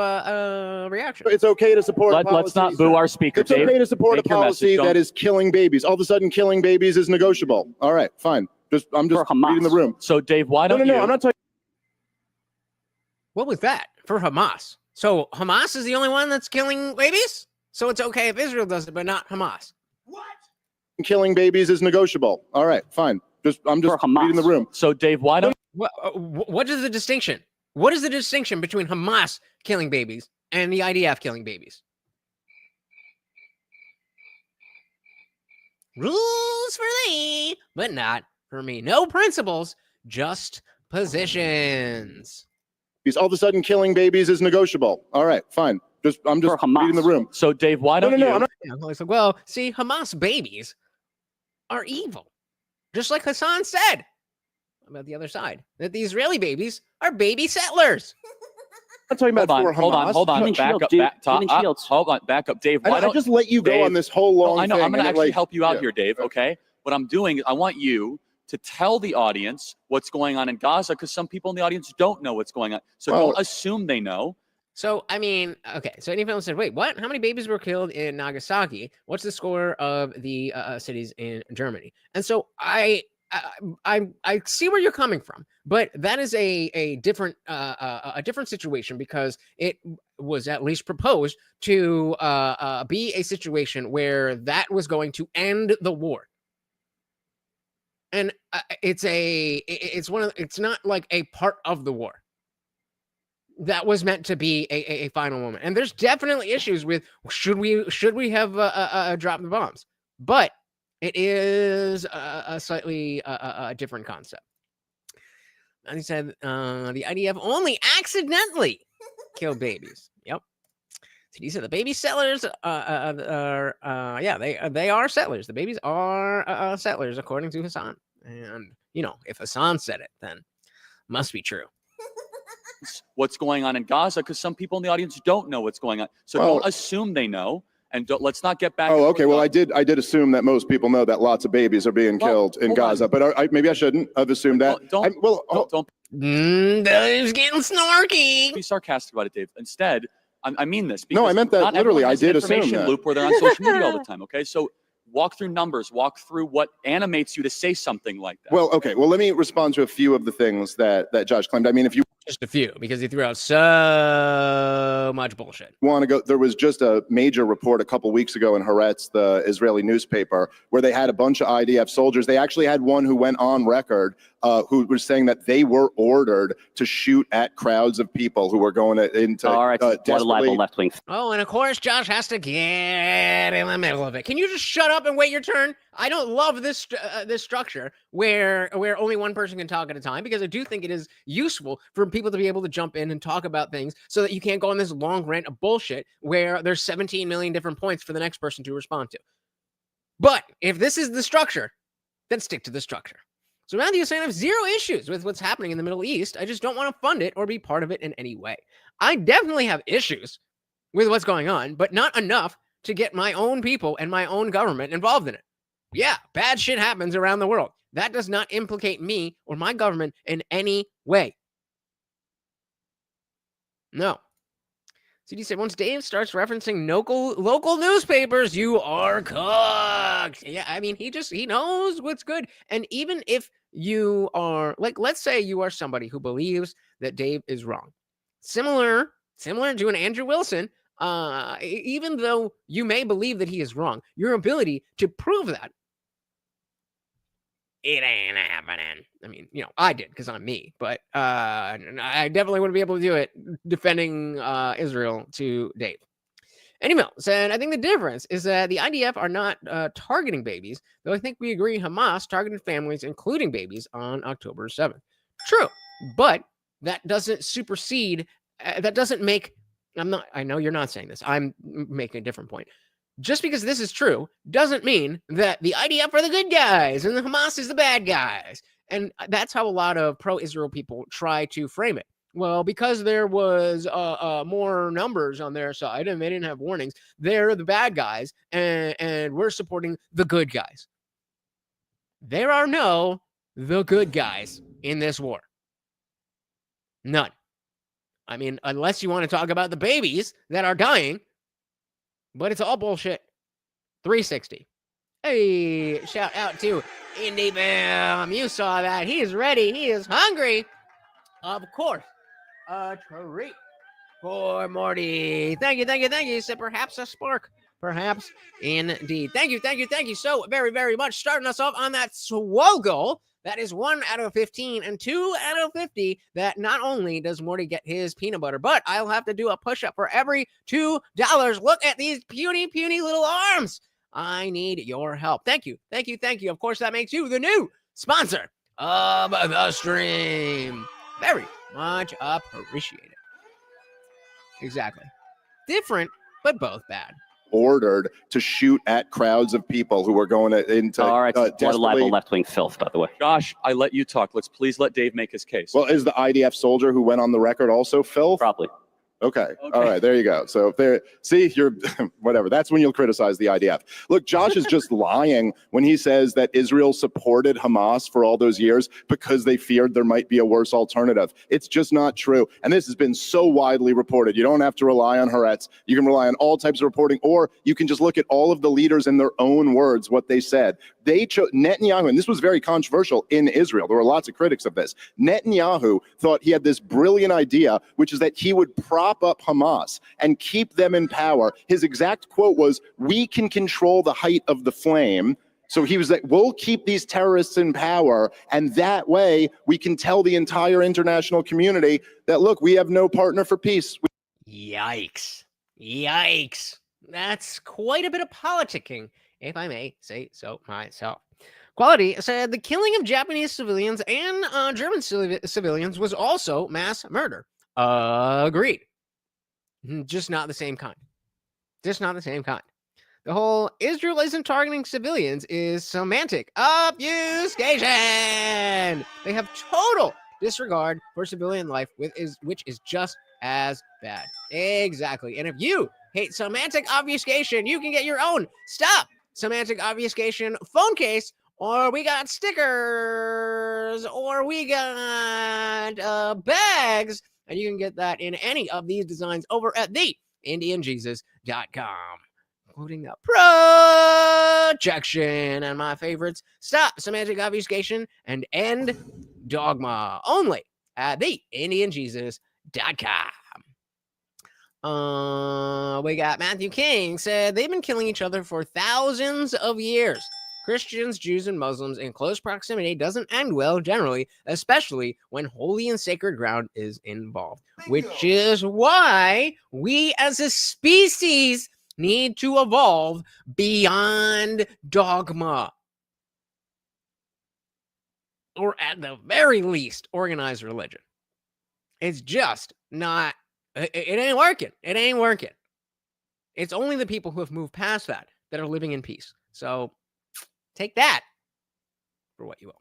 reaction. It's okay to support. Let's not boo our speaker, It's Dave. okay to support Make a your policy message. that is killing babies. All of a sudden, killing babies is negotiable. All right, fine. I'm just For Hamas. reading the room. So, Dave, why No, don't no, you? I'm not talking. What was that for Hamas? So Hamas is the only one that's killing babies? So it's okay if Israel does it, but not Hamas. Killing babies is negotiable. All right, fine. I'm just For Hamas. reading the room. So, Dave, why don't? What is the distinction? What is the distinction between Hamas killing babies and the IDF killing babies? Rules for thee, but not for me. No principles, just positions. All of a sudden, killing babies is negotiable. All right, fine. I'm just For Hamas. reading the room. So, Dave, why No, don't no, you? I'm not. Yeah, I was like, well, see, Hamas babies are evil. Just like Hassan said. about the other side, that the Israeli babies are baby settlers. I'm talking about for Hamas. Hold on. Human Back shields, up, dude. back, Human shields. hold on, back up, Dave. Why I don't just let you go Dave, on this whole long I know. thing? I'm going to actually like, help you out yeah. here, Dave. Okay. What I'm doing is I want you to tell the audience what's going on in Gaza, because some people in the audience don't know what's going on. So Well, don't assume they know. So, I mean, okay. So anyone said, wait, what? How many babies were killed in Nagasaki? What's the score of the cities in Germany? And so I see where you're coming from, but that is a different situation, because it was at least proposed to be a situation where that was going to end the war. And it's not like a part of the war. That was meant to be a final moment. And there's definitely issues with should we have dropped the bombs, but it is a slightly different concept. And he said the IDF only accidentally killed babies. Yep. So he said the baby settlers are they are settlers. The babies are settlers according to Hassan. And if Hassan said it, then must be true. What's going on in Gaza, because some people in the audience don't know what's going on. So don't assume they know, and let's not get back. Oh, okay. Well, I did assume that most people know that lots of babies are being killed in Gaza, but maybe I shouldn't have assumed that. Don't Dave's getting snarky. be sarcastic about it, Dave. Instead, I mean this. No, I meant that not literally. everyone I has an did assume information that. loop where they're on social media all the time. Okay, so walk through numbers, walk through what animates you to say something like that. Well, okay. Well, let me respond to a few of the things that Josh claimed. I mean, if you Just a few, because he threw out so much bullshit. want to go, there was just a major report a couple weeks ago in Haaretz, the Israeli newspaper, where they had a bunch of IDF soldiers. They actually had one who went on record who was saying that they were ordered to shoot at crowds of people who were going into All right, what a libel desperately. left wing. Oh, and of course, Josh has to get in the middle of it. Can you just shut up and wait your turn? I don't love this this structure where only one person can talk at a time, because I do think it is useful for people to be able to jump in and talk about things, so that you can't go on this long rant of bullshit where there's 17 million different points for the next person to respond to. But if this is the structure, then stick to the structure. So Matthew is saying I have zero issues with what's happening in the Middle East. I just don't want to fund it or be part of it in any way. I definitely have issues with what's going on, but not enough to get my own people and my own government involved in it. Yeah, bad shit happens around the world. That does not implicate me or my government in any way. No. CD said, once Dave starts referencing local newspapers, you are cooked. Yeah, I mean, he knows what's good. And even if you are, like, let's say you are somebody who believes that Dave is wrong. Similar to an Andrew Wilson, even though you may believe that he is wrong, your ability to prove that, it ain't happening. I mean, I did because I'm me, but I definitely wouldn't be able to do it defending Israel to Dave. Anyway, said, I think the difference is that the IDF are not targeting babies, though I think we agree Hamas targeted families, including babies, on October 7th. True, but that doesn't supersede, that doesn't make, I know you're not saying this, I'm making a different point. Just because this is true doesn't mean that the IDF are the good guys and the Hamas is the bad guys. And that's how a lot of pro-Israel people try to frame it. Well, because there was more numbers on their side and they didn't have warnings, they're the bad guys and we're supporting the good guys. There are no the good guys in this war. None. I mean, unless you want to talk about the babies that are dying, but it's all bullshit. 360. Hey, shout out to Indy Bam. You saw that. He is ready. He is hungry. Of course. A treat for Morty. Thank you. So perhaps a spark. Perhaps indeed. Thank you so very, very much. Starting us off on that swoggle. That is 1 out of 15 and 2 out of 50. That not only does Morty get his peanut butter, but I'll have to do a push-up for every $2. Look at these puny little arms. I need your help. Thank you. Of course, that makes you the new sponsor of the stream. Very much appreciated. Exactly. Different, but both bad. ordered to shoot at crowds of people who were going into All right, a lot of libel desperately. left-wing filth, by the way. Josh, I let you talk. Let's please let Dave make his case. Well, is the IDF soldier who went on the record also filth? Probably. Okay. All right. There you go. So if there, see, you're whatever. That's when you'll criticize the IDF. Look, Josh is just lying when he says that Israel supported Hamas for all those years because they feared there might be a worse alternative. It's just not true. And this has been so widely reported. You don't have to rely on Haaretz. You can rely on all types of reporting, or you can just look at all of the leaders in their own words, what they said. They chose Netanyahu, and this was very controversial in Israel. There were lots of critics of this. Netanyahu thought he had this brilliant idea, which is that he would prop up Hamas and keep them in power. His exact quote was, "We can control the height of the flame." So he was like, we'll keep these terrorists in power, and that way we can tell the entire international community that, look, we have no partner for peace. Yikes. Yikes. That's quite a bit of politicking, if I may say so myself. Quality said the killing of Japanese civilians and German civilians was also mass murder. Agreed. Just not the same kind. Just not the same kind. The whole Israel isn't targeting civilians is semantic obfuscation. They have total disregard for civilian life, which is just as bad. Exactly. And if you hate semantic obfuscation, you can get your own Stop Semantic Obfuscation phone case, or we got stickers, or we got bags, and you can get that in any of these designs over at TheIndianJesus.com, including the projection and my favorites, Stop Semantic Obfuscation and End Dogma, only at TheIndianJesus.com. We got Matthew King said they've been killing each other for thousands of years. Christians, Jews, and Muslims in close proximity doesn't end well generally, especially when holy and sacred ground is involved, which is why we as a species need to evolve beyond dogma. Or at the very least, organized religion. It's just not, it ain't working. It ain't working. It's only the people who have moved past that are living in peace. So take that for what you will.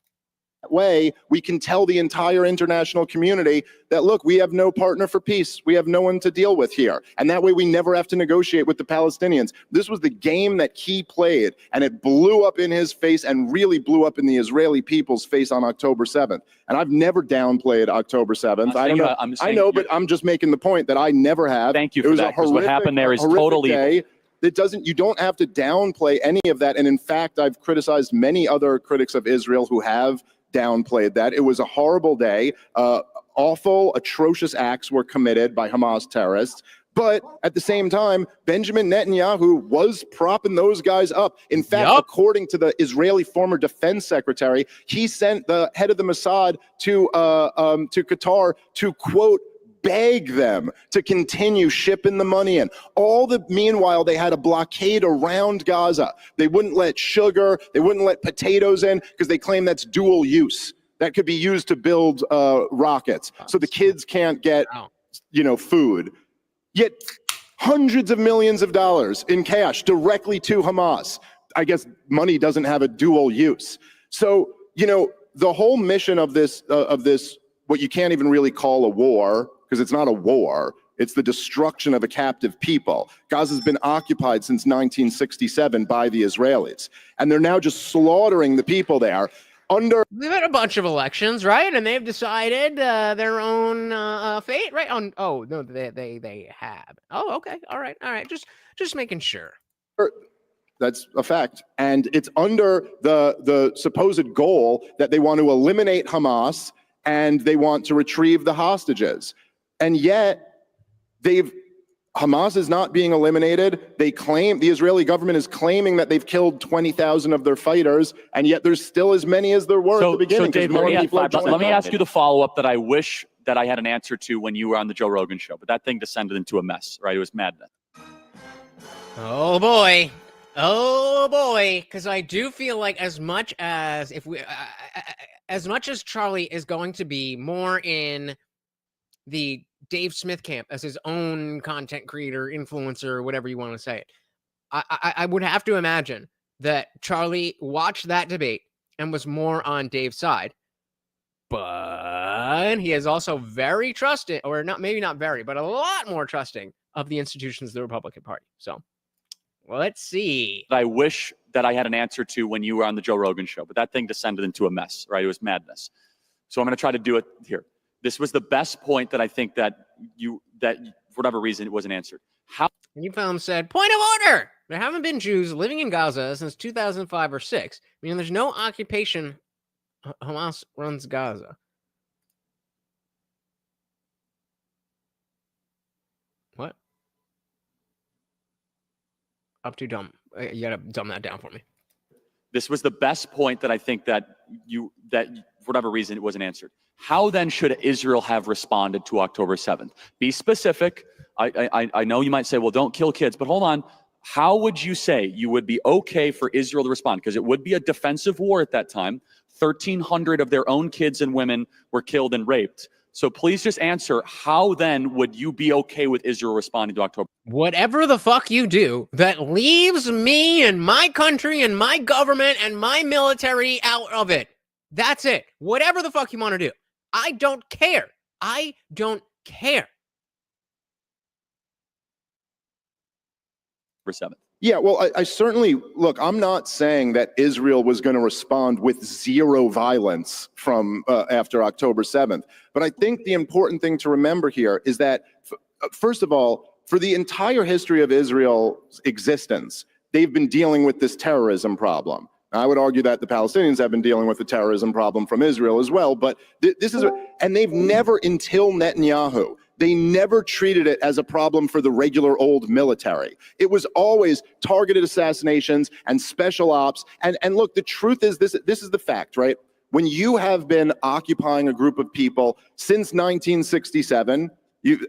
That way, we can tell the entire international community that, look, we have no partner for peace. We have no one to deal with here. And that way, we never have to negotiate with the Palestinians. This was the game that he played, and it blew up in his face and really blew up in the Israeli people's face on October 7th. And I've never downplayed October 7th. I don't know. I know, but I'm just making the point that I never have. Thank you for that, because what happened there is totally evil. You don't have to downplay any of that. And in fact, I've criticized many other critics of Israel who have downplayed that. It was a horrible day. Awful, atrocious acts were committed by Hamas terrorists. But at the same time, Benjamin Netanyahu was propping those guys up. In fact, according to the Israeli former defense secretary, he sent the head of the Mossad to Qatar to, quote, beg them to continue shipping the money in. Meanwhile, they had a blockade around Gaza. They wouldn't let sugar, they wouldn't let potatoes in because they claim that's dual use. That could be used to build rockets. So the kids can't get, food. Yet hundreds of millions of dollars in cash directly to Hamas. I guess money doesn't have a dual use. So, the whole mission of this, what you can't even really call a war, because it's not a war, it's the destruction of a captive people. Gaza's been occupied since 1967 by the Israelis, and they're now just slaughtering the people there. We've had a bunch of elections, right? And they've decided their own fate, right? No, they have. Oh, okay, all right. Just making sure. That's a fact, and it's under the supposed goal that they want to eliminate Hamas and they want to retrieve the hostages. And yet, Hamas is not being eliminated. The Israeli government is claiming that they've killed 20,000 of their fighters, and yet there's still as many as there were at the beginning. So Dave, let me ask you the follow-up that I wish that I had an answer to when you were on the Joe Rogan show, but that thing descended into a mess, right? It was madness. Oh boy, because I do feel like as much as Charlie is going to be more in the Dave Smith camp as his own content creator, influencer, whatever you want to say it. I would have to imagine that Charlie watched that debate and was more on Dave's side. But he is also very trusting, or not, maybe not very, but a lot more trusting of the institutions of the Republican Party. So let's see. I wish that I had an answer to when you were on the Joe Rogan show, but that thing descended into a mess, right? It was madness. So I'm going to try to do it here. This was the best point that I think that for whatever reason, it wasn't answered. How? And you film said, point of order. There haven't been Jews living in Gaza since 2005 or 6. Meaning there's no occupation. Hamas runs Gaza. What? Up too dumb. You gotta dumb that down for me. This was the best point that I think that for whatever reason, it wasn't answered. How then should Israel have responded to October 7th? Be specific. I know you might say, well, don't kill kids, but hold on. How would you say you would be okay for Israel to respond? Because it would be a defensive war at that time. 1,300 of their own kids and women were killed and raped. So please just answer, how then would you be okay with Israel responding to October? Whatever the fuck you do that leaves me and my country and my government and my military out of it. That's it. Whatever the fuck you want to do. I don't care. I don't care. For 7th. Yeah, well, I certainly, look, I'm not saying that Israel was going to respond with zero violence from after October 7th. But I think the important thing to remember here is that, first of all, for the entire history of Israel's existence, they've been dealing with this terrorism problem. I would argue that the Palestinians have been dealing with the terrorism problem from Israel as well. But this is, and they've never, until Netanyahu, they never treated it as a problem for the regular old military. It was always targeted assassinations and special ops. And look, the truth is this is the fact, right? When you have been occupying a group of people since 1967,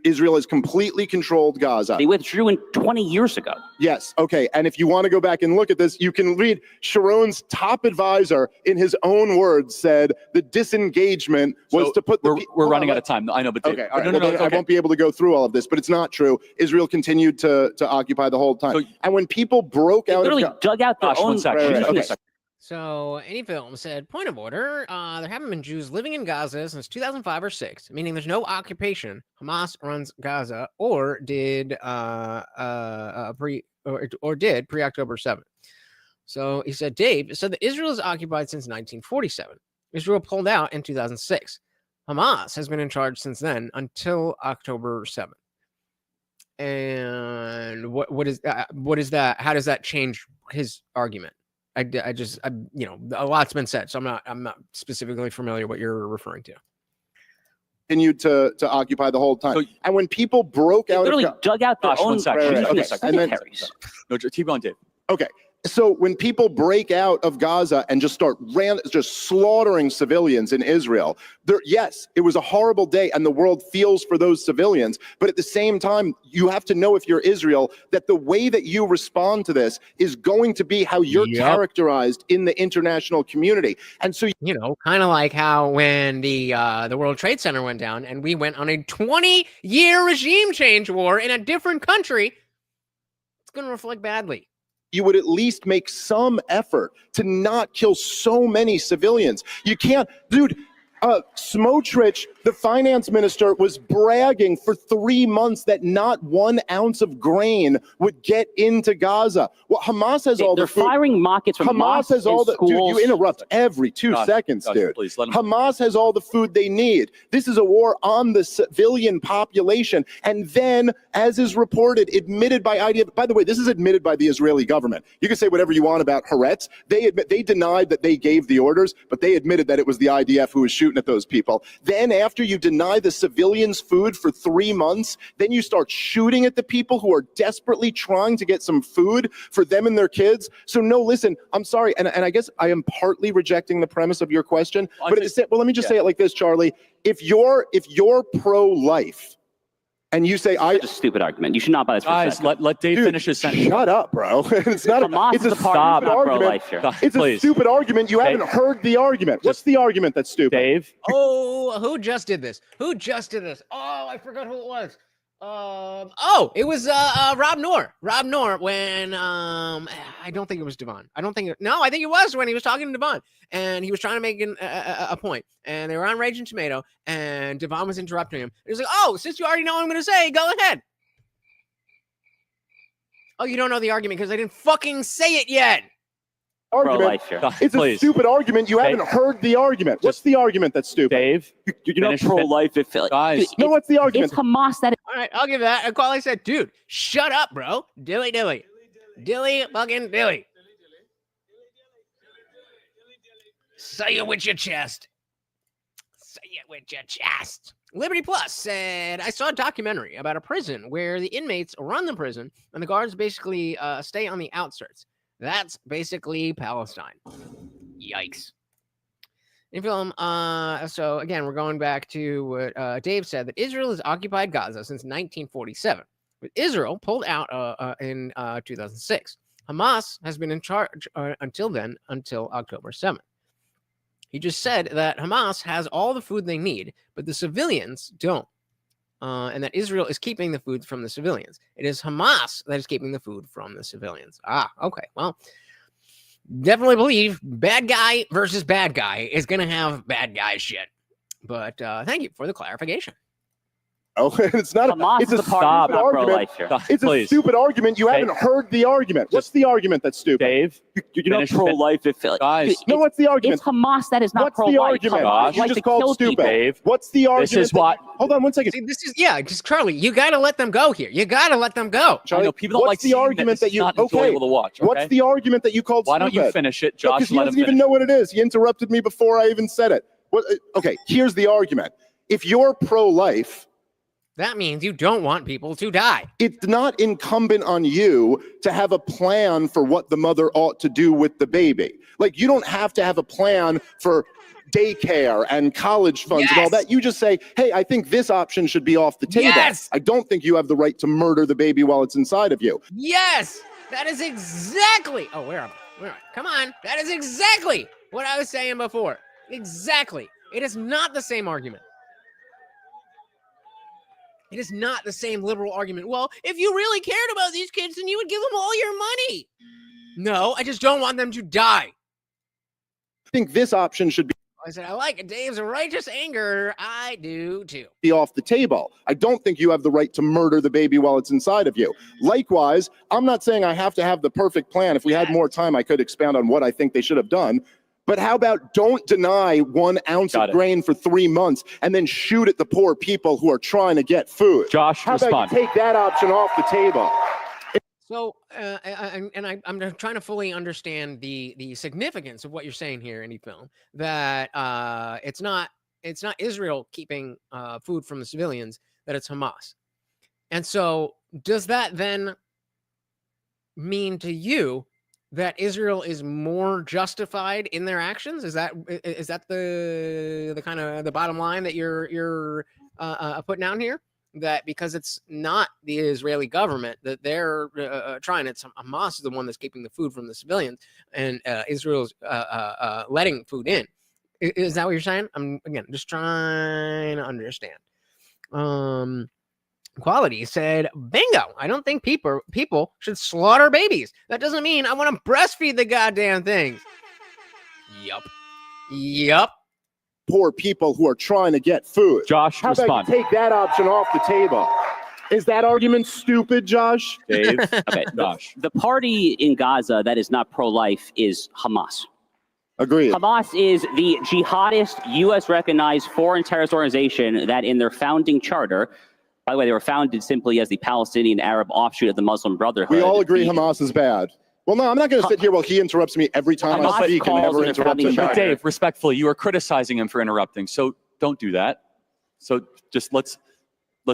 Israel has completely controlled Gaza. They withdrew in 20 years ago. Yes, okay. And if you want to go back and look at this, you can read Sharon's top advisor, in his own words, said the disengagement was to put the... We're running out of time. I know, but... Okay, all right. I won't be able to go through all of this, but it's not true. Israel continued to occupy the whole time. And when people broke out... They literally dug out their own... Okay. So, any film said, point of order, there haven't been Jews living in Gaza since 2005 or 6, meaning there's no occupation. Hamas runs Gaza, or did pre-October 7th. So he said, Dave said that Israel is occupied since 1947. Israel pulled out in 2006. Hamas has been in charge since then until October 7th. And what is that? How does that change his argument? I you know, a lot's been said, so I'm not specifically familiar what you're referring to. Continued to occupy the whole time. So, and when people broke out, literally dug out their own... No, keep going, Dave. Okay. So when people break out of Gaza and just start slaughtering civilians in Israel, yes, it was a horrible day and the world feels for those civilians. But at the same time, you have to know, if you're Israel, that the way that you respond to this is going to be how you're characterized in the international community. And so, you know, kind of like how when the World Trade Center went down and we went on a 20-year regime change war in a different country, it's going to reflect badly. You would at least make some effort to not kill so many civilians. You can't, dude. Smotrich, the finance minister, was bragging for 3 months that not 1 ounce of grain would get into Gaza. Well, Hamas has all the food. They're firing rockets from Hamas has all the schools. Dude, you interrupt every 2 seconds, dude. Please, let Hamas has all the food they need. This is a war on the civilian population. And then, as is reported, admitted by IDF. By the way, this is admitted by the Israeli government. You can say whatever you want about Haaretz. They denied that they gave the orders, but they admitted that it was the IDF who was shooting at those people. Then after you deny the civilians food for 3 months, then you start shooting at the people who are desperately trying to get some food for them and their kids. So no, listen, I'm sorry. And I guess I am partly rejecting the premise of your question, but let me just say it like this, Charlie. If you're pro-life, and you say, It's a stupid argument. You should not buy this. Guys, let Dave finish his sentence. Shut up, bro. It's not it's a stupid argument. It's a stupid argument. You haven't heard the argument. What's the argument that's stupid? Dave. Oh, who just did this? Oh, I forgot who it was. It was Rob Noor. Rob Noor when I don't think it was Devon. I think it was when he was talking to Devon and he was trying to make a point and they were on Raging Tomato and Devon was interrupting him. He was like, "Oh, since you already know what I'm going to say, go ahead." Oh, you don't know the argument because I didn't fucking say it yet. Argument. Pro-life here. It's a Please. stupid argument. You haven't heard the argument. What's the argument that's stupid? Dave, You're not pro-life if guys. No, what's the argument? it's Hamas that All right, I'll give that. And Quali said, "Dude, shut up, bro. Dilly, fucking dilly. Say it with your chest. Say it with your chest." Liberty Plus said, "I saw a documentary about a prison where the inmates run the prison and the guards basically stay on the outskirts. That's basically Palestine." Yikes. In film, so again, we're going back to what Dave said, that Israel has occupied Gaza since 1947. But Israel pulled out in 2006. Hamas has been in charge until October 7th. He just said that Hamas has all the food they need, but the civilians don't. And that Israel is keeping the food from the civilians. It is Hamas that is keeping the food from the civilians. Okay. Well, definitely believe bad guy versus bad guy is going to have bad guy shit. But thank you for the clarification. Oh, it's not. Hamas It's is a a part stupid of argument. pro-life here. It's a Please. stupid argument. You haven't heard the argument. What's the argument that's stupid? Dave, You're not Finish it. pro-life if guys. No, what's the argument? it's Hamas that is not What's the pro-life. argument? Hamas You like just to called kill stupid. people. Dave, What's the argument? this is what. Hold on one second. See, this is, just Charlie, you got to let them go here. You got to let them go. I know people don't like what's the seeing argument that, that you? not Okay. enjoyable to watch. Okay? What's the argument that you called Why stupid? don't you finish it, No, Josh? 'cause he Let him doesn't even finish. know what it is. He interrupted me before I even said it. What? Okay, here's the argument. If you're pro-life, That means you don't want people to die. it's not incumbent on you to have a plan for what the mother ought to do with the baby. Like, you don't have to have a plan for daycare and college funds and all Yes. that. You just say, hey, I think this option should be off the table. Yes. I don't think you have the right to murder the baby while it's inside of you. Yes, that is exactly. Oh, where am I? Come on. That is exactly what I was saying before. Exactly. It is not the same argument. It is not the same liberal argument. Well, if you really cared about these kids, then you would give them all your money. No, I just don't want them to die. I think this option should I said, I like Dave's righteous anger. I do too. be off the table. I don't think you have the right to murder the baby while it's inside of you. Likewise, I'm not saying I have to have the perfect plan. If we had more time, I could expound on what I think they should have done. But how about don't deny 1 ounce of grain for 3 months and then shoot at the poor people who are trying to get food? Josh, How respond. about you take that option off the table? So, I'm trying to fully understand the significance of what you're saying here, Indie Film, that it's not Israel keeping food from the civilians, that it's Hamas. And so, does that then mean to you that Israel is more justified in their actions? Is that the kind of the bottom line that you're putting down here? That because it's not the Israeli government that they're trying, it's Hamas is the one that's keeping the food from the civilians, and Israel's letting food in. Is that what you're saying? I'm again just trying to understand. Quality said, bingo. I don't think people should slaughter babies. That doesn't mean I want to breastfeed the goddamn things. Yup. Poor people who are trying to get food. Josh, How respond. about you take that option off the table? Is that argument stupid, Josh? Dave, Okay, Josh. the party in Gaza that is not pro-life is Hamas. Agreed. Hamas is the jihadist, U.S.-recognized foreign terrorist organization that in their founding charter, by the way, they were founded simply as the Palestinian Arab offshoot of the Muslim Brotherhood. We all agree The- Hamas is bad. Well, no, I'm not going to sit here while he interrupts me every time Hamas I speak and calls never it a interrupt founding him. But charter. Dave, respectfully, you are criticizing him for interrupting, so don't do that. So just let's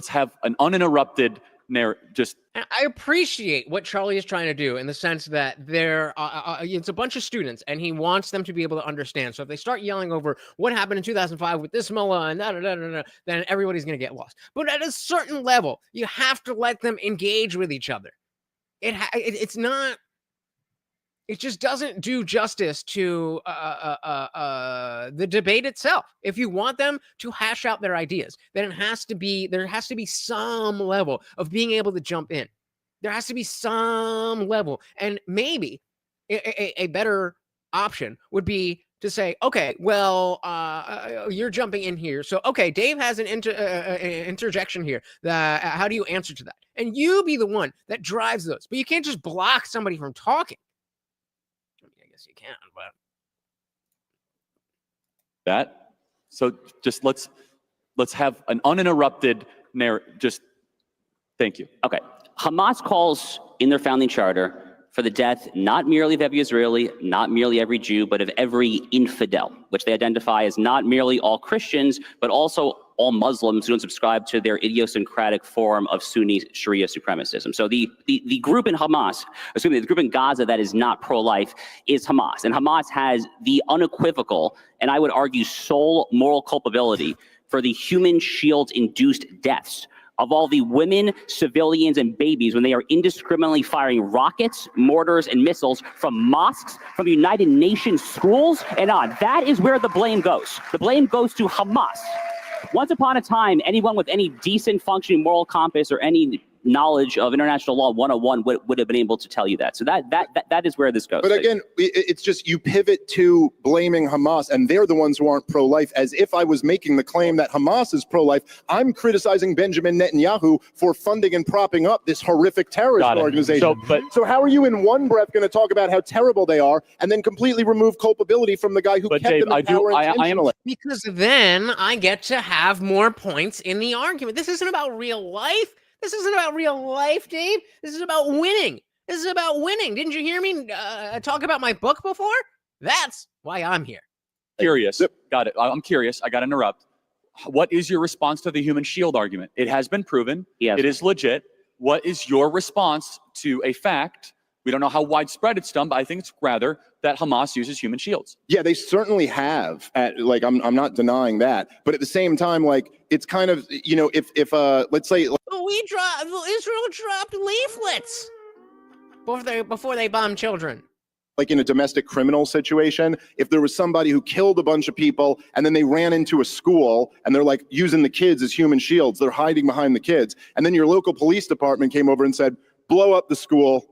have an uninterrupted narrative. Just And I appreciate what Charlie is trying to do in the sense that it's a bunch of students and he wants them to be able to understand. So if they start yelling over what happened in 2005 with this mullah and then everybody's going to get lost. But at a certain level, you have to let them engage with each other. It's not it just doesn't do justice to the debate itself. If you want them to hash out their ideas, then there has to be some level of being able to jump in. There has to be some level, and maybe a better option would be to say, okay, well, you're jumping in here, so okay, Dave has an interjection here. How do you answer to that? And you be the one that drives those, but you can't just block somebody from talking. I guess you can, but that. So just let's have an uninterrupted narrative. Just thank you. Okay. Hamas calls in their founding charter for the death not merely of every Israeli, not merely every Jew, but of every infidel, which they identify as not merely all Christians, but also all Muslims who don't subscribe to their idiosyncratic form of Sunni Sharia supremacism. So the group in Hamas, the group in Gaza that is not pro-life is Hamas. And Hamas has the unequivocal, and I would argue sole moral culpability for the human shield-induced deaths of all the women, civilians, and babies when they are indiscriminately firing rockets, mortars, and missiles from mosques, from United Nations schools, and on. That is where the blame goes. The blame goes to Hamas. Once upon a time, anyone with any decent functioning moral compass or any knowledge of international law 101 would have been able to tell you that. So that is where this goes. But again, it's just you pivot to blaming Hamas, and they're the ones who aren't pro-life, as if I was making the claim that Hamas is pro-life. I'm criticizing Benjamin Netanyahu for funding and propping up this horrific terrorist organization. So how are you in one breath going to talk about how terrible they are and then completely remove culpability from the guy who kept them in power intentionally? Because then I get to have more points in the argument. This isn't about real life. This isn't about real life, Dave. This is about winning. This is about winning. Didn't you hear me talk about my book before? That's why I'm here. Curious. Got it. I'm curious. I got to interrupt. What is your response to the human shield argument? It has been proven. Yes. It is legit. What is your response to a fact? We don't know how widespread it's done, but I think it's rather that Hamas uses human shields. Yeah, they certainly have. I'm not denying that, but at the same time, like, it's kind of, if let's say Israel dropped leaflets before they bombed children. Like in a domestic criminal situation, if there was somebody who killed a bunch of people and then they ran into a school and they're like using the kids as human shields, they're hiding behind the kids, and then your local police department came over and said, blow up the school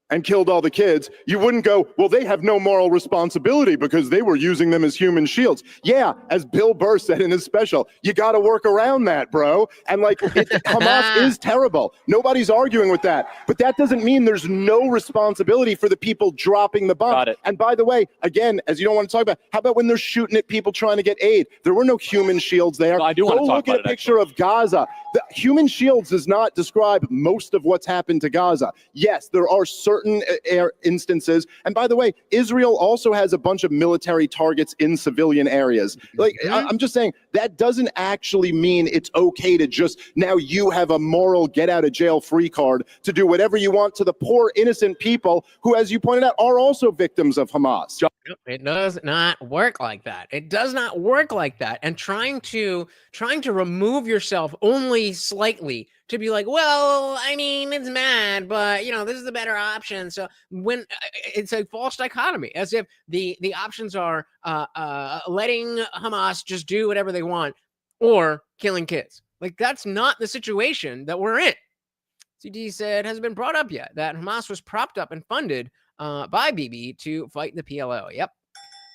and killed all the kids, you wouldn't go, well, they have no moral responsibility because they were using them as human shields. Yeah, as Bill Burr said in his special, you got to work around that, bro. And Hamas is terrible. Nobody's arguing with that. But that doesn't mean there's no responsibility for the people dropping the bomb. Got it. And by the way, again, as you don't want to talk about, how about when they're shooting at people trying to get aid? There were no human shields there. No, I do want to talk about it. Go look at a picture of Gaza. The human shields does not describe most of what's happened to Gaza. Yes, there are certain instances. And by the way, Israel also has a bunch of military targets in civilian areas. I'm just saying that doesn't actually mean it's okay to just now you have a moral get out of jail free card to do whatever you want to the poor innocent people who, as you pointed out, are also victims of Hamas. It does not work like that. It does not work like that. And trying to remove yourself only slightly to be like, well, I mean, it's mad, but this is the better option. So when it's a false dichotomy, as if the options are letting Hamas just do whatever they want or killing kids. Like, that's not the situation that we're in. CD said, hasn't been brought up yet that Hamas was propped up and funded by Bibi to fight the PLO. Yep.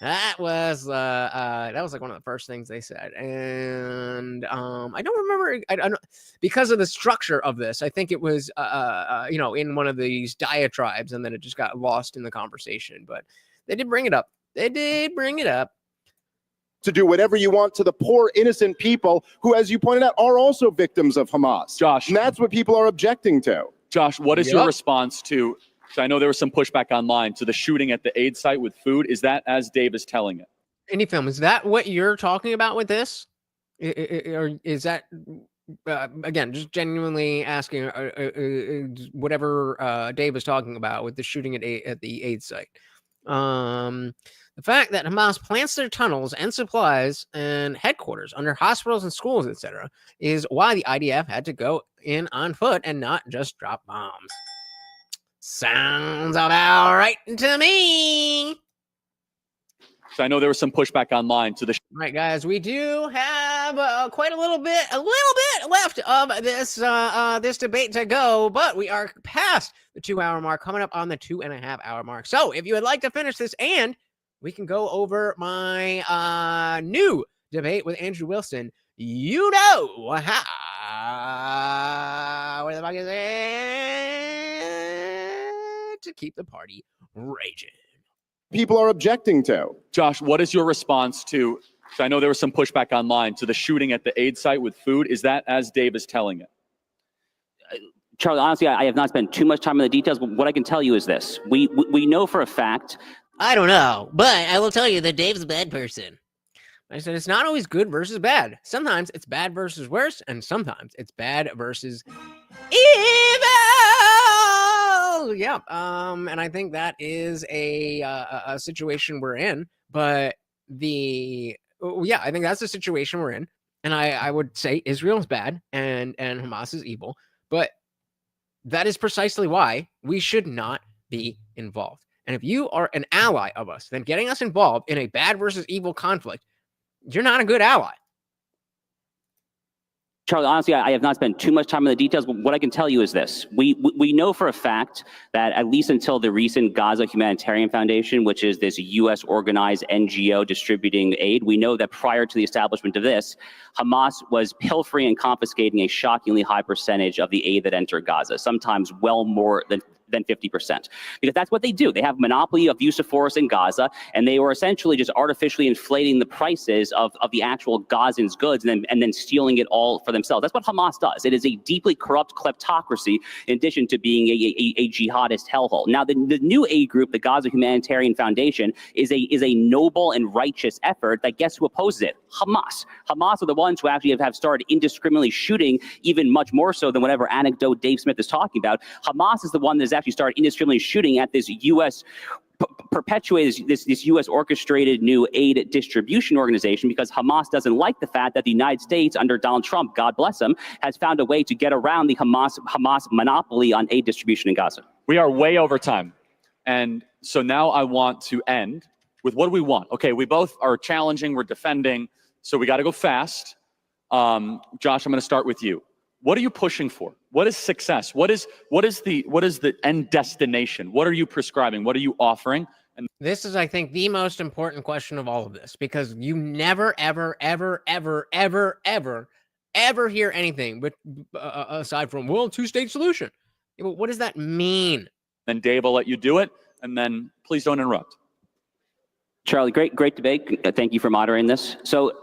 That was like one of the first things they said, and I don't remember. I don't, because of the structure of this. I think it was in one of these diatribes, and then it just got lost in the conversation. But they did bring it up. They did bring it up. To do whatever you want to the poor innocent people who, as you pointed out, are also victims of Hamas. Josh, and that's what people are objecting to. Josh, what is your response to? I know there was some pushback online to the shooting at the aid site with food. Is that as Dave is telling it? Indie Film, is that what you're talking about with this? Or is that, again, just genuinely asking whatever Dave was talking about with the shooting at the aid site? The fact that Hamas plants their tunnels and supplies and headquarters under hospitals and schools, etc., is why the IDF had to go in on foot and not just drop bombs. Sounds about right to me. So I know there was some pushback online to the All right, guys, we do have quite a little bit left of this debate to go, but we are past the 2-hour mark, coming up on the 2.5-hour mark. So if you would like to finish this, and we can go over my new debate with Andrew Wilson, you know how where the fuck is it to keep the party raging. People are objecting to. Josh, what is your response to, so I know there was some pushback online, to the shooting at the aid site with food? Is that as Dave is telling it? Charlie, honestly, I have not spent too much time on the details, but what I can tell you is this. We know for a fact. I don't know, but I will tell you that Dave's a bad person. I said it's not always good versus bad. Sometimes it's bad versus worse, and sometimes it's bad versus evil. Yeah. And I think that is a situation we're in. But I think that's the situation we're in. And I would say Israel is bad and Hamas is evil. But that is precisely why we should not be involved. And if you are an ally of us, then getting us involved in a bad versus evil conflict, you're not a good ally. Charlie, honestly, I have not spent too much time on the details, but what I can tell you is this. We know for a fact that at least until the recent Gaza Humanitarian Foundation, which is this U.S. organized NGO distributing aid, we know that prior to the establishment of this, Hamas was pilfering and confiscating a shockingly high percentage of the aid that entered Gaza, sometimes well more than 50%, because that's what they do. They have monopoly of use of force in Gaza, and they were essentially just artificially inflating the prices of the actual Gazans' goods and then stealing it all for themselves. That's what Hamas does. It is a deeply corrupt kleptocracy in addition to being a jihadist hellhole. Now, the new aid group, the Gaza Humanitarian Foundation, is a noble and righteous effort that guess who opposes it? Hamas. Hamas are the ones who actually have started indiscriminately shooting, even much more so than whatever anecdote Dave Smith is talking about. Hamas is the one that has actually started indiscriminately shooting at this U.S. perpetuated this U.S. orchestrated new aid distribution organization, because Hamas doesn't like the fact that the United States under Donald Trump, God bless him, has found a way to get around the Hamas monopoly on aid distribution in Gaza. We are way over time. And so now I want to end with what do we want? Okay, we both are challenging, we're defending, so we got to go fast. Josh, I'm going to start with you. What are you pushing for? What is success? What is the end destination? What are you prescribing? What are you offering? And this is, I think, the most important question of all of this, because you never, ever, ever, ever, ever, ever, ever hear anything but aside from, well, two-state solution. What does that mean? then Dave, I'll let you do it, and then please don't interrupt. Charlie, great debate. Thank you for moderating this. So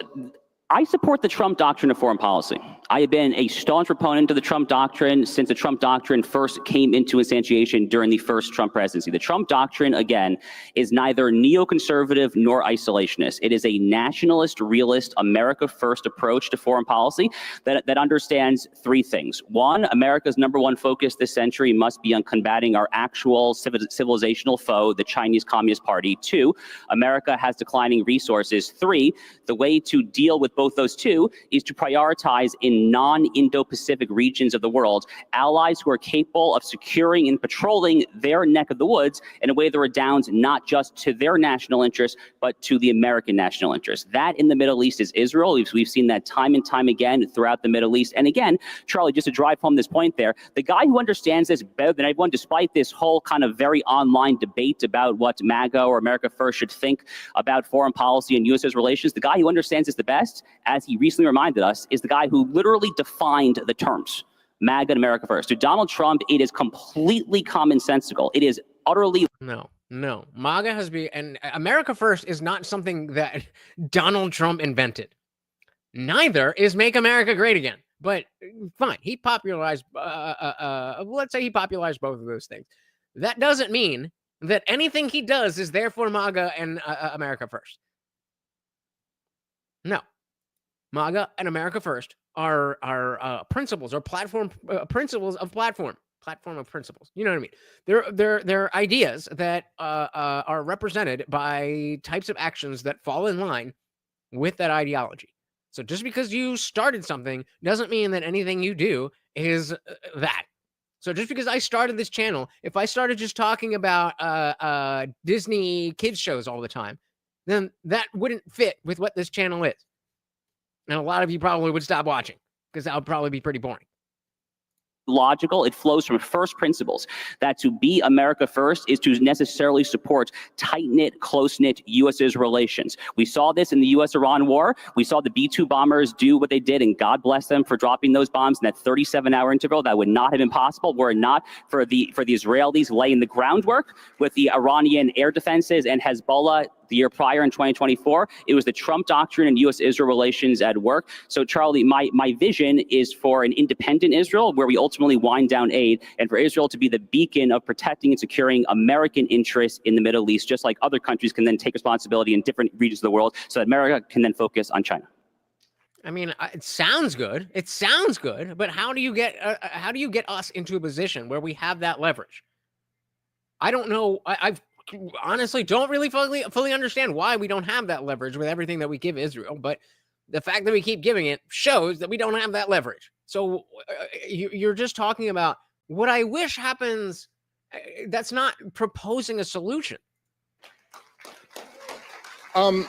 I support the Trump doctrine of foreign policy. I have been a staunch proponent of the Trump doctrine since the Trump doctrine first came into instantiation during the first Trump presidency. The Trump doctrine, again, is neither neoconservative nor isolationist. It is a nationalist, realist, America-first approach to foreign policy that understands three things. One, America's number one focus this century must be on combating our actual civilizational foe, the Chinese Communist Party. Two, America has declining resources. Three, the way to deal with both those two is to prioritize in non-Indo-Pacific regions of the world allies who are capable of securing and patrolling their neck of the woods in a way that redounds not just to their national interests, but to the American national interest. That in the Middle East is Israel. We've seen that time and time again throughout the Middle East. And again, Charlie, just to drive home this point there, the guy who understands this better than everyone, despite this whole kind of very online debate about what MAGA or America First should think about foreign policy and U.S.'s relations, the guy who understands this the best, as he recently reminded us, is the guy who literally defined the terms MAGA and America First. To Donald Trump, it is completely commonsensical. It is utterly No. MAGA has been, and America First is not something that Donald Trump invented. Neither is Make America Great Again. But fine, he popularized, let's say he popularized both of those things. That doesn't mean that anything he does is therefore MAGA and America First. No. MAGA and America First are principles or platform principles of platform of principles. You know what I mean? They're ideas that are represented by types of actions that fall in line with that ideology. So just because you started something doesn't mean that anything you do is that. So just because I started this channel, if I started just talking about Disney kids shows all the time, then that wouldn't fit with what this channel is. And a lot of you probably would stop watching because that would probably be pretty boring. Logical. It flows from first principles that to be America first is to necessarily support tight-knit, close-knit U.S.-Israel relations. We saw this in the U.S.-Iran war. We saw the B-2 bombers do what they did, and God bless them for dropping those bombs in that 37-hour interval. That would not have been possible were it not for the Israelis laying the groundwork with the Iranian air defenses and Hezbollah the year prior in 2024. It was the Trump doctrine and U.S.-Israel relations at work. So, Charlie, my vision is for an independent Israel where we ultimately wind down aid, and for Israel to be the beacon of protecting and securing American interests in the Middle East, just like other countries can then take responsibility in different regions of the world, so that America can then focus on China. I mean, it sounds good. It sounds good, but how do you get us into a position where we have that leverage? I don't know. I've honestly don't really fully understand why we don't have that leverage with everything that we give Israel, but the fact that we keep giving it shows that we don't have that leverage. So you're just talking about what I wish happens. That's not proposing a solution. Look,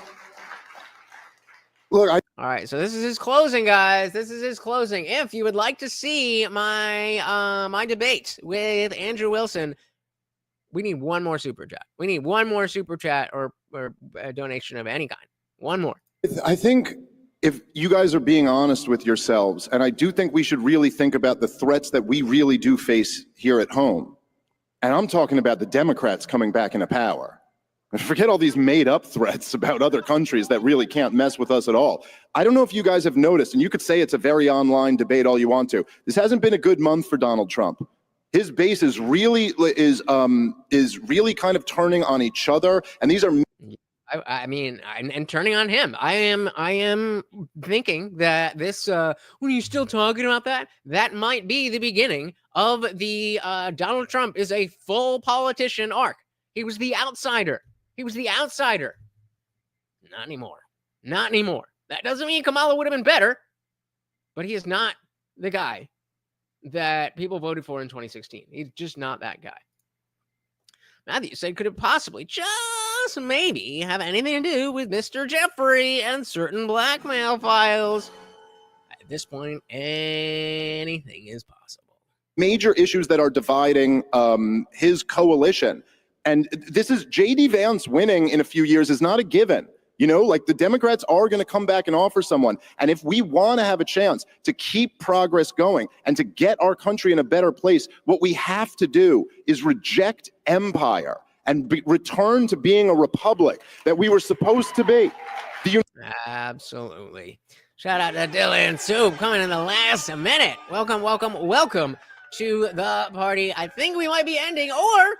All right, so this is his closing, guys. This is his closing. If you would like to see my my debate with Andrew Wilson, we need one more super chat. We need one more super chat or a donation of any kind. One more. I think if you guys are being honest with yourselves, and I do think we should really think about the threats that we really do face here at home. And I'm talking about the Democrats coming back into power. Forget all these made up threats about other countries that really can't mess with us at all. I don't know if you guys have noticed, and you could say it's a very online debate all you want to. This hasn't been a good month for Donald Trump. His base is really kind of turning on each other, and these are. I mean, and turning on him. I am thinking that this. When you still talking about that, that might be the beginning of the Donald Trump is a full politician arc. He was the outsider. He was the outsider. Not anymore. Not anymore. That doesn't mean Kamala would have been better, but he is not the guy that people voted for in 2016. He's just not that guy. Matthew said, could it possibly just maybe have anything to do with Mr. Jeffrey and certain blackmail files? At this point, anything is possible. Major issues that are dividing his coalition. And this is J.D. Vance winning in a few years is not a given. You know, like the Democrats are going to come back and offer someone. And if we want to have a chance to keep progress going and to get our country in a better place, what we have to do is reject empire and return to being a republic that we were supposed to be. Absolutely. Shout out to Dylan Soup coming in the last minute. Welcome, welcome, welcome to the party. I think we might be ending, or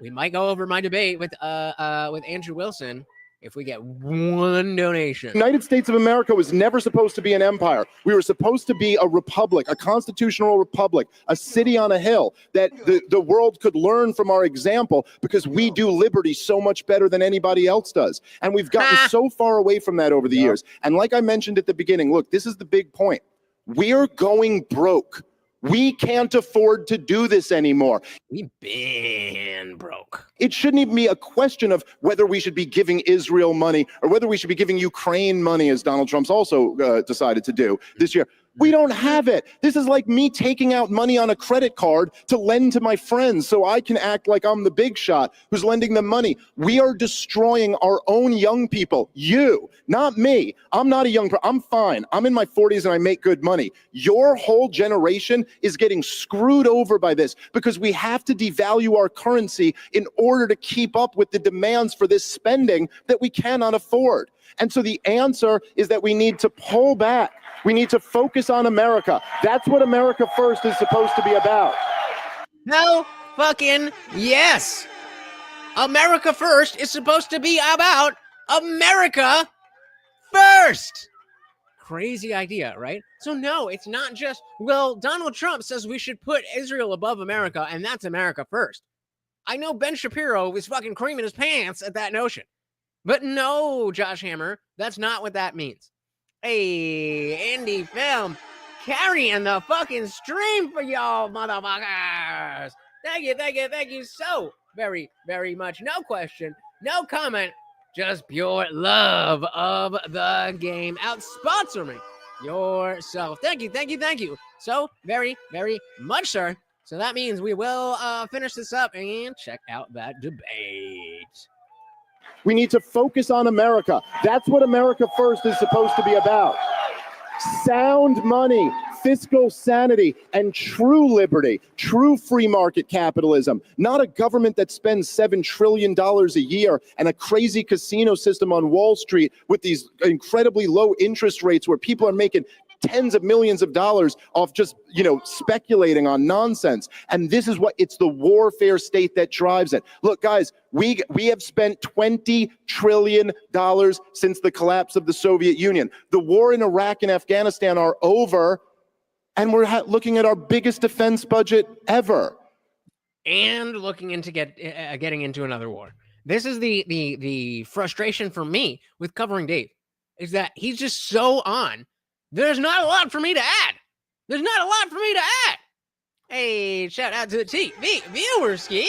we might go over my debate with Andrew Wilson if we get one donation. The United States of America was never supposed to be an empire. We were supposed to be a republic, a constitutional republic, a city on a hill that the world could learn from our example because we do liberty so much better than anybody else does. And we've gotten so far away from that over the years. And like I mentioned at the beginning, look, this is the big point. We're going broke. We can't afford to do this anymore. We've been broke. It shouldn't even be a question of whether we should be giving Israel money or whether we should be giving Ukraine money, as Donald Trump's also decided to do this year. We don't have it. This is like me taking out money on a credit card to lend to my friends so I can act like I'm the big shot who's lending them money. We are destroying our own young people. You, not me. I'm not a young person. I'm fine. I'm in my 40s and I make good money. Your whole generation is getting screwed over by this because we have to devalue our currency in order to keep up with the demands for this spending that we cannot afford. And so the answer is that we need to pull back. We need to focus on America. That's what America First is supposed to be about. No fucking yes. America First is supposed to be about America First. Crazy idea, right? So no, it's not just, well, Donald Trump says we should put Israel above America, and that's America First. I know Ben Shapiro was fucking creaming his pants at that notion. But no, Josh Hammer, that's not what that means. Hey, Andy Film. carrying the fucking stream for y'all, motherfuckers. Thank you so very, very much. No question, no comment, just pure love of the game. Out sponsoring yourself. Thank you so very, very much, sir. So that means we will finish this up and check out that debate. We need to focus on America. That's what America First is supposed to be about. Sound money, fiscal sanity, and true liberty, true free market capitalism, not a government that spends $7 trillion a year and a crazy casino system on Wall Street with these incredibly low interest rates where people are making tens of millions of dollars off just, speculating on nonsense. And this is it's the warfare state that drives it. Look, guys, we have spent $20 trillion since the collapse of the Soviet Union. The war in Iraq and Afghanistan are over, and we're looking at our biggest defense budget ever. And looking into getting into another war. This is the frustration for me with covering Dave, is that he's just so on. There's not a lot for me to add. Hey, shout out to the TV viewers, Ski.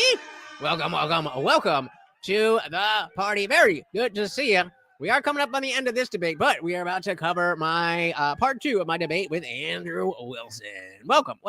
Welcome to the party. Very good to see you. We are coming up on the end of this debate, but we are about to cover my part 2 of my debate with Andrew Wilson. Welcome.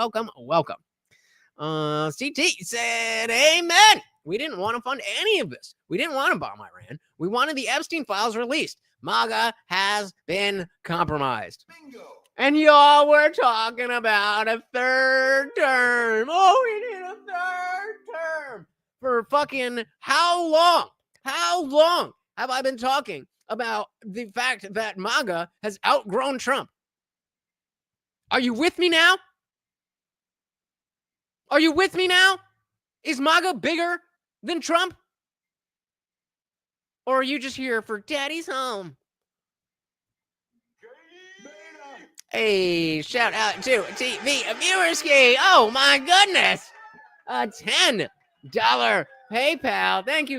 CT said, amen. We didn't want to fund any of this. We didn't want to bomb Iran. We wanted the Epstein files released. MAGA has been compromised. Bingo. And y'all were talking about a third term. Oh, we need a third term. For fucking how long? How long have I been talking about the fact that MAGA has outgrown Trump? Are you with me now? Is MAGA bigger than Trump? Or are you just here for Daddy's home? Hey, shout out to TV Viewerski. Oh my goodness. A $10 PayPal. Thank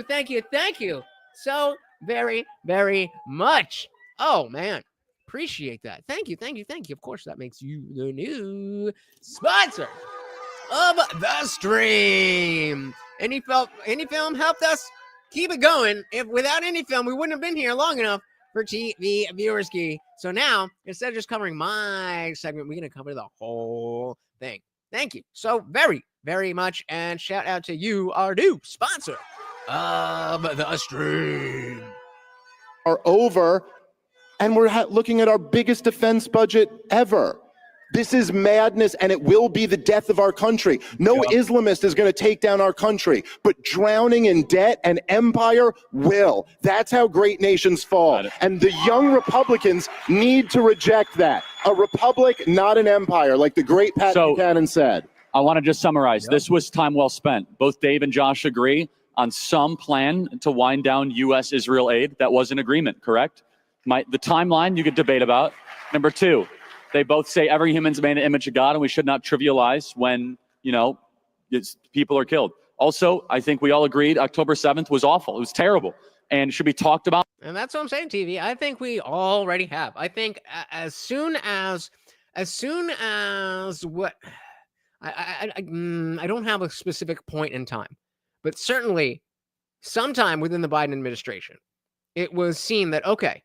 you. So very, very much. Oh man. Appreciate that. Thank you. Of course, that makes you the new sponsor of the stream. Any film helped us keep it going. If without any film, we wouldn't have been here long enough for TV Viewerski. So now, instead of just covering my segment, we're going to cover the whole thing. Thank you so very, very much. And shout out to you, our new sponsor of the stream. Are over, and we're looking at our biggest defense budget ever. This is madness, and it will be the death of our country. No Islamist is going to take down our country, but drowning in debt and empire will. That's how great nations fall. And the young Republicans need to reject that. A republic, not an empire, like the great Pat Buchanan said. I want to just summarize. This was time well spent. Both Dave and Josh agree on some plan to wind down U.S.-Israel aid. That was an agreement, correct? The timeline you could debate about. Number 2. They both say every human's made in the image of God, and we should not trivialize when, people are killed. Also, I think we all agreed October 7th was awful. It was terrible and should be talked about. And that's what I'm saying, TV. I think we already have. I think as soon as what I don't have a specific point in time, but certainly sometime within the Biden administration, it was seen that, okay,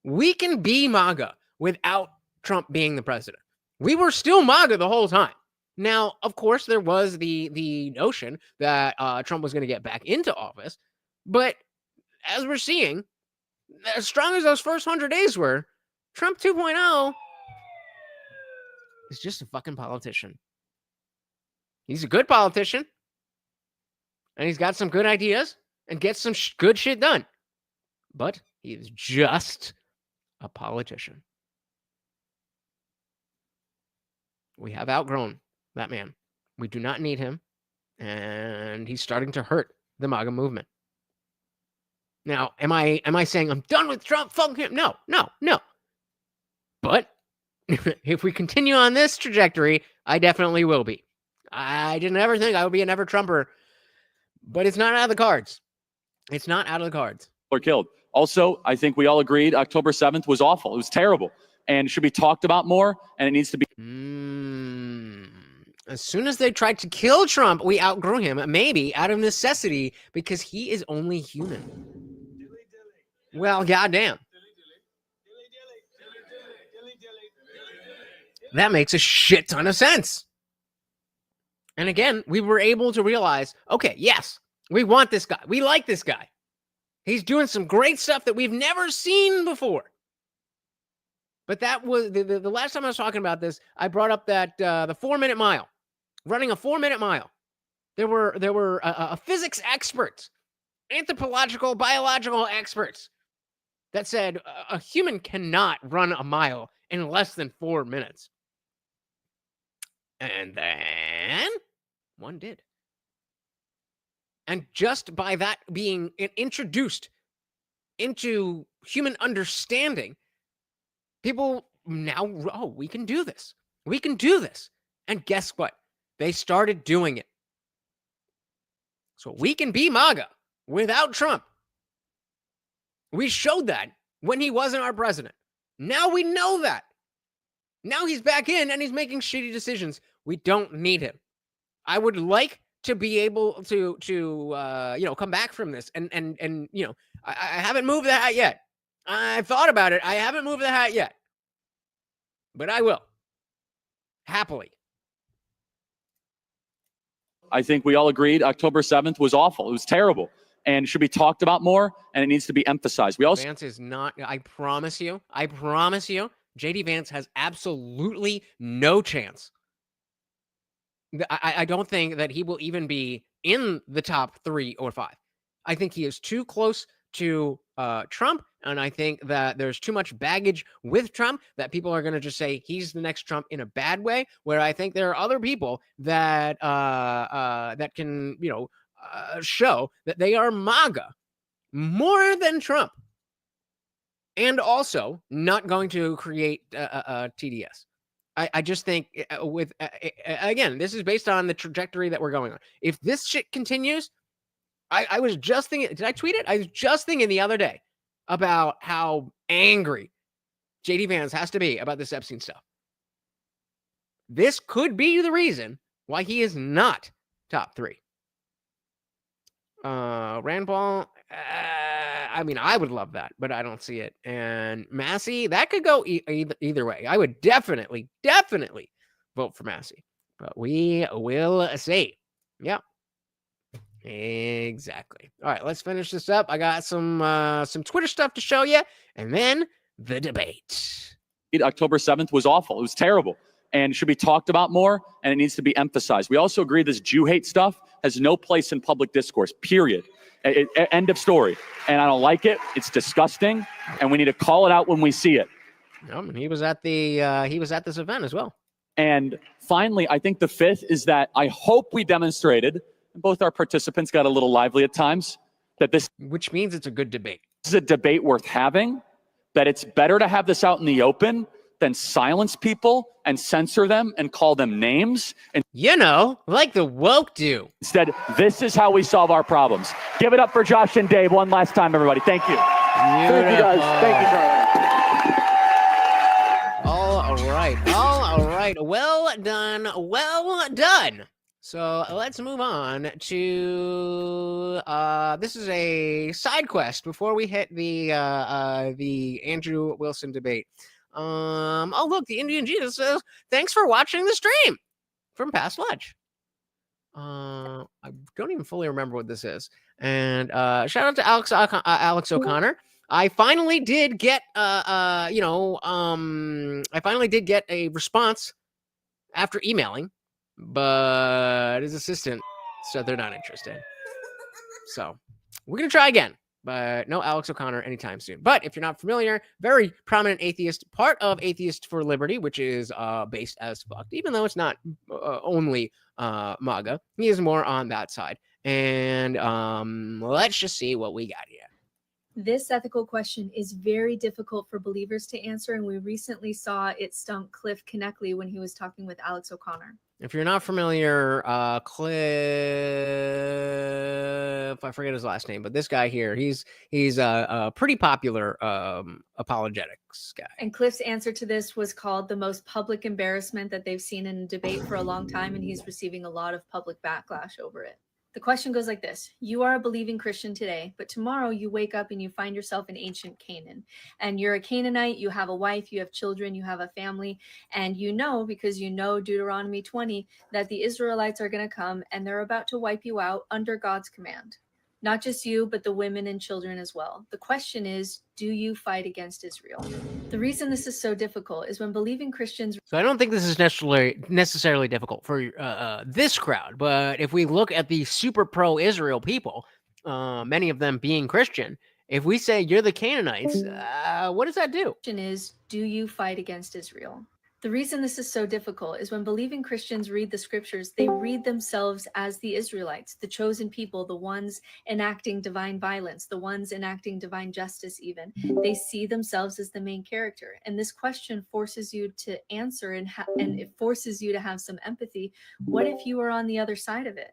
we can be MAGA without Trump being the president. We were still MAGA the whole time. Now, of course, there was the notion that Trump was going to get back into office. But as we're seeing, as strong as those first 100 days were, Trump 2.0 is just a fucking politician. He's a good politician. And he's got some good ideas and gets some good shit done. But he is just a politician. We have outgrown that man. We do not need him. And he's starting to hurt the MAGA movement. Now, am I saying I'm done with Trump? Fuck him. No. But if we continue on this trajectory, I definitely will be. I didn't ever think I would be an ever-Trumper. But it's not out of the cards. Are killed. Also, I think we all agreed October 7th was awful. It was terrible and should be talked about more, and it needs to be. As soon as they tried to kill Trump, we outgrew him, maybe out of necessity, because he is only human. Well, goddamn. That makes a shit ton of sense. And again, we were able to realize, okay, yes, we want this guy. We like this guy. He's doing some great stuff that we've never seen before. But that was the last time I was talking about this, I brought up that the 4-minute mile, running a 4-minute mile. There were physics experts, anthropological, biological experts that said a human cannot run a mile in less than 4 minutes. And then one did. And just by that being introduced into human understanding, people now, oh, we can do this. We can do this. And guess what? They started doing it. So we can be MAGA without Trump. We showed that when he wasn't our president. Now we know that. Now he's back in and he's making shitty decisions. We don't need him. I would like to be able to come back from this. And I haven't moved the hat yet. I've thought about it. I haven't moved the hat yet. But I will. Happily. I think we all agreed October 7th was awful. It was terrible and should be talked about more, and it needs to be emphasized. We also Vance is not, I promise you, JD Vance has absolutely no chance. I don't think that he will even be in the top 3 or 5. I think he is too close to Trump, and I think that there's too much baggage with Trump that people are going to just say he's the next Trump in a bad way, where I think there are other people that that can, show that they are MAGA more than Trump, and also not going to create TDS. I just think with again, this is based on the trajectory that we're going on. If this shit continues, I was just thinking, did I tweet it? I was just thinking the other day about how angry JD Vance has to be about this Epstein stuff. This could be the reason why he is not top 3. Rand Paul, I mean, I would love that, but I don't see it. And Massey, that could go either way. I would definitely vote for Massey, but we will see. Yep. Exactly. All right, let's finish this up. I got some Twitter stuff to show you, and then the debate. October 7th was awful. It was terrible and should be talked about more, and it needs to be emphasized. We also agree this Jew hate stuff has no place in public discourse, period. End of story. And I don't like it. It's disgusting, and we need to call it out when we see it. And he was at this event as well. And finally, I think the 5th is that I hope we demonstrated, and both our participants got a little lively at times, that this, which means it's a good debate. This is a debate worth having, that it's better to have this out in the open than silence people and censor them and call them names. And like the woke do. Instead, this is how we solve our problems. Give it up for Josh and Dave one last time, everybody. Thank you. Thank you, guys. Thank you, Charlie. All right. Well done. So let's move on to this is a side quest before we hit the Andrew Wilson debate. Oh look, the Indian Jesus says thanks for watching the stream from Past Lunch. I don't even fully remember what this is. And shout out to Alex O'Connor. I finally did get I finally did get a response after emailing, but his assistant said they're not interested. So we're gonna try again, but no Alex O'Connor anytime soon. But if you're not familiar, very prominent atheist, part of Atheist for Liberty, which is based as fuck, even though it's not only MAGA. He is more on that side. And let's just see what we got here. This ethical question is very difficult for believers to answer, and we recently saw it stump Cliff Kineckley when he was talking with Alex O'Connor. If you're not familiar, Cliff Cliff. I forget his last name, but this guy here, he's a pretty popular apologetics guy. And Cliff's answer to this was called the most public embarrassment that they've seen in a debate for a long time, and he's receiving a lot of public backlash over it. The question goes like this. You are a believing Christian today, but tomorrow you wake up and you find yourself in ancient Canaan. And you're a Canaanite, you have a wife, you have children, you have a family, and you know, because you know Deuteronomy 20, that the Israelites are going to come and they're about to wipe you out under God's command. Not just you, but the women and children as well. The question is, do you fight against Israel? The reason this is so difficult is when believing Christians... So I don't think this is necessarily difficult for this crowd, but if we look at the super pro-Israel people, many of them being Christian, if we say you're the Canaanites, what does that do? The question is, do you fight against Israel? The reason this is so difficult is when believing Christians read the scriptures, they read themselves as the Israelites, the chosen people, the ones enacting divine violence, the ones enacting divine justice even. They see themselves as the main character. And this question forces you to answer and it forces you to have some empathy. What if you were on the other side of it?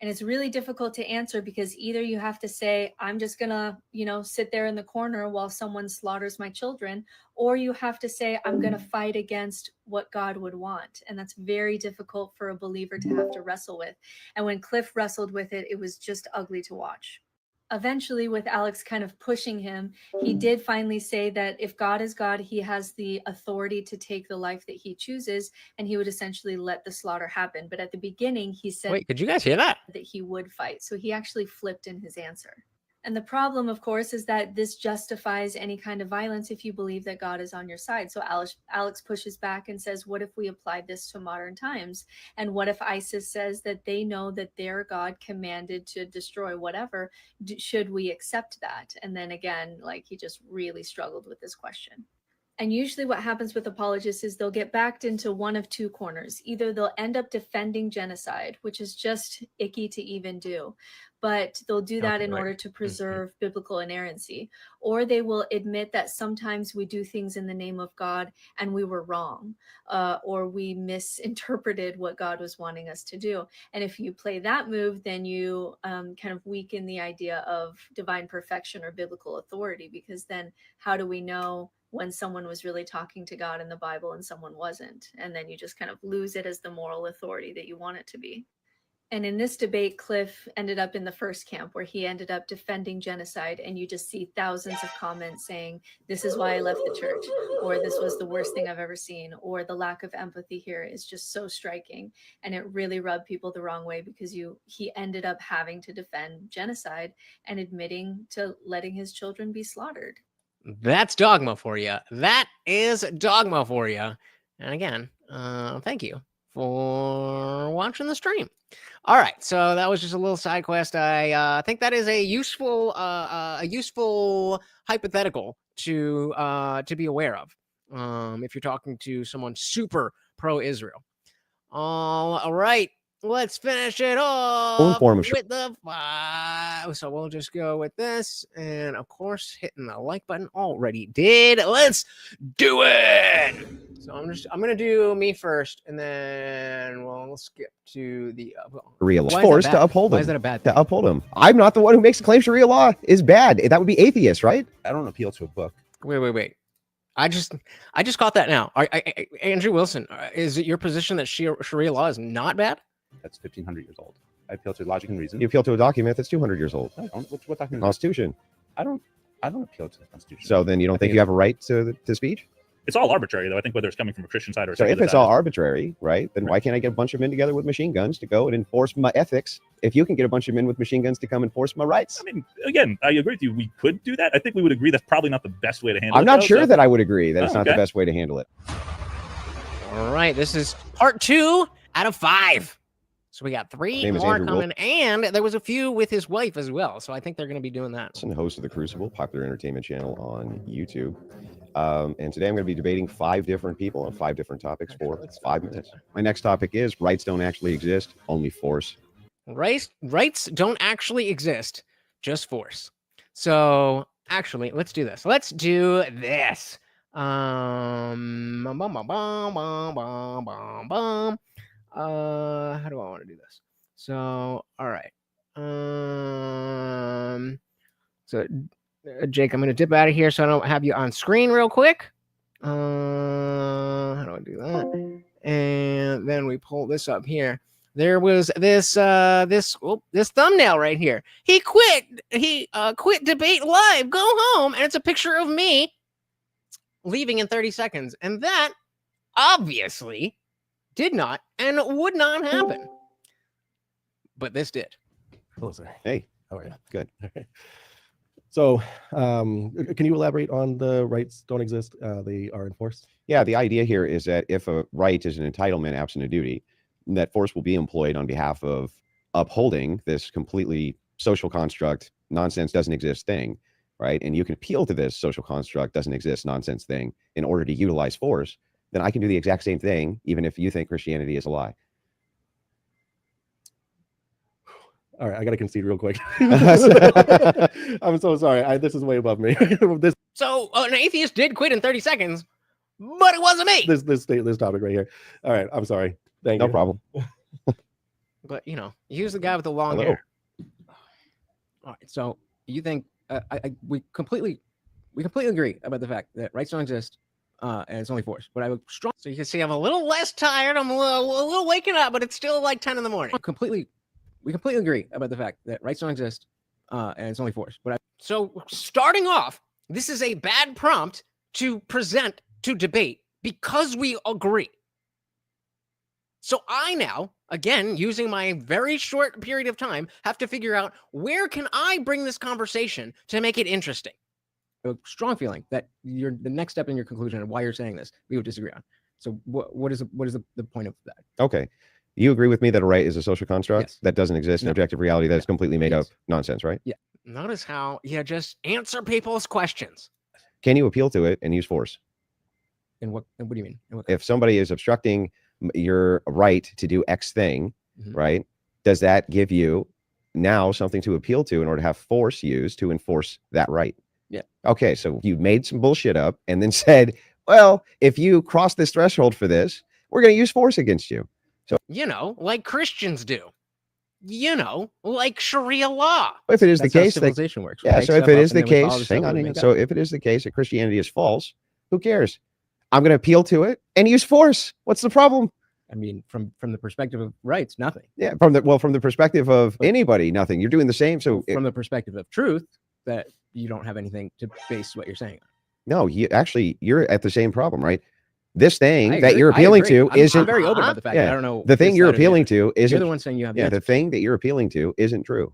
And it's really difficult to answer because either you have to say, I'm just going to, sit there in the corner while someone slaughters my children, or you have to say, I'm going to fight against what God would want. And that's very difficult for a believer to have to wrestle with. And when Cliff wrestled with it, it was just ugly to watch. Eventually, with Alex kind of pushing him, he did finally say that if God is God, he has the authority to take the life that he chooses, and he would essentially let the slaughter happen. But at the beginning, he said... Wait, could you guys hear that? ...that he would fight. So he actually flipped in his answer. And the problem, of course, is that this justifies any kind of violence if you believe that God is on your side. So Alex pushes back and says, what if we applied this to modern times? And what if ISIS says that they know that their God commanded to destroy whatever? Should we accept that? And then again, he just really struggled with this question. And usually what happens with apologists is they'll get backed into one of two corners. Either they'll end up defending genocide, which is just icky to even do, but they'll do that in order to preserve biblical inerrancy, or they will admit that sometimes we do things in the name of God and we were wrong, or we misinterpreted what God was wanting us to do. And if you play that move, then you kind of weaken the idea of divine perfection or biblical authority, because then how do we know when someone was really talking to God in the Bible and someone wasn't? And then you just kind of lose it as the moral authority that you want it to be. And in this debate, Cliff ended up in the first camp where he ended up defending genocide. And you just see thousands of comments saying, this is why I left the church, or this was the worst thing I've ever seen, or the lack of empathy here is just so striking. And it really rubbed people the wrong way because he ended up having to defend genocide and admitting to letting his children be slaughtered. That's dogma for you. That is dogma for you. And again, thank you for watching the stream. All right, so that was just a little side quest. I think that is a useful hypothetical to be aware of if you're talking to someone super pro-Israel. All right. Let's finish it off with the 5. So we'll just go with this. And of course, hitting the like button already did. Let's do it. So I'm going to do me first, and then we'll skip to the Sharia law. Forced to uphold him. Why is that a bad thing? To uphold him. I'm not the one who makes the claim Sharia law is bad. That would be atheist, right? I don't appeal to a book. Wait. I just caught that now. Andrew Wilson, is it your position that Sharia law is not bad? That's 1,500 years old. I appeal to logic and reason. You appeal to a document that's 200 years old. I don't. What document? Constitution. I don't appeal to the Constitution. So then you don't think you have a right to speech? It's all arbitrary, though. I think whether it's coming from a Christian side or a so secular if it's side, all arbitrary, right, then why can't I get a bunch of men together with machine guns to go and enforce my ethics? If you can get a bunch of men with machine guns to come enforce my rights. I mean, again, I agree with you. We could do that. I think we would agree that's probably not the best way to handle it. I'm not sure that I would agree that it's not the best way to handle it. All right, this is part 2 out of 5. So we got 3 more coming, and there was a few with his wife as well. So I think they're going to be doing that. I'm the host of the Crucible, popular entertainment channel on YouTube. And today I'm going to be debating 5 different people on 5 different topics for 5 minutes. My next topic is rights don't actually exist, only force. Rights don't actually exist, just force. So actually, let's do this. Let's do this. How do I want to do this? So, all right. So, Jake, I'm going to dip out of here so I don't have you on screen real quick. How do I do that? And then we pull this up here. There was this thumbnail right here. He quit debate live. Go home, and it's a picture of me leaving in 30 seconds, and that obviously did not and would not happen. But this did. Hello, sir. Hey, How are you? good. So, can you elaborate on the rights don't exist? They are enforced. Yeah, the idea here is that if a right is an entitlement absent a duty, that force will be employed on behalf of upholding this completely social construct, nonsense doesn't exist thing, right? And you can appeal to this social construct doesn't exist nonsense thing in order to utilize force. Then I can do the exact same thing, even if you think Christianity is a lie. All right, I got to concede real quick. I'm so sorry. This is way above me. So an atheist did quit in 30 seconds, but it wasn't me. This topic right here. All right, I'm sorry. Thank you. No problem. But he's the guy with the long Hello. hair. All right, so you think we completely agree about the fact that rights don't exist, and it's only force. But I would strong. So you can see I'm a little less tired. I'm a little waking up, but it's still like 10 in the morning. We completely agree about the fact that rights don't exist, and it's only force. But so starting off, this is a bad prompt to present to debate because we agree. So I now, again, using my very short period of time, have to figure out where can I bring this conversation to make it interesting. A strong feeling that the next step in your conclusion and why you're saying this, we would disagree on. So what is the point of that? Okay. You agree with me that a right is a social construct Yes. that doesn't exist in objective reality, that is completely made up nonsense, right? Yeah. Notice how you just answer people's questions. Can you appeal to it and use force? And what do you mean? If somebody is obstructing your right to do X thing, right? Does that give you now something to appeal to in order to have force used to enforce that right? Yeah. Okay, so you made some bullshit up and then said, well, if you cross this threshold for this, we're going to use force against you. So, like Christians do. Like Sharia law. if it is the case, civilization works. Yeah. So if it is the case, hang on. So if it is the case that Christianity is false, who cares? I'm going to appeal to it and use force. What's the problem? I mean, from the perspective of rights, nothing. Yeah. From the perspective of anybody, nothing. You're doing the same. So from the perspective of truth, that you don't have anything to base what you're saying on. No, you're at the same problem, right? This thing that you're appealing to isn't. I'm very open about the fact that I don't know. The thing you're appealing to isn't. You're the one saying you have. Yeah, the thing that you're appealing to isn't true.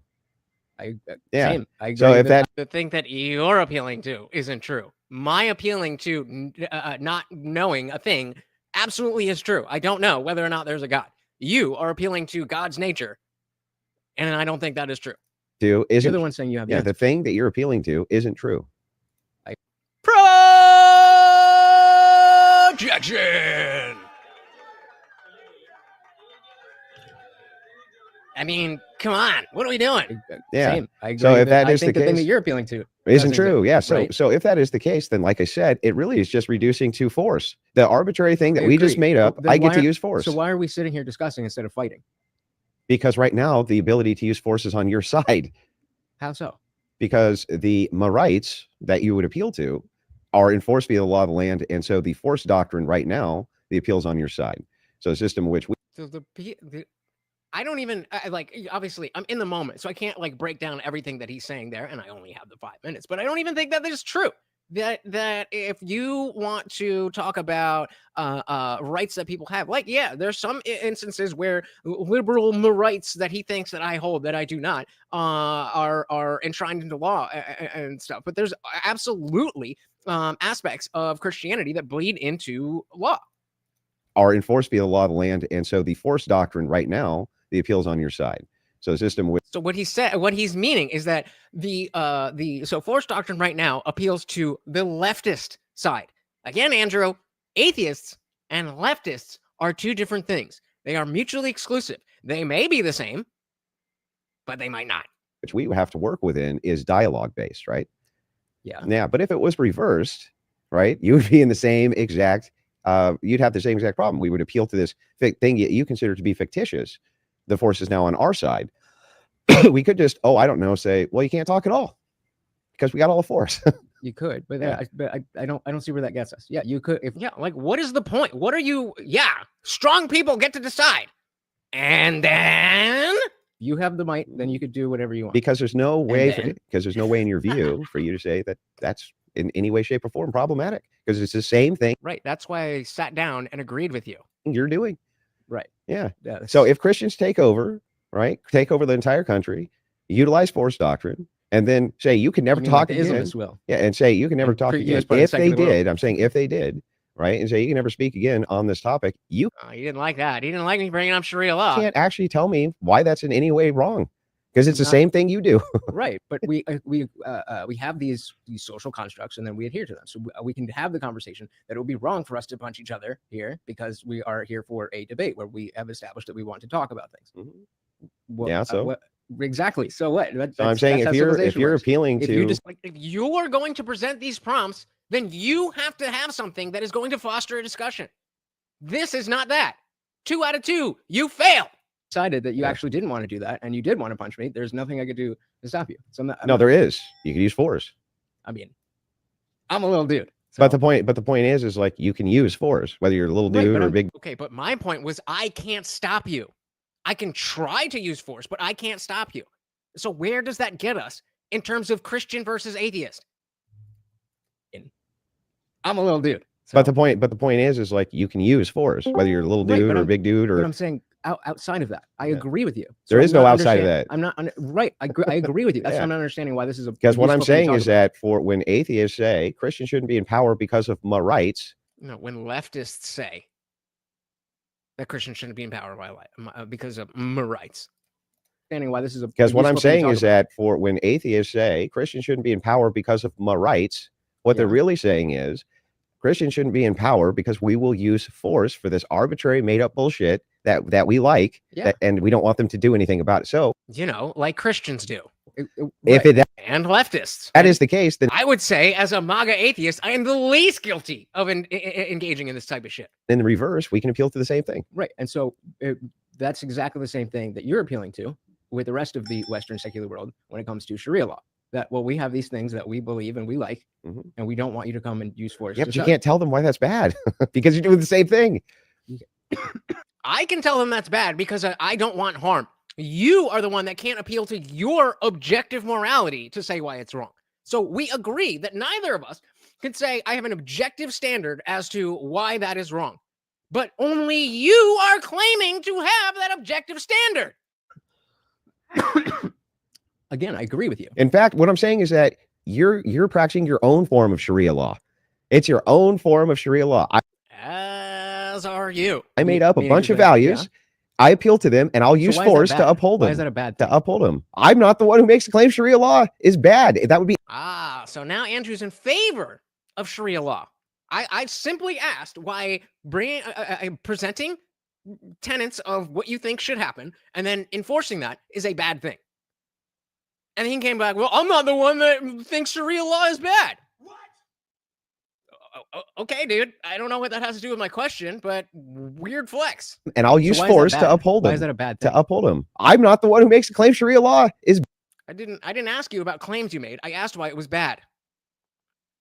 I agree. So if the thing that you're appealing to isn't true, my appealing to not knowing a thing absolutely is true. I don't know whether or not there's a God. You are appealing to God's nature, and I don't think that is true. You're the one saying you have. Yeah, the thing that you're appealing to isn't true. Projection. I mean, come on. What are we doing? Yeah. Same. I agree. So if that is the thing case, that you're appealing to isn't true. Yeah. So right? So if that is the case, then like I said, it really is just reducing to force. The arbitrary thing that we just made up, I get to use force. So why are we sitting here discussing instead of fighting? Because right now the ability to use force is on your side. How so? Because the rights that you would appeal to are enforced via the law of the land, and so the force doctrine right now, the appeal's on your side. So a system in which we. So I don't even obviously I'm in the moment, so I can't break down everything that he's saying there, and I only have the 5 minutes. But I don't even think that is true. That if you want to talk about rights that people have, there's some instances where liberal rights that he thinks that I hold that I do not are enshrined into law and stuff. But there's absolutely aspects of Christianity that bleed into law. Are enforced via the law of the land, and so the force doctrine right now, the appeal's on your side. So the system with. So what he's meaning is that so force doctrine right now appeals to the leftist side. Again, Andrew, atheists and leftists are two different things. They are mutually exclusive. They may be the same, but they might not. Which we have to work within is dialogue based, right? Yeah. Yeah, but if it was reversed, right, you would be in the same exact. You'd have the same exact problem. We would appeal to this thing you consider to be fictitious. The force is now on our side. We could just, I don't know, say, well, you can't talk at all because we got all the force. You could, but, Yeah. I don't see where that gets us. Yeah, you could. If yeah, like what is the point? What are you? Yeah, strong people get to decide, and then you have the might. Then you could do whatever you want. Because there's no way, then- because there's no way in your view for you to say that that's in any way, shape, or form problematic. Because it's the same thing Right. That's why I sat down and agreed with you. you're doing. Right. Yeah. Yeah, So if Christians take over, right, take over the entire country, utilize force doctrine, and then say you can never you mean like talk the again. Islamists will. Yeah, and say you can never And talk treat you again. as part of the If they secular world. did, I'm saying if they did, right, and say you can never speak again on this topic, you He didn't like that. He didn't like me bringing up Sharia law. can't actually tell me why that's in any way wrong. Because it's the Not- same thing you do. Right, but we have these social constructs, and then we adhere to them. So we can have the conversation that it would be wrong for us to punch each other here because we are here for a debate where we have established that we want to talk about things. Well, Yeah, so? exactly. So what? So I'm saying that's if how you're civilization works. appealing If to you just like if you are going to present these prompts, then you have to have something that is going to foster a discussion. This is not that. 2 out of 2, you fail. Decided that you actually didn't want to do that, and you did want to punch me. There's nothing I could do to stop you. So I'm no, there is. You can use force. I mean, I'm a little dude. But the point is like you can use force, whether you're a little Right, dude but or a I'm- big. Okay, but my point was I can't stop you. I can try to use force, but I can't stop you. So where does that get us in terms of Christian versus atheist? I'm a little dude. But the point is like you can use force, whether you're a little Right, dude but or a I'm- big dude But or. I'm saying outside of that, I agree with you. There I'm is no not outside of understand- that. I'm not right. I agree with you. That's why Yeah. I'm not understanding why this is a. Because what I'm useful thing to saying talk is about. that for when atheists say Christians shouldn't be in power because of my rights, No, when leftists say that Christians shouldn't be in power because of my rights. Understanding why this is a. because what I'm useful thing to saying talk is that for when atheists say Christians shouldn't be in power because of my rights, what they're Yeah. really saying is Christians shouldn't be in power because we will use force for this arbitrary made up bullshit that we like, Yeah. and we don't want them to do anything about it. So like Christians do. if Right. it And leftists. that is the case, then I would say, as a MAGA atheist, I am the least guilty of engaging in this type of shit. in the reverse, we can appeal to the same thing. Right. And so that's exactly the same thing that you're appealing to with the rest of the Western secular world when it comes to Sharia law. That, well, we have these things that we believe and we like, and we don't want you to come and use force. Yeah, to but you stop can't tell them why that's bad because you're doing the same thing. I can tell them that's bad because I don't want harm. You are the one that can't appeal to your objective morality to say why it's wrong. So we agree that neither of us can say I have an objective standard as to why that is wrong. But only you are claiming to have that objective standard. Again, I agree with you. In fact, what I'm saying is that you're practicing your own form of Sharia law. It's your own form of Sharia law. As are you. I made up a Meaning bunch of that- values. yeah. I appeal to them, and I'll use why is that force to bad? uphold them. Why is that a bad to uphold them? I'm not the one who makes the claim Sharia law is bad. That would be So now Andrew's in favor of Sharia law. I simply asked why presenting tenets of what you think should happen and then enforcing that is a bad thing. And he came back, well, I'm not the one that thinks Sharia law is bad. What? Okay, dude. I don't know what that has to do with my question, but weird flex. and I'll use why is that force bad? to uphold them. Why is that a bad thing? To uphold them. I'm not the one who makes the claim Sharia law is. I didn't ask you about claims you made. I asked why it was bad.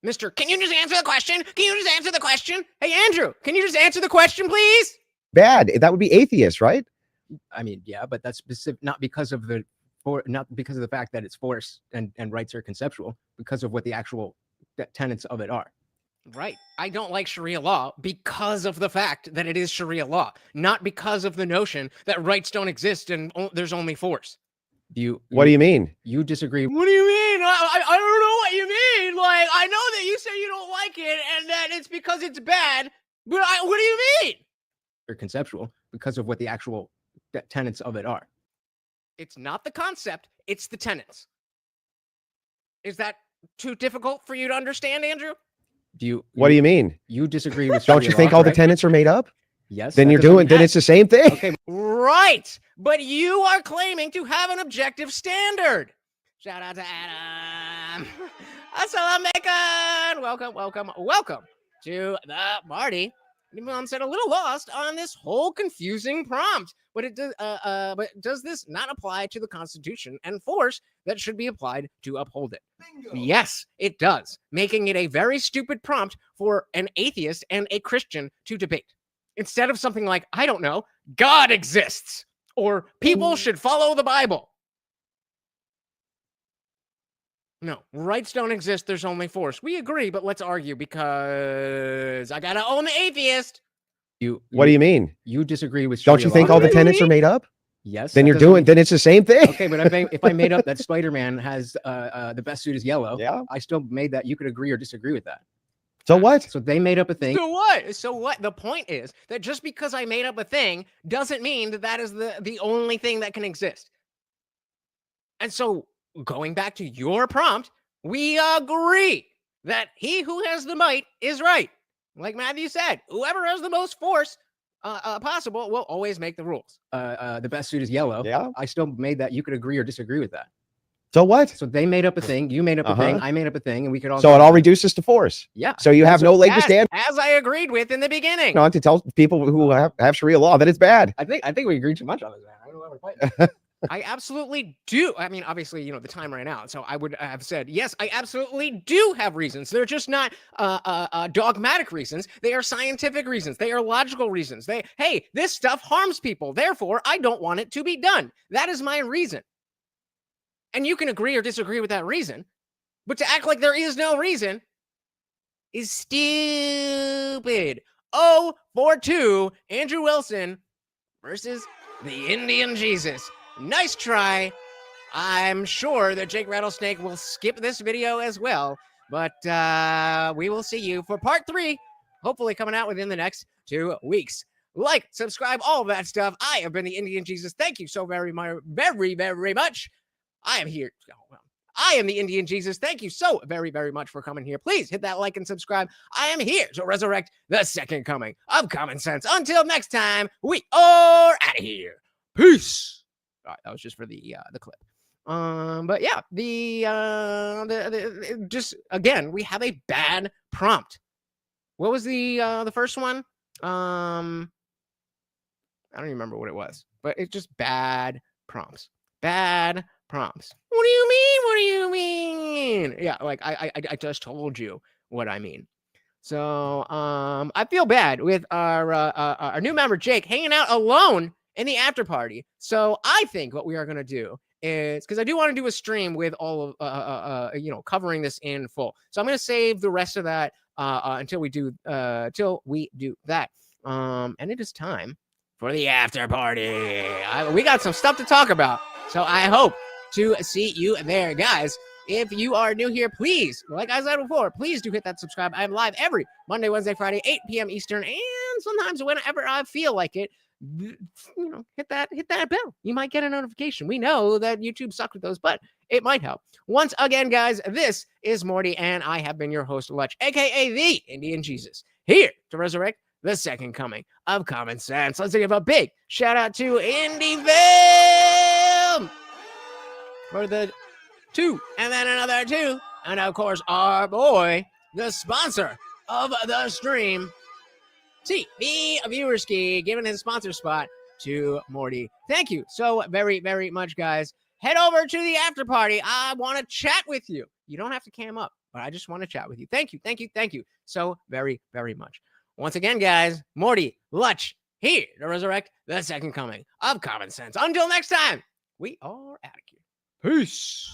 Mister, can you just answer the question? Can you just answer the question? Hey, Andrew, can you just answer the question, please? Bad. That would be atheist, right? I mean, yeah, but that's specific, not because of the fact that it's force and rights are conceptual, because of what the actual tenets of it are. Right. I don't like Sharia law because of the fact that it is Sharia law, not because of the notion that rights don't exist and there's only force. What do you mean? You disagree? What do you mean? I don't know what you mean. Like, I know that you say you don't like it and that it's because it's bad, but what do you mean? They're conceptual because of what the actual tenets of it are. It's not the concept, it's the tenets. Is that too difficult for you to understand, Andrew? What do you mean? You disagree with Don't you Sharia think law, all the correct? tenets are made up? Yes. Then that you're doesn't doing. mean Then that. it's the same thing. Okay, right. But you are claiming to have an objective standard. Shout out to Adam. Assalamualaikum. Welcome to the party. I'm said a little lost on this whole confusing prompt, but does this not apply to the Constitution and force that should be applied to uphold it? Bingo. Yes, it does, making it a very stupid prompt for an atheist and a Christian to debate. Instead of something like, I don't know, God exists, or people should follow the Bible. No, rights don't exist. There's only force. We agree, but let's argue because I gotta own the atheist. What do you mean? You disagree with? Don't you think all the tenets are made up? Yes. Then then it's the same thing. Okay, but if I made up that Spider-Man has the best suit is yellow, yeah, I still made that. You could agree or disagree with that. So what? So they made up a thing. So what? So what? The point is that just because I made up a thing doesn't mean that that is the only thing that can exist. And so, going back to your prompt, we agree that he who has the might is right. Like Matthew said, whoever has the most force possible will always make the rules. The best suit is yellow. Yeah. I still made that. You could agree or disagree with that. So what? So they made up a thing. You made up a thing. I made up a thing, and we could all. So it all reduces to force. Yeah. So you have no leg to stand. As I agreed with in the beginning. Not to tell people who have Sharia law that it's bad. I think we agreed too much on this, man. I don't know why we're fighting. I absolutely do. I mean, obviously, you know, the time ran out. So I would have said, yes, I absolutely do have reasons. They're just not dogmatic reasons. They are scientific reasons. They are logical reasons. Hey, this stuff harms people. Therefore, I don't want it to be done. That is my reason. And you can agree or disagree with that reason. But to act like there is no reason is stupid. 0-4-2, Andrew Wilson versus the Indian Jesus. Nice try. I'm sure that Jake Rattlesnake will skip this video as well, but we will see you for part 3, hopefully coming out within the next 2 weeks. Like, subscribe, all of that stuff. I have been the Indian Jesus. Thank you so very much. I am here. I am the Indian Jesus. Thank you so very much for coming here. Please hit that like and subscribe. I am here to resurrect the second coming of common sense. Until next time, we are out of here. Peace. All right, that was just for the clip. But yeah, just again, we have a bad prompt. What was the first one? I don't even remember what it was, but it's just bad prompts. Bad prompts. What do you mean? What do you mean? Yeah, like I just told you what I mean. So I feel bad with our new member Jake hanging out alone in the after party. So I think what we are going to do is, because I do want to do a stream with all of covering this in full. So I'm going to save the rest of that until we do that. And it is time for the after party. We got some stuff to talk about. So I hope to see you there, guys. If you are new here, please, like I said before, please do hit that subscribe. I'm live every Monday, Wednesday, Friday, 8 p.m. Eastern, and sometimes whenever I feel like it. Hit that bell. You might get a notification. We know that YouTube sucks with those, but it might help. Once again, guys, this is Morty, and I have been your host, Lutch, aka the Indian Jesus, here to resurrect the second coming of common sense. Let's give a big shout out to Indie Film for the 2, and then another 2, and of course, our boy, the sponsor of the stream, the Viewerski, giving his sponsor spot to Morty. Thank you so very much, guys. Head over to the after party. I want to chat with you. You don't have to cam up, but I just want to chat with you. Thank you so very much. Once again, guys, Morty, Lutch, here to resurrect the second coming of common sense. Until next time, we are out of here. Peace.